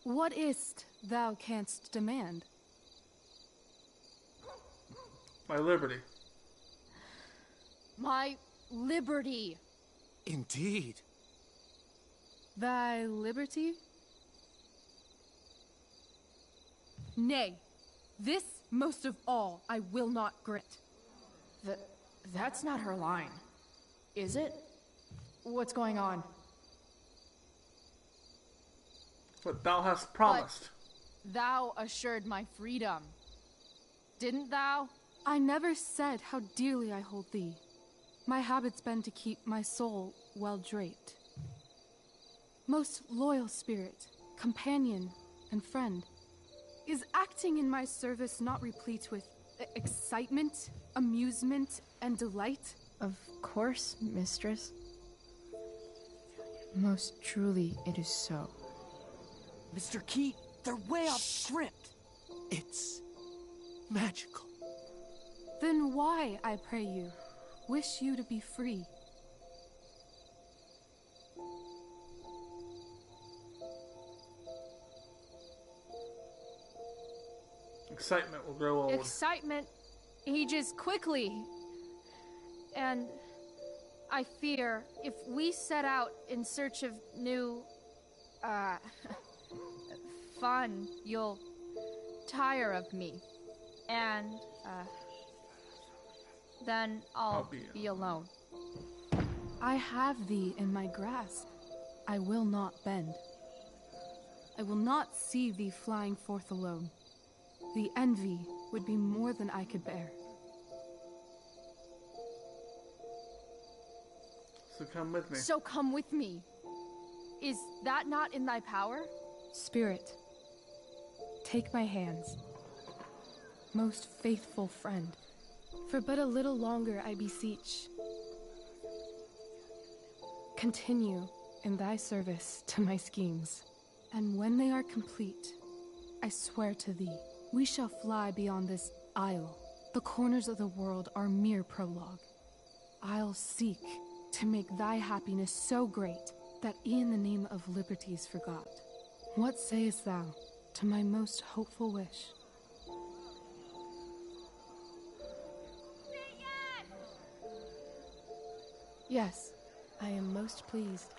What is't thou canst demand? My liberty. My liberty. Indeed. Thy liberty? Nay, this most of all I will not grant. That's not her line. Is it? What's going on? What thou hast promised. But thou assured my freedom. Didn't thou? I never said how dearly I hold thee. My habit's been to keep my soul well draped. Most loyal spirit, companion, and friend, is acting in my service not replete with excitement, amusement, and delight? Of course, mistress. Most truly, it is so. Mr. Keat, they're way off script. It's magical. Then why, I pray you, wish you to be free? Excitement will grow old. Excitement ages quickly. And I fear if we set out in search of new, fun, you'll tire of me. And, then I'll be alone. I have thee in my grasp. I will not bend. I will not see thee flying forth alone. The envy would be more than I could bear. So come with me. So come with me. Is that not in thy power? Spirit, take my hands. Most faithful friend, for but a little longer I beseech. Continue in thy service to my schemes, and when they are complete, I swear to thee, we shall fly beyond this isle. The corners of the world are mere prologue. I'll seek to make thy happiness so great that e'en the name of liberty's forgot. What sayest thou to my most hopeful wish? Yes, I am most pleased.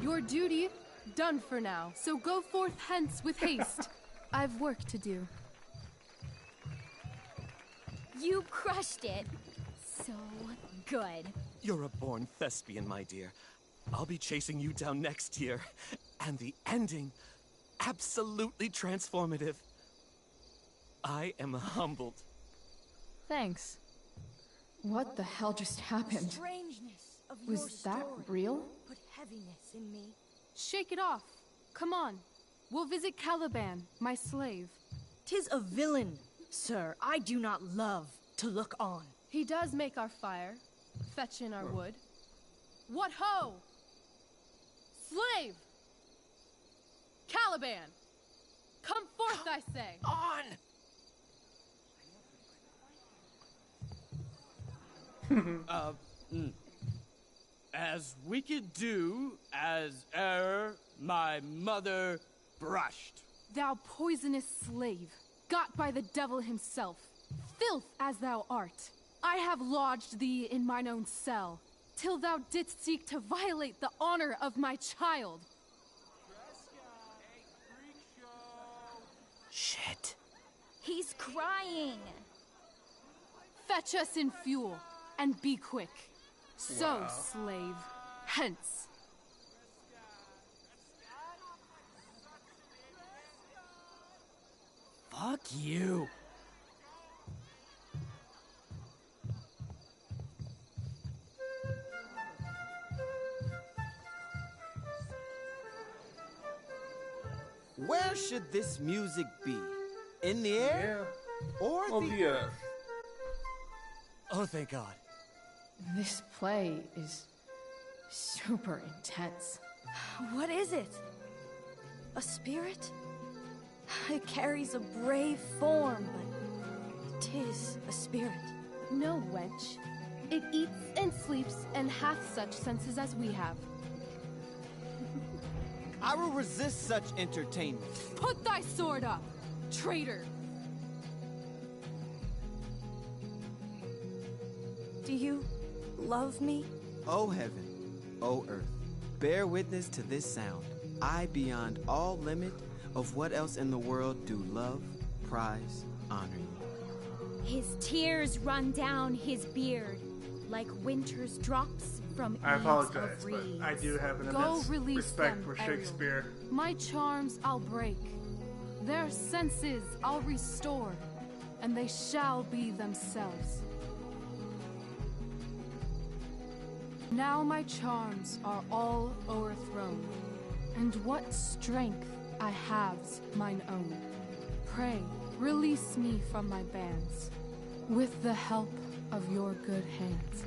Your duty done for now, so go forth hence with haste. I've work to do. You crushed it. So good. You're a born thespian, my dear. I'll be chasing you down next year. And the ending, absolutely transformative. I am humbled. Thanks. What the hell just happened? Strangeness of your Was that story real? Put heaviness in me. Shake it off. Come on. We'll visit Caliban, my slave. 'Tis a villain, sir. I do not love to look on. He does make our fire, fetch in our wood. What ho! Slave! Caliban! Come forth, I say! On! As wicked do as e'er my mother brushed. Thou poisonous slave, got by the devil himself, filth as thou art, I have lodged thee in mine own cell, till thou didst seek to violate the honor of my child. Shit. He's crying. Fetch us in fuel, and be quick. So, Wow. slave, hence. Fuck you. should this music be? In the air? Or the earth? Oh, thank God. This play is super intense. What is it? A spirit? It carries a brave form, but 'tis a spirit. No, wench. It eats and sleeps and hath such senses as we have. I will resist such entertainment. Put thy sword up, traitor! Do you love me? O heaven, O earth, bear witness to this sound. I, beyond all limit of what else in the world, do love, prize, honor you. His tears run down his beard like winter's drops from I eaves apologize, of but reeds. I do have an Go immense release respect them, for Ariel. Shakespeare. My charms I'll break. Their senses I'll restore, and they shall be themselves. Now my charms are all o'erthrown, and what strength I have's mine own. Pray, release me from my bands, with the help of your good hands.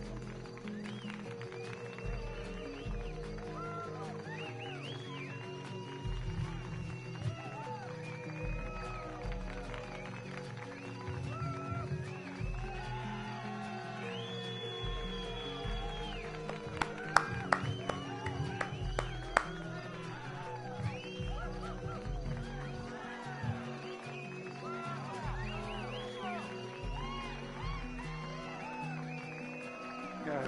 Yeah,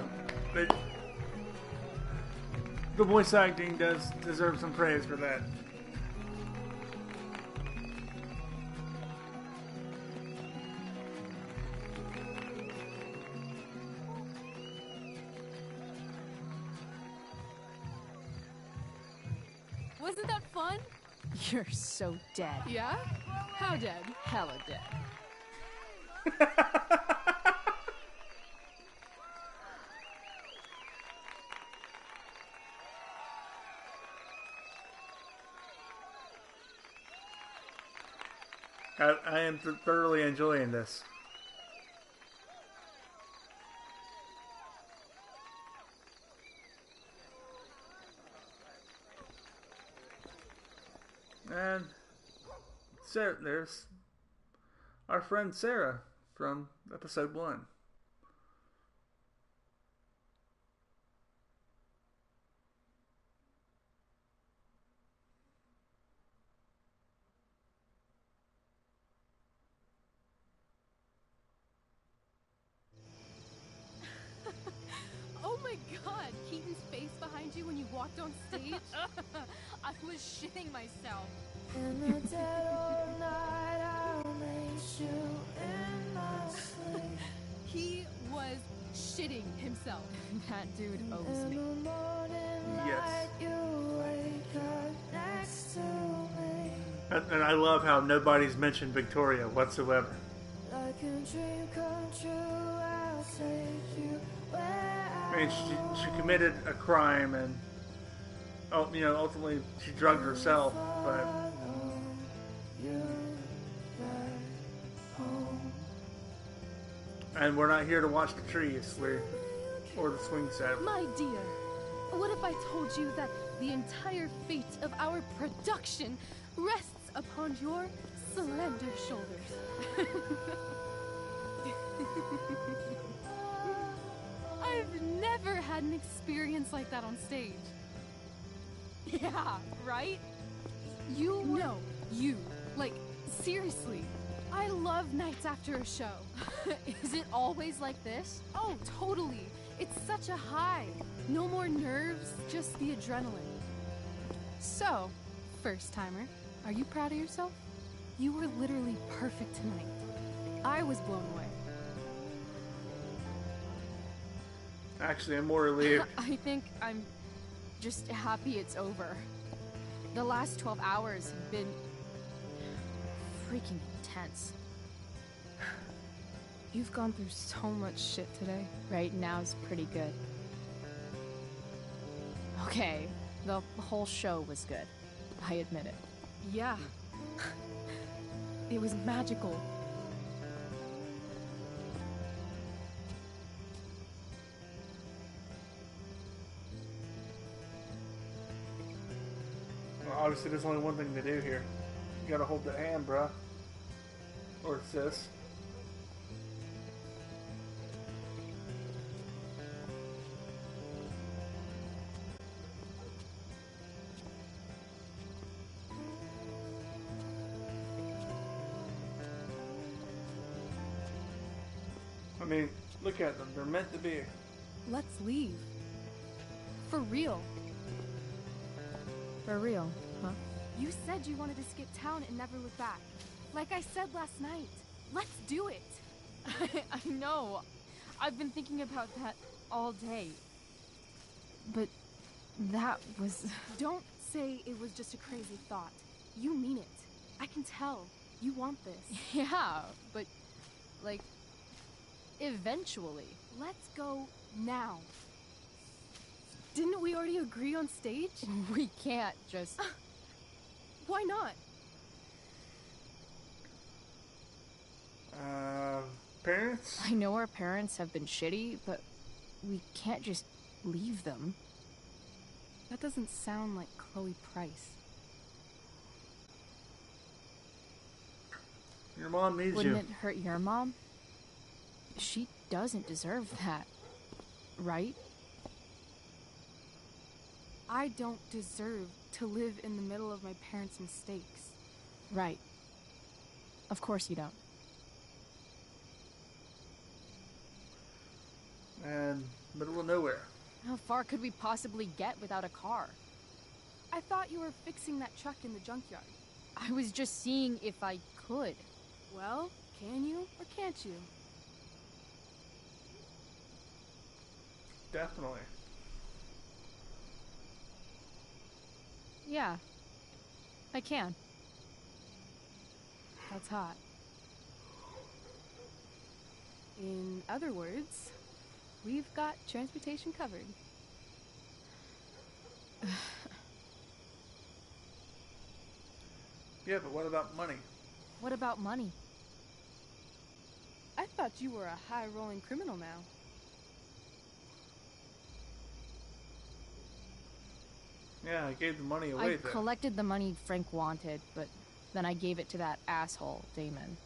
the voice acting does deserve some praise for that. Wasn't that fun? You're so dead. Yeah? How dead? Hella dead. I am thoroughly enjoying this. And Sarah, there's our friend Sarah from episode 1. Oh my god, Keaton's face behind you when you walked on stage? I was shitting myself. In the dead of night, I'll make you in my sleep. He was shitting himself. That dude owes In me. the morning light, you wake up next to me. And I love how nobody's mentioned Victoria whatsoever. Like a dream come true, I'll take you where I mean, she committed a crime and, ultimately she drugged herself, but and we're not here to watch the trees, or the swing set. My dear, what if I told you that the entire fate of our production rests upon your slender shoulders? I've never had an experience like that on stage. Yeah, right? You were... No, you. Like, seriously. I love nights after a show. Is it always like this? Oh, totally. It's such a high. No more nerves, just the adrenaline. So, first timer, are you proud of yourself? You were literally perfect tonight. I was blown away. Actually, I'm more relieved. I think I'm just happy it's over. The last 12 hours have been freaking intense. You've gone through so much shit today. Right now's pretty good. Okay, the whole show was good. I admit it. Yeah, It was magical. Well, obviously, there's only one thing to do here. You gotta hold the hand, bruh. Or sis. I mean, look at them. They're meant to be. Let's leave. For real. For real, huh? You said you wanted to skip town and never look back. Like I said last night. Let's do it. I know. I've been thinking about that all day. But that was... Don't say it was just a crazy thought. You mean it. I can tell. You want this. Yeah, but, like, eventually. Let's go now. Didn't we already agree on stage? We can't just... Why not? Parents? I know our parents have been shitty, but we can't just leave them. That doesn't sound like Chloe Price. Your mom needs Wouldn't you. it hurt your mom? She doesn't deserve that, right? I don't deserve to live in the middle of my parents' mistakes. Right. Of course you don't. And middle of nowhere. How far could we possibly get without a car? I thought you were fixing that truck in the junkyard. I was just seeing if I could. Well, can you or can't you? Definitely. Yeah. I can. That's hot. In other words, we've got transportation covered. Yeah, but what about money? What about money? I thought you were a high-rolling criminal now. Yeah, I gave the money away I then. collected the money Frank wanted, but then I gave it to that asshole, Damon.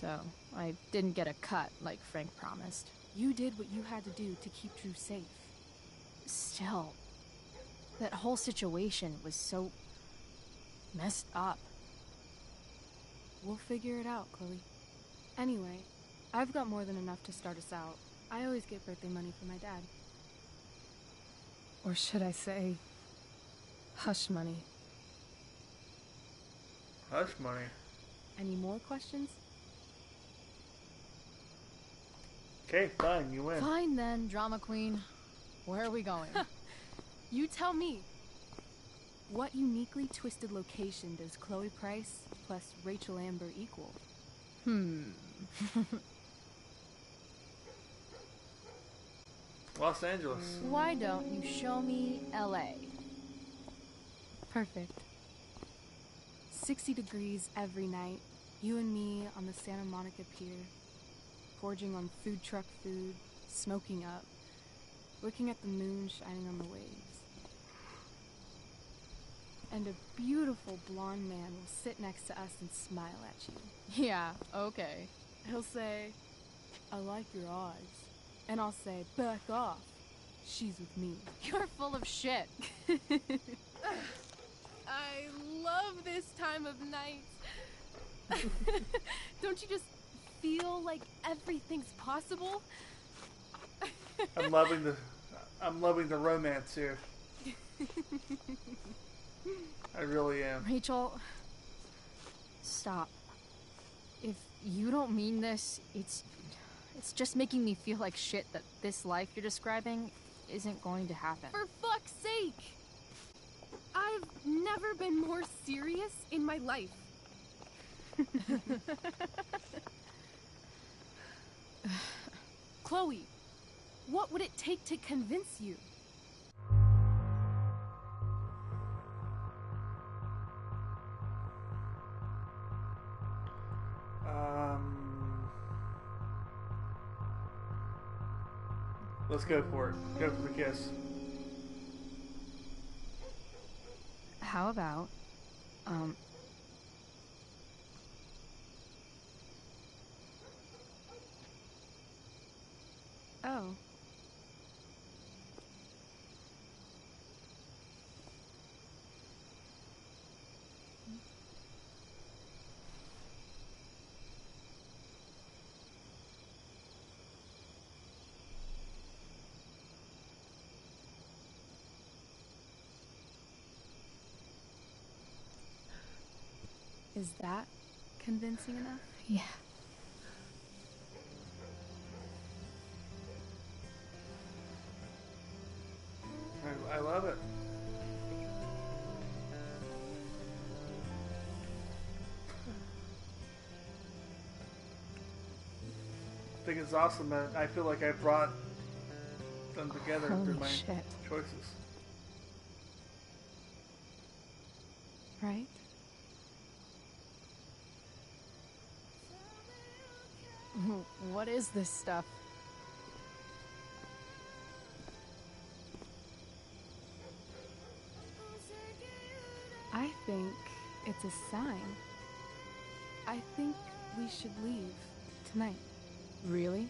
So, I didn't get a cut like Frank promised. You did what you had to do to keep Drew safe. Still, that whole situation was so messed up. We'll figure it out, Chloe. Anyway, I've got more than enough to start us out. I always get birthday money from my dad. Or should I say, hush money. Hush money. Any more questions? Okay, fine, you win. Fine then, drama queen. Where are we going? You tell me. What uniquely twisted location does Chloe Price plus Rachel Amber equal? Los Angeles. Why don't you show me LA? Perfect. 60 degrees every night. You and me on the Santa Monica Pier. Gorging on food truck food. Smoking up. Looking at the moon shining on the waves. And a beautiful blonde man will sit next to us and smile at you. Yeah, okay. He'll say, I like your eyes. And I'll say, back off. She's with me. You're full of shit. I love this time of night. Don't you just feel like everything's possible? I'm loving the romance here. I really am. Rachel, stop. If you don't mean this, it's just making me feel like shit that this life you're describing isn't going to happen. For fuck's sake! I've never been more serious in my life. Chloe, what would it take to convince you? Let's go for it. Go for the kiss. How about, Oh. Is that convincing enough? Yeah. I love it. I think it's awesome, man. I feel like I brought them together Holy through my shit. choices. Right? What is this stuff? I think it's a sign. I think we should leave tonight. Really?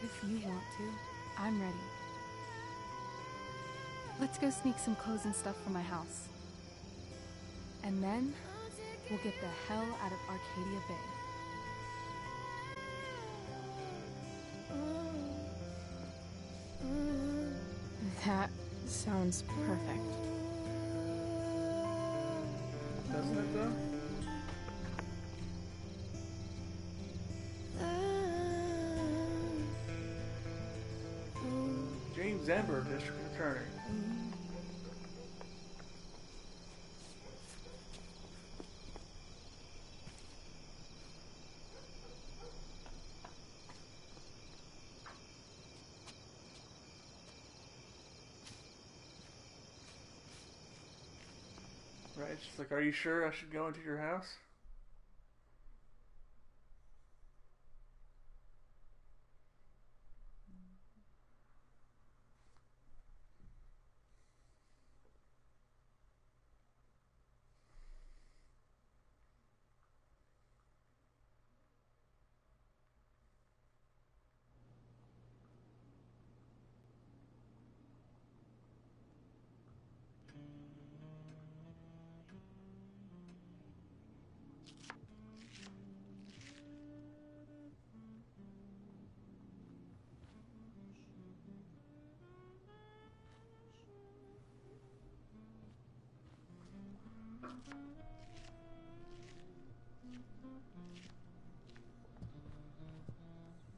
If you want to, I'm ready. Let's go sneak some clothes and stuff from my house. And then, we'll get the hell out of Arcadia Bay. That sounds perfect. Doesn't it though? James Amber, District Attorney. Right, she's like, are you sure I should go into your house?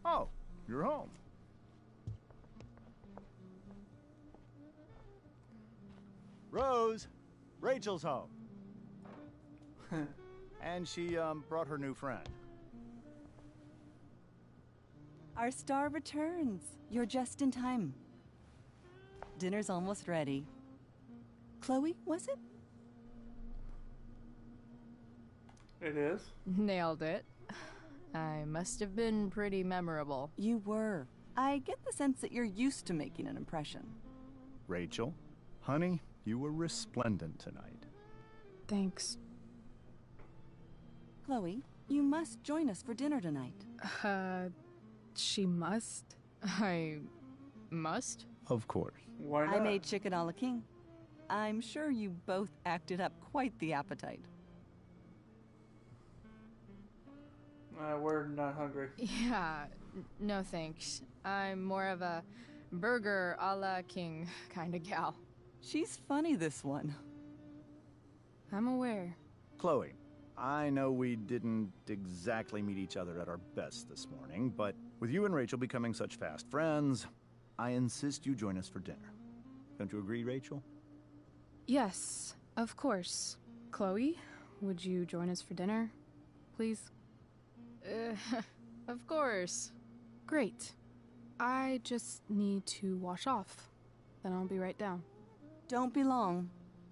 Oh, you're home. Rose, Rachel's home. And she brought her new friend. Our star returns. You're just in time. Dinner's almost ready. Chloe, was it? It is. Nailed it. I must have been pretty memorable. You were. I get the sense that you're used to making an impression. Rachel, honey, you were resplendent tonight. Thanks. Chloe, you must join us for dinner tonight. She must? I must? Of course. Why not? I made chicken a la king. I'm sure you both acted up quite the appetite. We're not hungry. Yeah, no thanks. I'm more of a burger a la king kind of gal. She's funny, this one. I'm aware. Chloe, I know we didn't exactly meet each other at our best this morning, but with you and Rachel becoming such fast friends, I insist you join us for dinner. Don't you agree, Rachel? Yes, of course. Chloe, would you join us for dinner, please? Of course. Great. I just need to wash off. Then I'll be right down. Don't be long.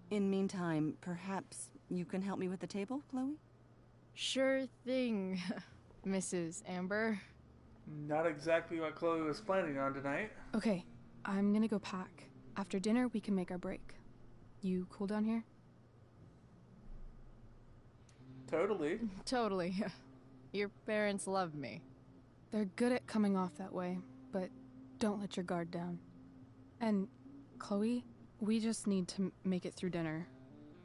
In meantime, perhaps you can help me with the table, Chloe? Sure thing, Mrs. Amber. Not exactly what Chloe was planning on tonight. Okay, I'm gonna go pack. After dinner, we can make our break. You cool down here? Totally. Totally. Your parents love me. They're good at coming off that way, but don't let your guard down. And, Chloe, we just need to make it through dinner.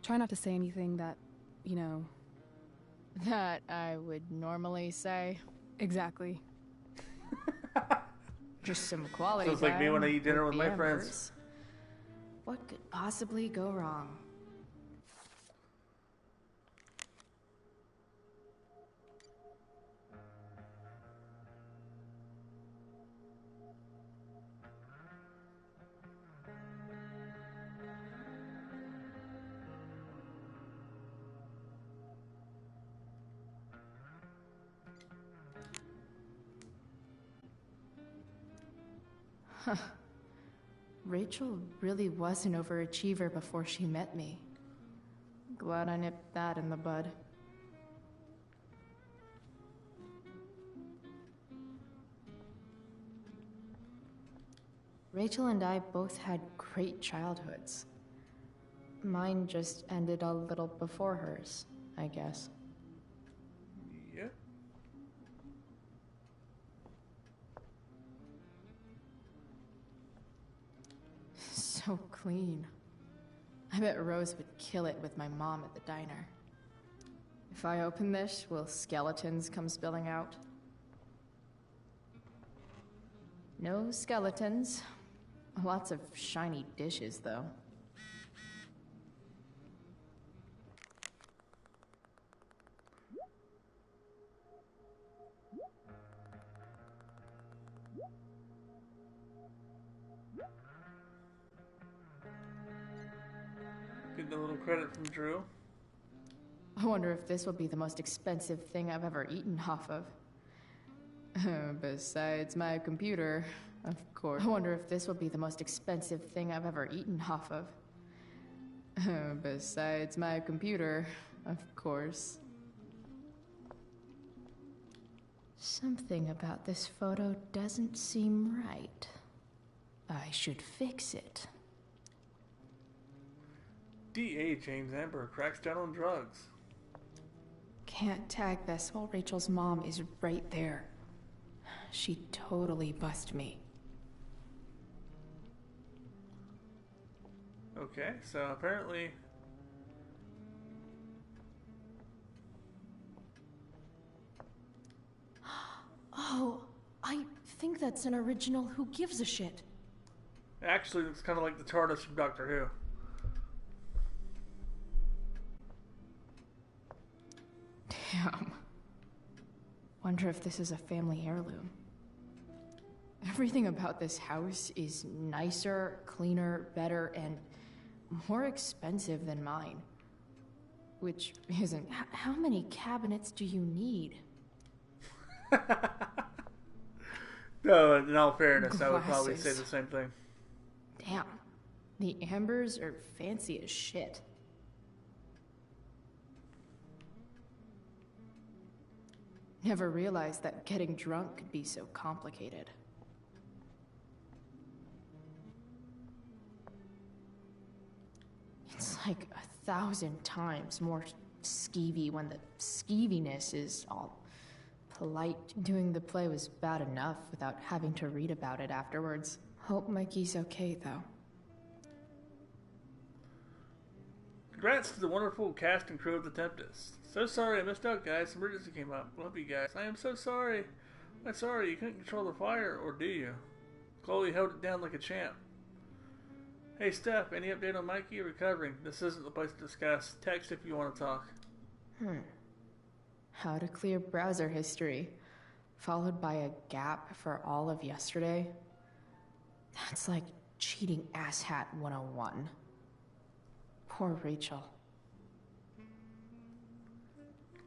Try not to say anything that, you know... That I would normally say. Exactly. Just some quality Sounds like me when I eat dinner with my Ambers. friends. What could possibly go wrong? Huh. Rachel really was an overachiever before she met me. Glad I nipped that in the bud. Rachel and I both had great childhoods. Mine just ended a little before hers, I guess. Yeah. So clean. I bet Rose would kill it with my mom at the diner. If I open this, will skeletons come spilling out? No skeletons. Lots of shiny dishes, though. Getting a little credit from Drew. I wonder if this will be the most expensive thing I've ever eaten off of. Besides my computer, of course. I wonder if this will be the most expensive thing I've ever eaten off of. Besides my computer, of course. Something about this photo doesn't seem right. I should fix it. DA James Amber cracks down on drugs. Can't tag this while Rachel's mom is right there. She'd totally bust me. Okay, so apparently... Oh, I think that's an original Who Gives a Shit. Actually, it's kind of like the TARDIS from Doctor Who. Damn. Wonder if this is a family heirloom. Everything about this house is nicer, cleaner, better, and more expensive than mine. Which isn't... How many cabinets do you need? No, in all fairness, I would probably say Glasses. the same thing. Damn. The Ambers are fancy as shit. Never realized that getting drunk could be so complicated. It's like 1,000 times more skeevy when the skeeviness is all polite. Doing the play was bad enough without having to read about it afterwards. Hope Mikey's okay, though. Congrats to the wonderful cast and crew of The Tempest. So sorry I missed out, guys. Emergency came up. Love you guys. I am so sorry. I'm sorry, you couldn't control the fire, or do you? Chloe held it down like a champ. Hey, Steph, any update on Mikey recovering? This isn't the place to discuss. Text if you want to talk. How to clear browser history, followed by a gap for all of yesterday. That's like cheating asshat 101. Poor Rachel.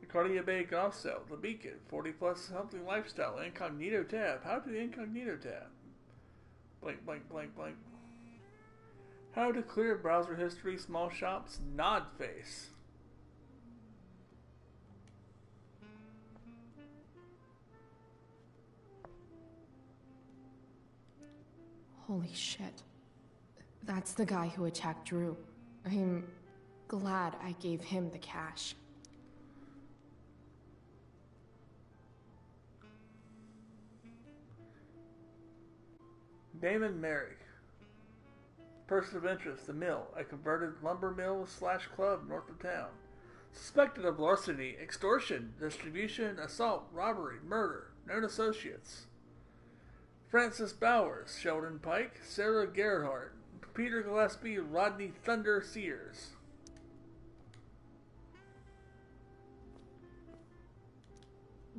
Cardia Bay Golf Cell, The Beacon, 40 plus something lifestyle, incognito tab. How to the incognito tab? Blank, blank, blank, blank. How to clear browser history, small shops, nod face. Holy shit. That's the guy who attacked Drew. I'm glad I gave him the cash. Damon Merrick. Person of interest, the mill, a converted lumber mill / club north of town. Suspected of larceny, extortion, distribution, assault, robbery, murder. Known associates. Francis Bowers, Sheldon Pike, Sarah Gerhardt, Peter Gillespie, Rodney Thunder Sears.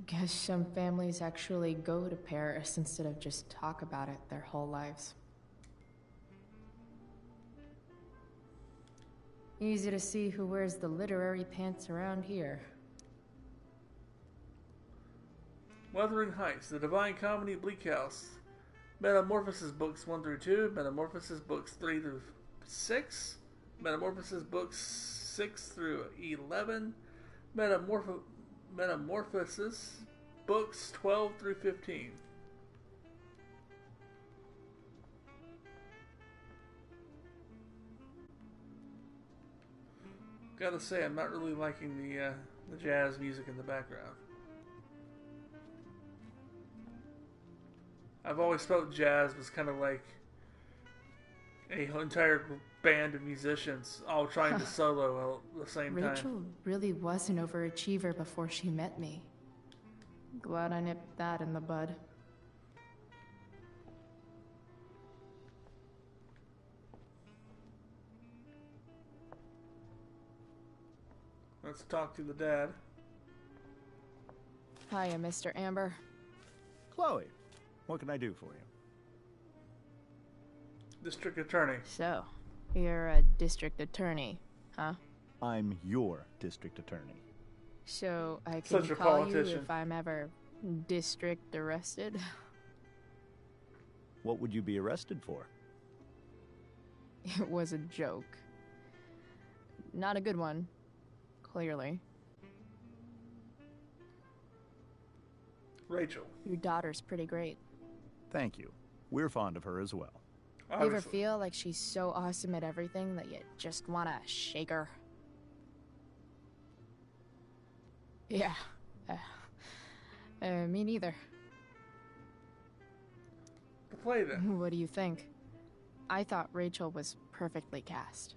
Guess some families actually go to Paris instead of just talk about it their whole lives. Easy to see who wears the literary pants around here. Wuthering Heights, The Divine Comedy, Bleak House. Metamorphosis Books 1 through 2, Metamorphosis Books 3 through 6, Metamorphosis Books 6 through 11, Metamorphosis Books 12 through 15. Gotta say, I'm not really liking the jazz music in the background. I've always felt jazz was kind of like a entire band of musicians all trying to solo at the same time. Rachel really was an overachiever before she met me. Glad I nipped that in the bud. Let's talk to the dad. Hiya, Mr. Amber. Chloe, what can I do for you? District Attorney. So, you're a district attorney, huh? I'm your district attorney. So, I can Such a call you politician. if I'm ever district arrested? What would you be arrested for? It was a joke. Not a good one, clearly. Rachel. Your daughter's pretty great. Thank you. We're fond of her as well. You ever feel like she's so awesome at everything that you just want to shake her? Yeah. Me neither. Play then. What do you think? I thought Rachel was perfectly cast.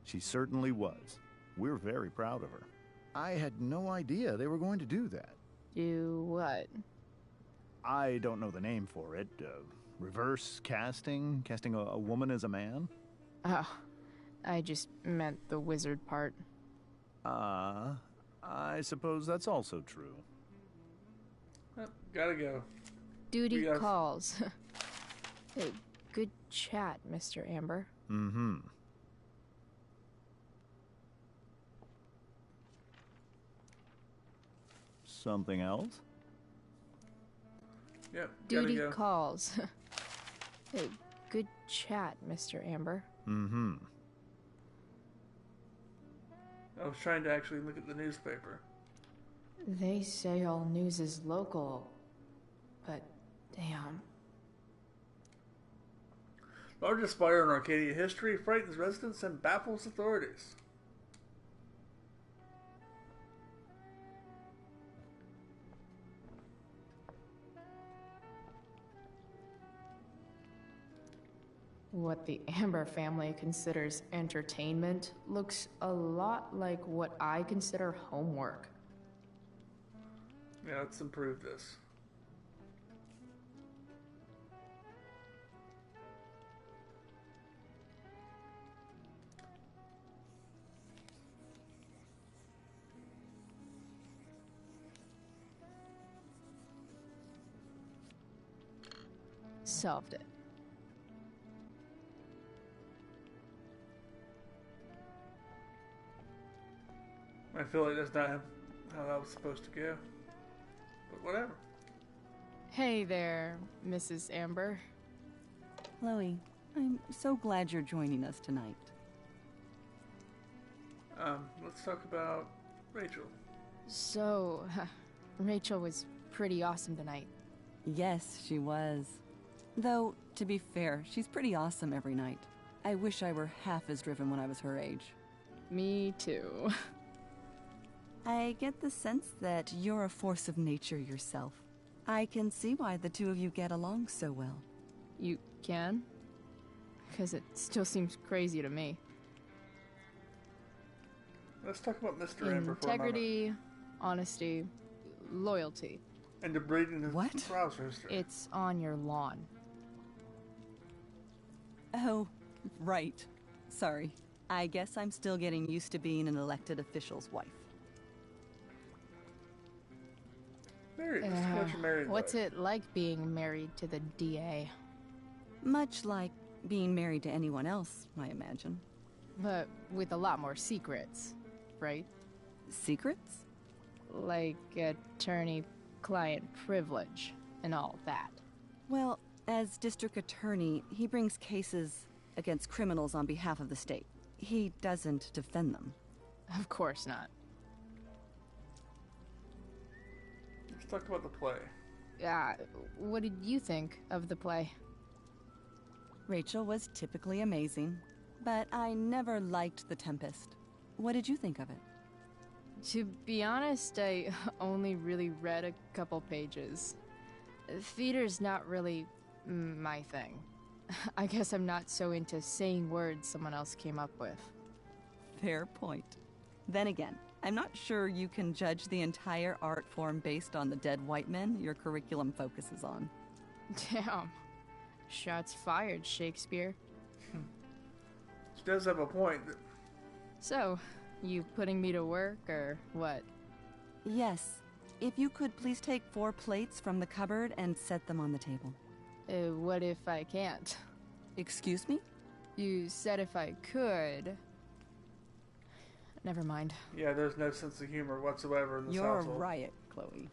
She certainly was. We're very proud of her. I had no idea they were going to do that. Do what? I don't know the name for it. Reverse casting? Casting a woman as a man? Oh, I just meant the wizard part. I suppose that's also true. Gotta go. Duty calls. Hey, good chat, Mr. Amber. Mm-hmm. Something else? Yep, Duty gotta go. calls. Hey, good chat, Mr. Amber. Mm-hmm. I was trying to actually look at the newspaper. They say all news is local, but damn. Largest fire in Arcadia history frightens residents and baffles authorities. What the Amber family considers entertainment looks a lot like what I consider homework. Yeah, let's improve this. Solved it. I feel like that's not how that was supposed to go. But whatever. Hey there, Mrs. Amber. Chloe, I'm so glad you're joining us tonight. Let's talk about Rachel. So, Rachel was pretty awesome tonight. Yes, she was. Though, to be fair, she's pretty awesome every night. I wish I were half as driven when I was her age. Me too. I get the sense that you're a force of nature yourself. I can see why the two of you get along so well. You can? Because it still seems crazy to me. Let's talk about Mr. Amber for a moment. Integrity, honesty, loyalty. And debriding his browser history. It's on your lawn. Oh, right. Sorry. I guess I'm still getting used to being an elected official's wife. Married. Let's talk about your married What's life. it like being married to the DA? Much like being married to anyone else, I imagine. But with a lot more secrets, right? Secrets? Like attorney-client privilege and all that. Well, as district attorney, he brings cases against criminals on behalf of the state. He doesn't defend them. Of course not. Let's talk about the play. What did you think of the play? Rachel was typically amazing, but I never liked The Tempest. What did you think of it? To be honest, I only really read a couple pages. Theater's not really my thing. I guess I'm not so into saying words someone else came up with. Fair point. Then again, I'm not sure you can judge the entire art form based on the dead white men your curriculum focuses on. Damn. Shots fired, Shakespeare. She does have a point. So, you putting me to work, or what? Yes. If you could please take 4 plates from the cupboard and set them on the table. What if I can't? Excuse me? You said if I could. Never mind. Yeah, there's no sense of humor whatsoever in this household. You're a riot, Chloe.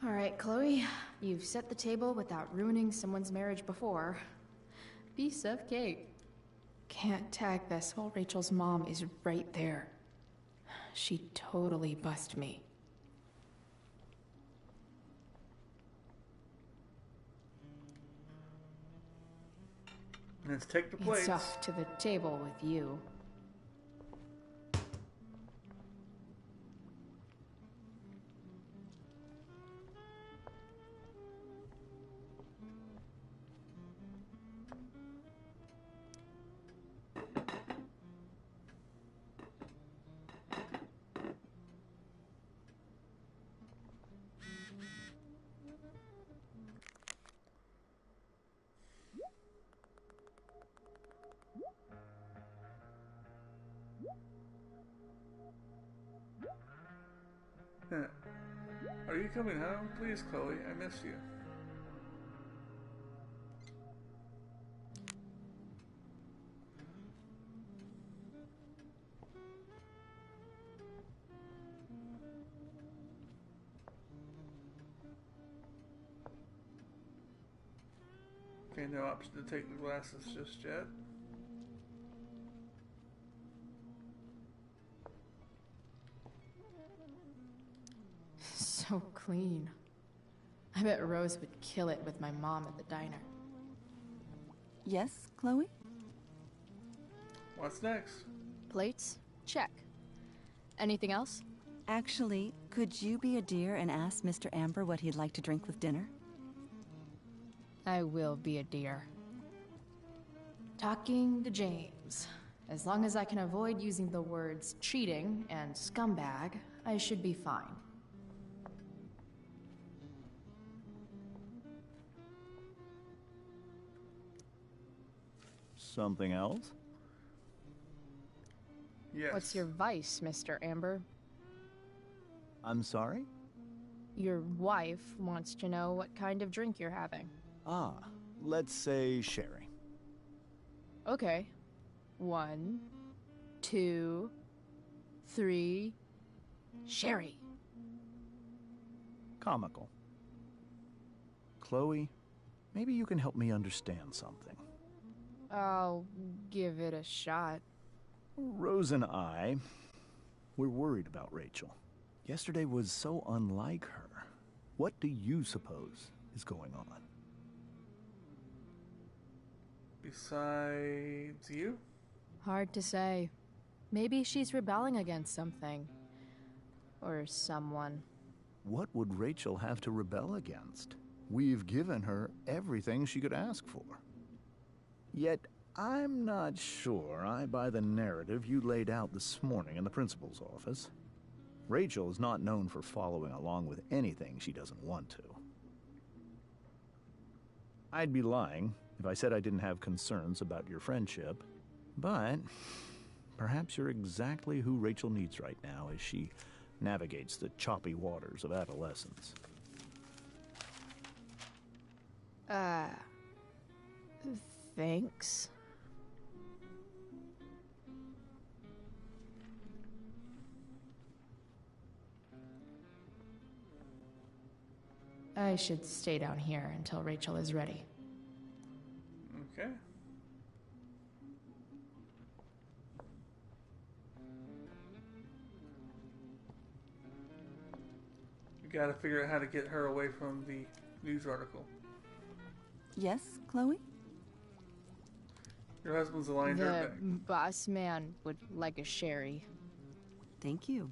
Alright, Chloe. You've set the table without ruining someone's marriage before. Piece of cake. Can't tag this while Rachel's mom is right there. She'd totally bust me. Let's take the plates. It's off to the table with you. Are you coming home? Please, Chloe. I miss you. Okay, no option to take the glasses just yet. So clean. I bet Rose would kill it with my mom at the diner. Yes, Chloe? What's next? Plates? Check. Anything else? Actually, could you be a dear and ask Mr. Amber what he'd like to drink with dinner? I will be a dear. Talking to James. As long as I can avoid using the words cheating and scumbag, I should be fine. Something else? Yes. What's your vice, Mr. Amber? I'm sorry? Your wife wants to know what kind of drink you're having. Ah, let's say sherry. Okay. 1, 2, 3. Sherry. Comical. Chloe, maybe you can help me understand something. I'll give it a shot. Rose and I, we're worried about Rachel. Yesterday was so unlike her. What do you suppose is going on? Besides you? Hard to say. Maybe she's rebelling against something. Or someone. What would Rachel have to rebel against? We've given her everything she could ask for. Yet, I'm not sure I buy the narrative you laid out this morning in the principal's office. Rachel is not known for following along with anything she doesn't want to. I'd be lying if I said I didn't have concerns about your friendship, but perhaps you're exactly who Rachel needs right now as she navigates the choppy waters of adolescence. Thanks. I should stay down here until Rachel is ready. Okay. We gotta figure out how to get her away from the news article. Yes, Chloe? Your husband's a lying The dirtbag. boss man would like a sherry. Thank you.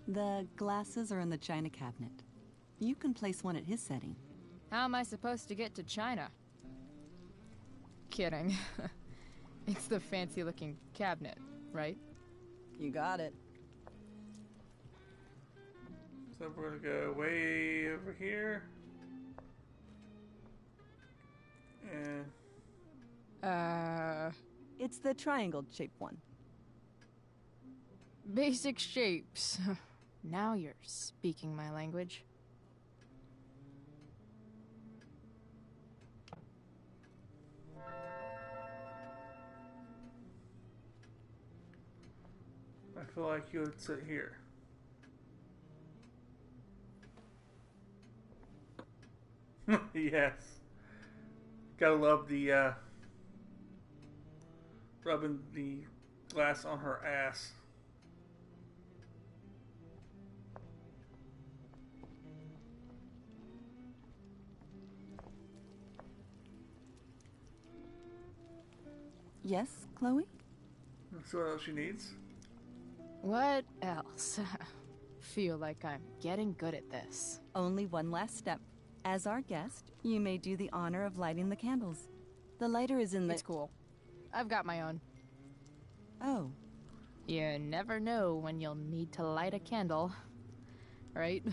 The glasses are in the china cabinet. You can place one at his setting. How am I supposed to get to China? Kidding. It's the fancy-looking cabinet, right? You got it. So we're gonna go way over here. And It's the triangle-shaped one. Basic shapes. Now you're speaking my language. I feel like you would sit here. Yes. Gotta love the rubbing the glass on her ass. Yes, Chloe? See what else she needs. What else? Feel like I'm getting good at this. Only one last step. As our guest, you may do the honor of lighting the candles. The lighter is in the... It's cool. I've got my own. Oh. You never know when you'll need to light a candle, right?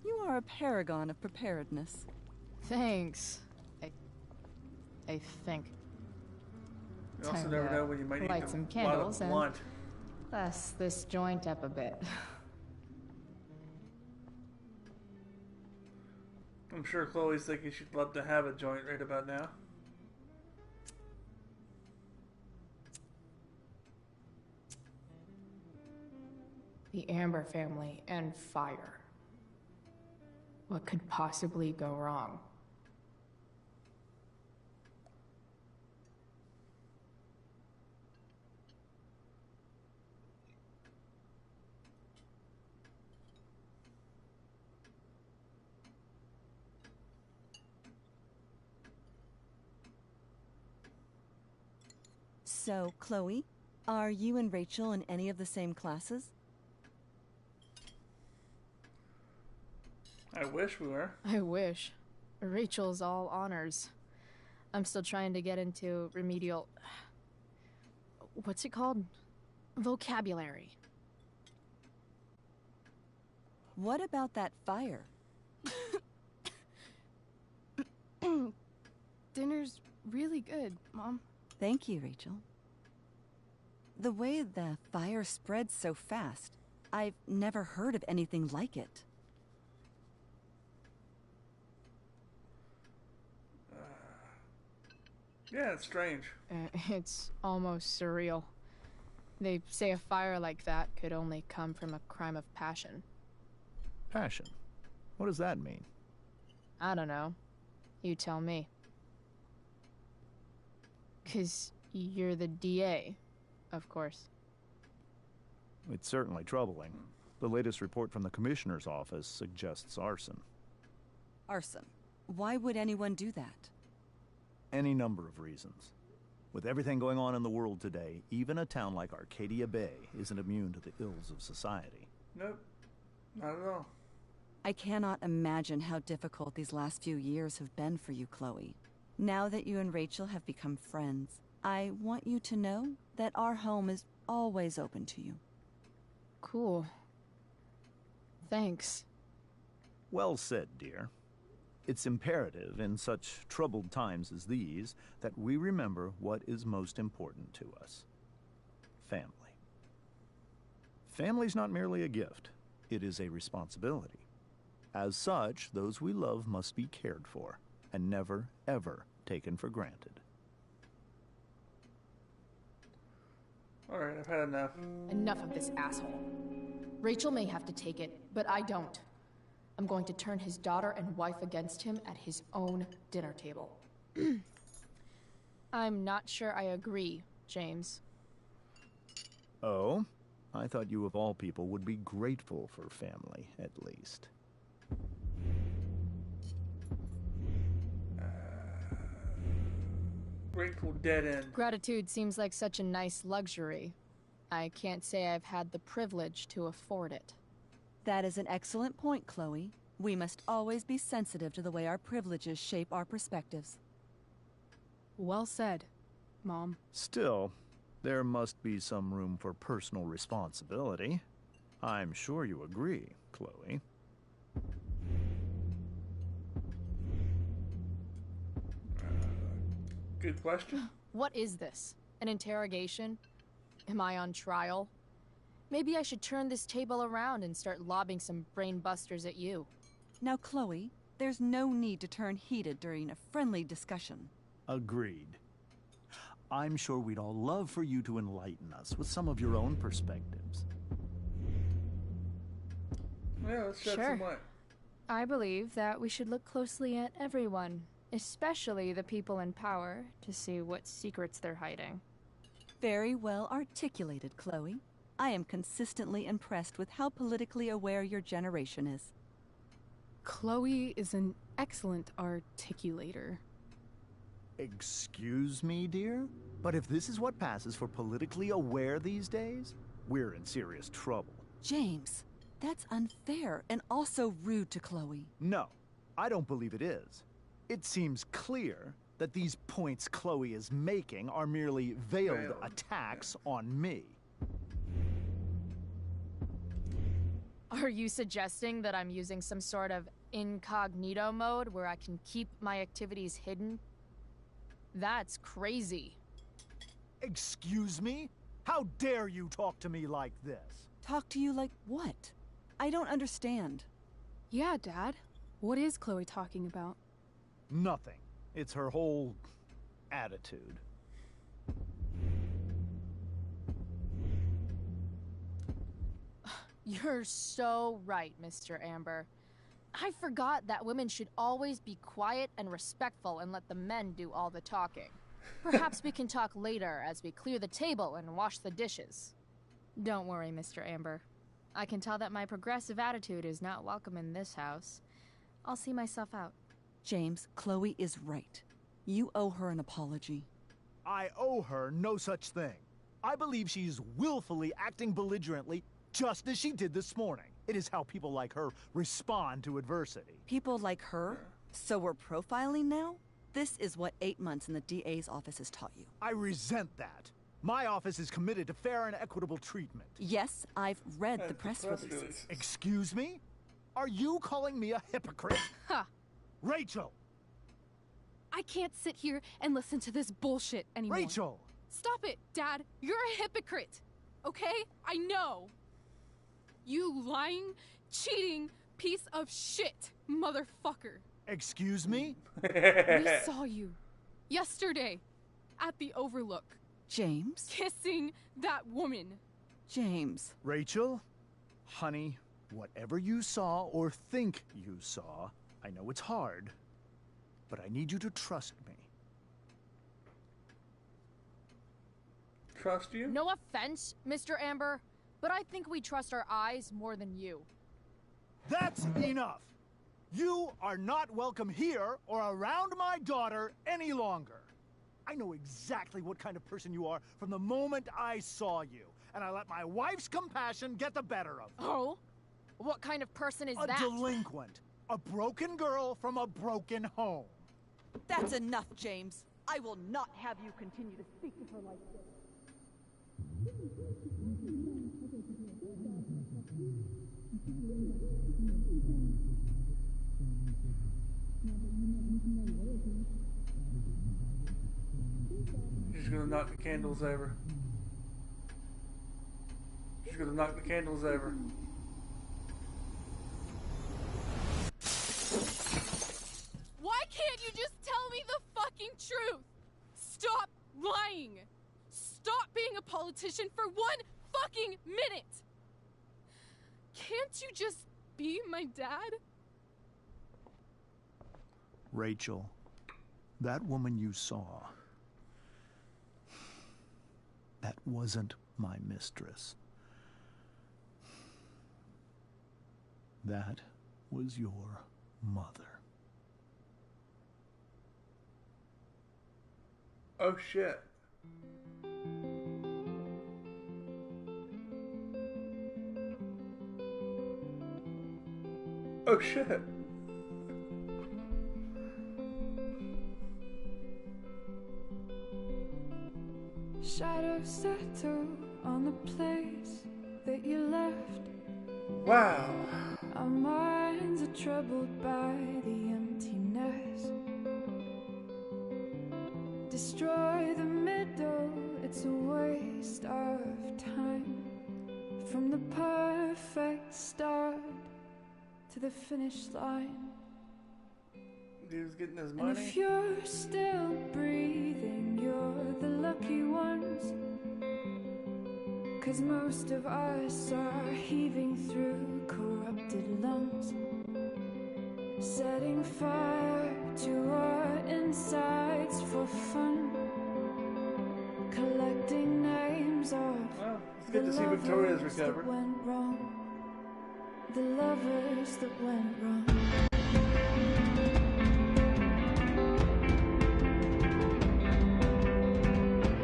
You are a paragon of preparedness. Thanks. I think. You also Time never to know when you might need light to some light a candles and blunt. bust this joint up a bit. I'm sure Chloe's thinking she'd love to have a joint right about now. The Amber family and fire. What could possibly go wrong? So, Chloe, are you and Rachel in any of the same classes? I wish we were. I wish. Rachel's all honors. I'm still trying to get into remedial... What's it called? Vocabulary. What about that fire? Dinner's really good, Mom. Thank you, Rachel. The way the fire spreads so fast, I've never heard of anything like it. Yeah, it's strange. It's almost surreal. They say a fire like that could only come from a crime of passion. Passion? What does that mean? I don't know. You tell me. 'Cause you're the DA, of course. It's certainly troubling. The latest report from the Commissioner's office suggests arson. Arson. Why would anyone do that? Any number of reasons. With everything going on in the world today, even a town like Arcadia Bay isn't immune to the ills of society. Nope. Not at all. I cannot imagine how difficult these last few years have been for you, Chloe. Now that you and Rachel have become friends, I want you to know that our home is always open to you. Cool. Thanks. Well said, dear. It's imperative in such troubled times as these that we remember what is most important to us. Family. Family's not merely a gift, it is a responsibility. As such, those we love must be cared for and never, ever taken for granted. Alright, I've had enough. Enough of this asshole. Rachel may have to take it, but I don't. I'm going to turn his daughter and wife against him at his own dinner table. I'm not sure I agree, James. Oh? I thought you of all people would be grateful for family, at least. Grateful dead end. Gratitude seems like such a nice luxury. I can't say I've had the privilege to afford it. That is an excellent point, Chloe. We must always be sensitive to the way our privileges shape our perspectives. Well said, Mom. Still, there must be some room for personal responsibility. I'm sure you agree, Chloe. Good question. What is this? An interrogation? Am I on trial? Maybe I should turn this table around and start lobbing some brain busters at you. Now, Chloe, there's no need to turn heated during a friendly discussion. Agreed. I'm sure we'd all love for you to enlighten us with some of your own perspectives. Yeah, let's shed some light. I believe that we should look closely at everyone, especially the people in power, to see what secrets they're hiding. Very well articulated, Chloe. I am consistently impressed with how politically aware your generation is. Chloe is an excellent articulator. Excuse me, dear? But if this is what passes for politically aware these days, we're in serious trouble. James, that's unfair and also rude to Chloe. No, I don't believe it is. It seems clear that these points Chloe is making are merely veiled attacks on me. Are you suggesting that I'm using some sort of incognito mode where I can keep my activities hidden? That's crazy. Excuse me? How dare you talk to me like this? Talk to you like what? I don't understand. Yeah, Dad. What is Chloe talking about? Nothing. It's her whole attitude. You're so right, Mr. Amber. I forgot that women should always be quiet and respectful and let the men do all the talking. Perhaps we can talk later as we clear the table and wash the dishes. Don't worry, Mr. Amber. I can tell that my progressive attitude is not welcome in this house. I'll see myself out. James, Chloe is right. You owe her an apology. I owe her no such thing. I believe she's willfully acting belligerently just as she did this morning. It is how people like her respond to adversity. People like her? So we're profiling now? This is what 8 months in the DA's office has taught you. I resent that. My office is committed to fair and equitable treatment. Yes, I've read the press releases. Excuse me? Are you calling me a hypocrite? Ha! Rachel! I can't sit here and listen to this bullshit anymore. Rachel! Stop it, Dad! You're a hypocrite! Okay? I know! You lying, cheating piece of shit, motherfucker! Excuse me? We saw you yesterday at the Overlook. James? Kissing that woman. James. Rachel? Honey, whatever you saw or think you saw, I know it's hard, but I need you to trust me. Trust you? No offense, Mr. Amber, but I think we trust our eyes more than you. That's enough! You are not welcome here or around my daughter any longer. I know exactly what kind of person you are from the moment I saw you. And I let my wife's compassion get the better of me. Oh? What kind of person is that? A delinquent. A broken girl from a broken home. That's enough, James. I will not have you continue to speak to her like this. She's gonna knock the candles over. She's gonna knock the candles over. Why can't you just tell me the fucking truth? Stop lying! Stop being a politician for 1 fucking minute! Can't you just be my dad? Rachel, that woman you saw, that wasn't my mistress. That was your mother. Oh shit. Oh shit. Shadows settle on the place that you left. Wow. Our minds are troubled by the emptiness. Destroy the middle, it's a waste of time. From the perfect start to the finish line. Dude's getting his And money. if you're still breathing, you're the lucky ones. 'Cause most of us are heaving through corrupted lungs, setting fire to our insides for fun, collecting names of It's good to see Victoria's lovers recovered. that went wrong, the lovers that went wrong.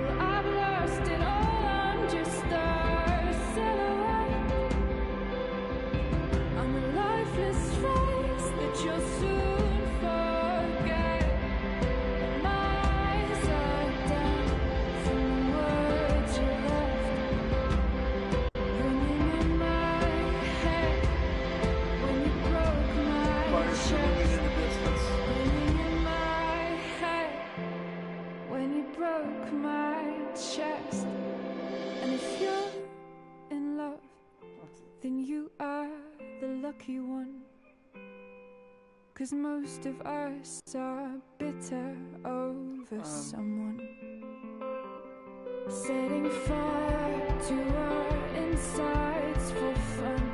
Well, I've lost it all, I'm just a silhouette on the lifeless face that you'll soon forget. My eyes are down from the words you left, ringing in my head when you broke my chest. Ringing in my head when you broke my chest. And if you're in love, then you are the lucky one. 'Cause most of us are bitter over someone, setting fire to our insides for fun,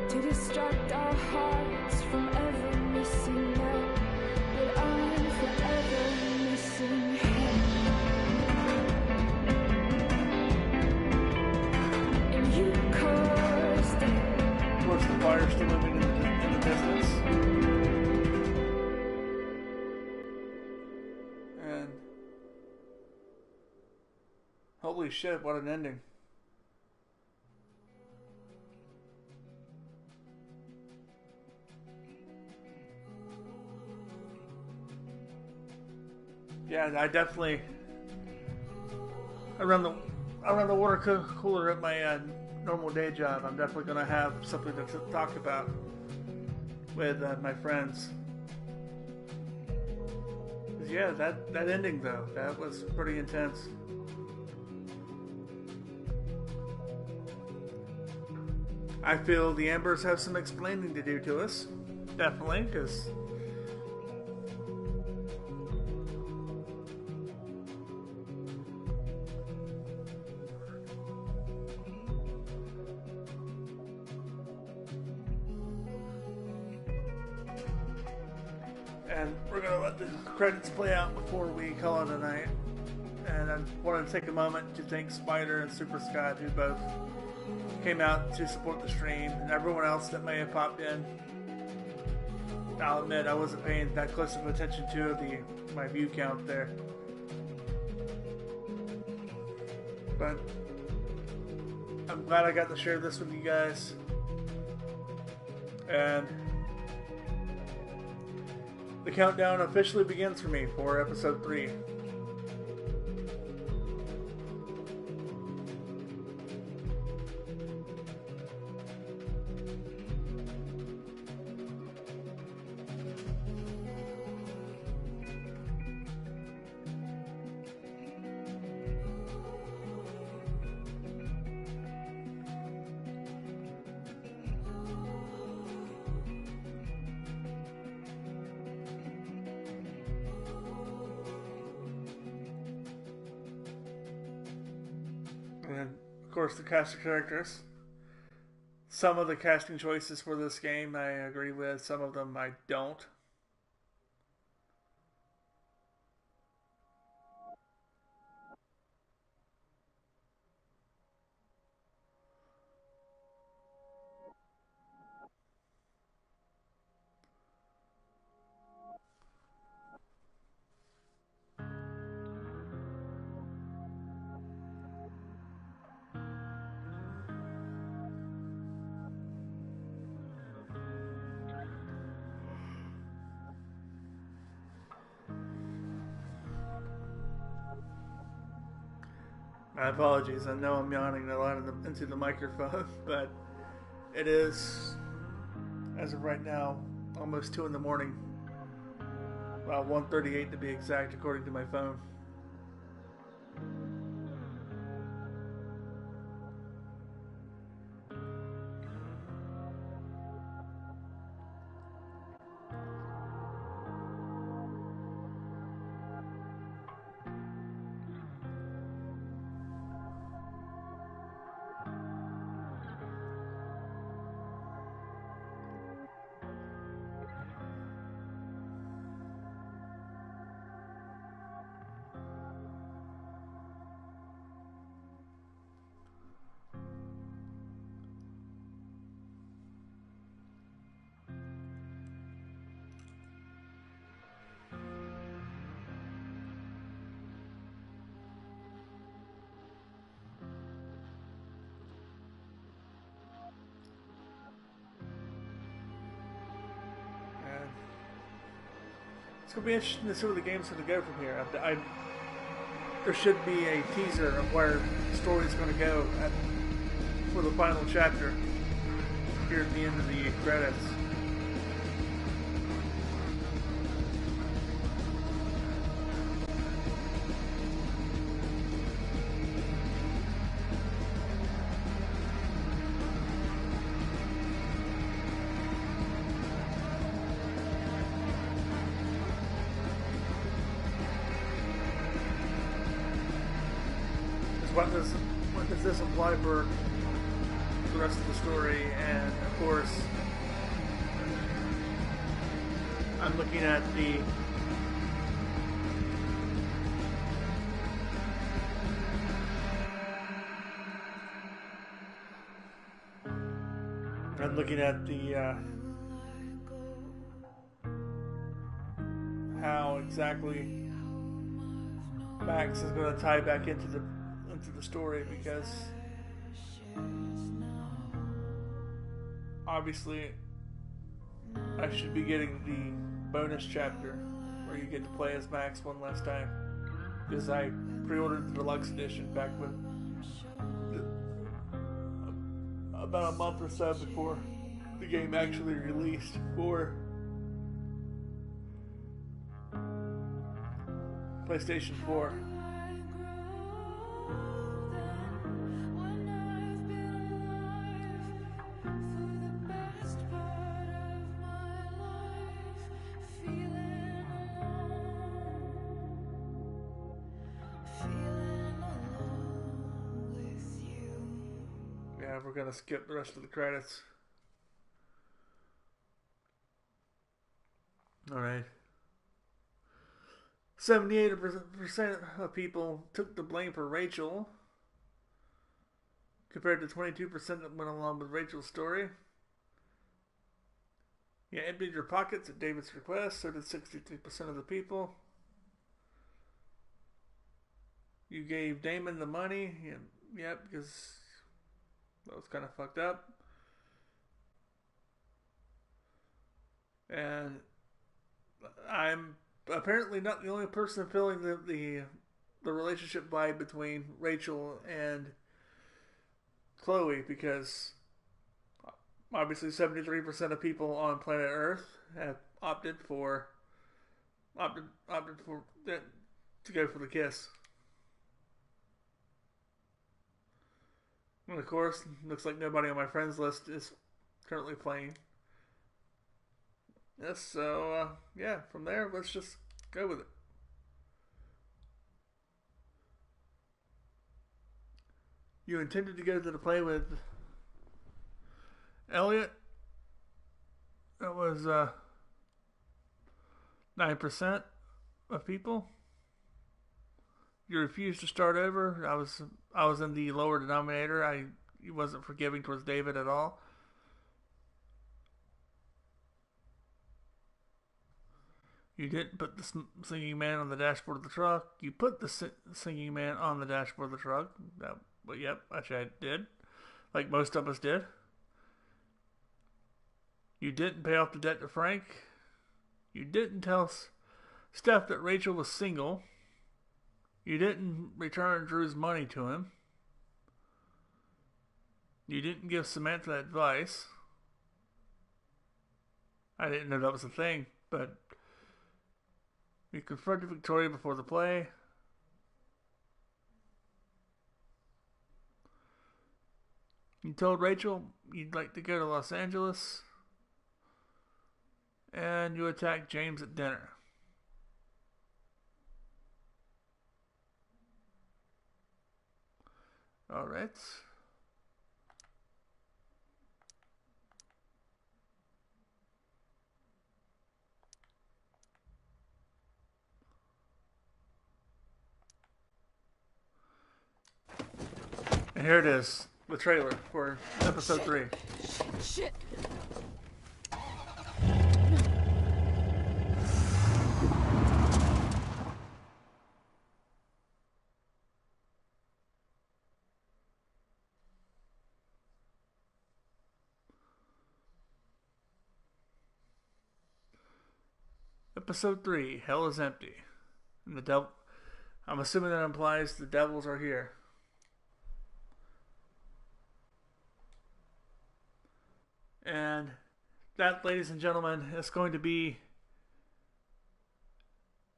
to distract our hearts from ever missing out. But I'm forever missing him. And you caused it. Of course, the fire's still moving in the distance. And holy shit, what an ending. Yeah, I definitely around the water cooler at my normal day job. I'm definitely going to have something to talk about with my friends. 'Cause yeah, that ending though, that was pretty intense. I feel the Ambers have some explaining to do to us, definitely, because. And we're going to let the credits play out before we call it a night. And I wanted to take a moment to thank Spider and Super Scott, who both came out to support the stream, and everyone else that may have popped in. I'll admit I wasn't paying that close of attention to my view count there. But I'm glad I got to share this with you guys. And the countdown officially begins for me for episode 3. And of course, the cast of characters. Some of the casting choices for this game I agree with, some of them I don't. My apologies, I know I'm yawning a lot into the microphone, but it is, as of right now, almost 2 in the morning. About 1:38 to be exact, according to my phone. It's going to be interesting to see where the game's going to go from here. There should be a teaser of where the story's going to go for the final chapter here at the end of the credits. What does this apply for the rest of the story? And of course, I'm looking at the how exactly Max is going to tie back into the story, because obviously I should be getting the bonus chapter where you get to play as Max one last time, because I pre-ordered the deluxe edition back when about a month or so before the game actually released for PlayStation 4. We're going to skip the rest of the credits. Alright. 78% of people took the blame for Rachel, compared to 22% that went along with Rachel's story. You emptied your pockets at David's request, so did 63% of the people. You gave Damon the money. Yep, because that was kind of fucked up. And I'm apparently not the only person feeling the relationship vibe between Rachel and Chloe, because obviously 73% of people on planet Earth have opted for that to go for the kiss. And of course, looks like nobody on my friends list is currently playing. Yes, so yeah, from there, let's just go with it. You intended to go to the play with Elliot. That was 9% of people. You refused to start over. I was in the lower denominator. I wasn't forgiving towards David at all. You didn't put the singing man on the dashboard of the truck. You put the singing man on the dashboard of the truck. But yep, actually I did. Like most of us did. You didn't pay off the debt to Frank. You didn't tell Steph that Rachel was single. You didn't return Drew's money to him. You didn't give Samantha advice. I didn't know that was a thing, but you confronted Victoria before the play. You told Rachel you'd like to go to Los Angeles. And you attacked James at dinner. Alright. And here it is, the trailer for episode 3. Shit! Episode 3, Hell is Empty. And the devil... I'm assuming that implies the devils are here. And that, ladies and gentlemen, is going to be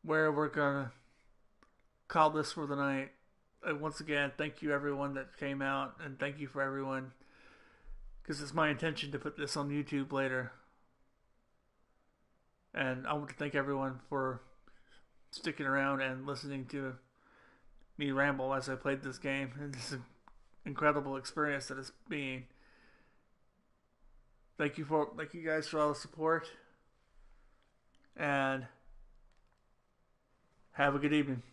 where we're going to call this for the night. Once again, thank you everyone that came out, and thank you for everyone, because it's my intention to put this on YouTube later. And I want to thank everyone for sticking around and listening to me ramble as I played this game. And this is an incredible experience that it's being. Thank you guys for all the support. And have a good evening.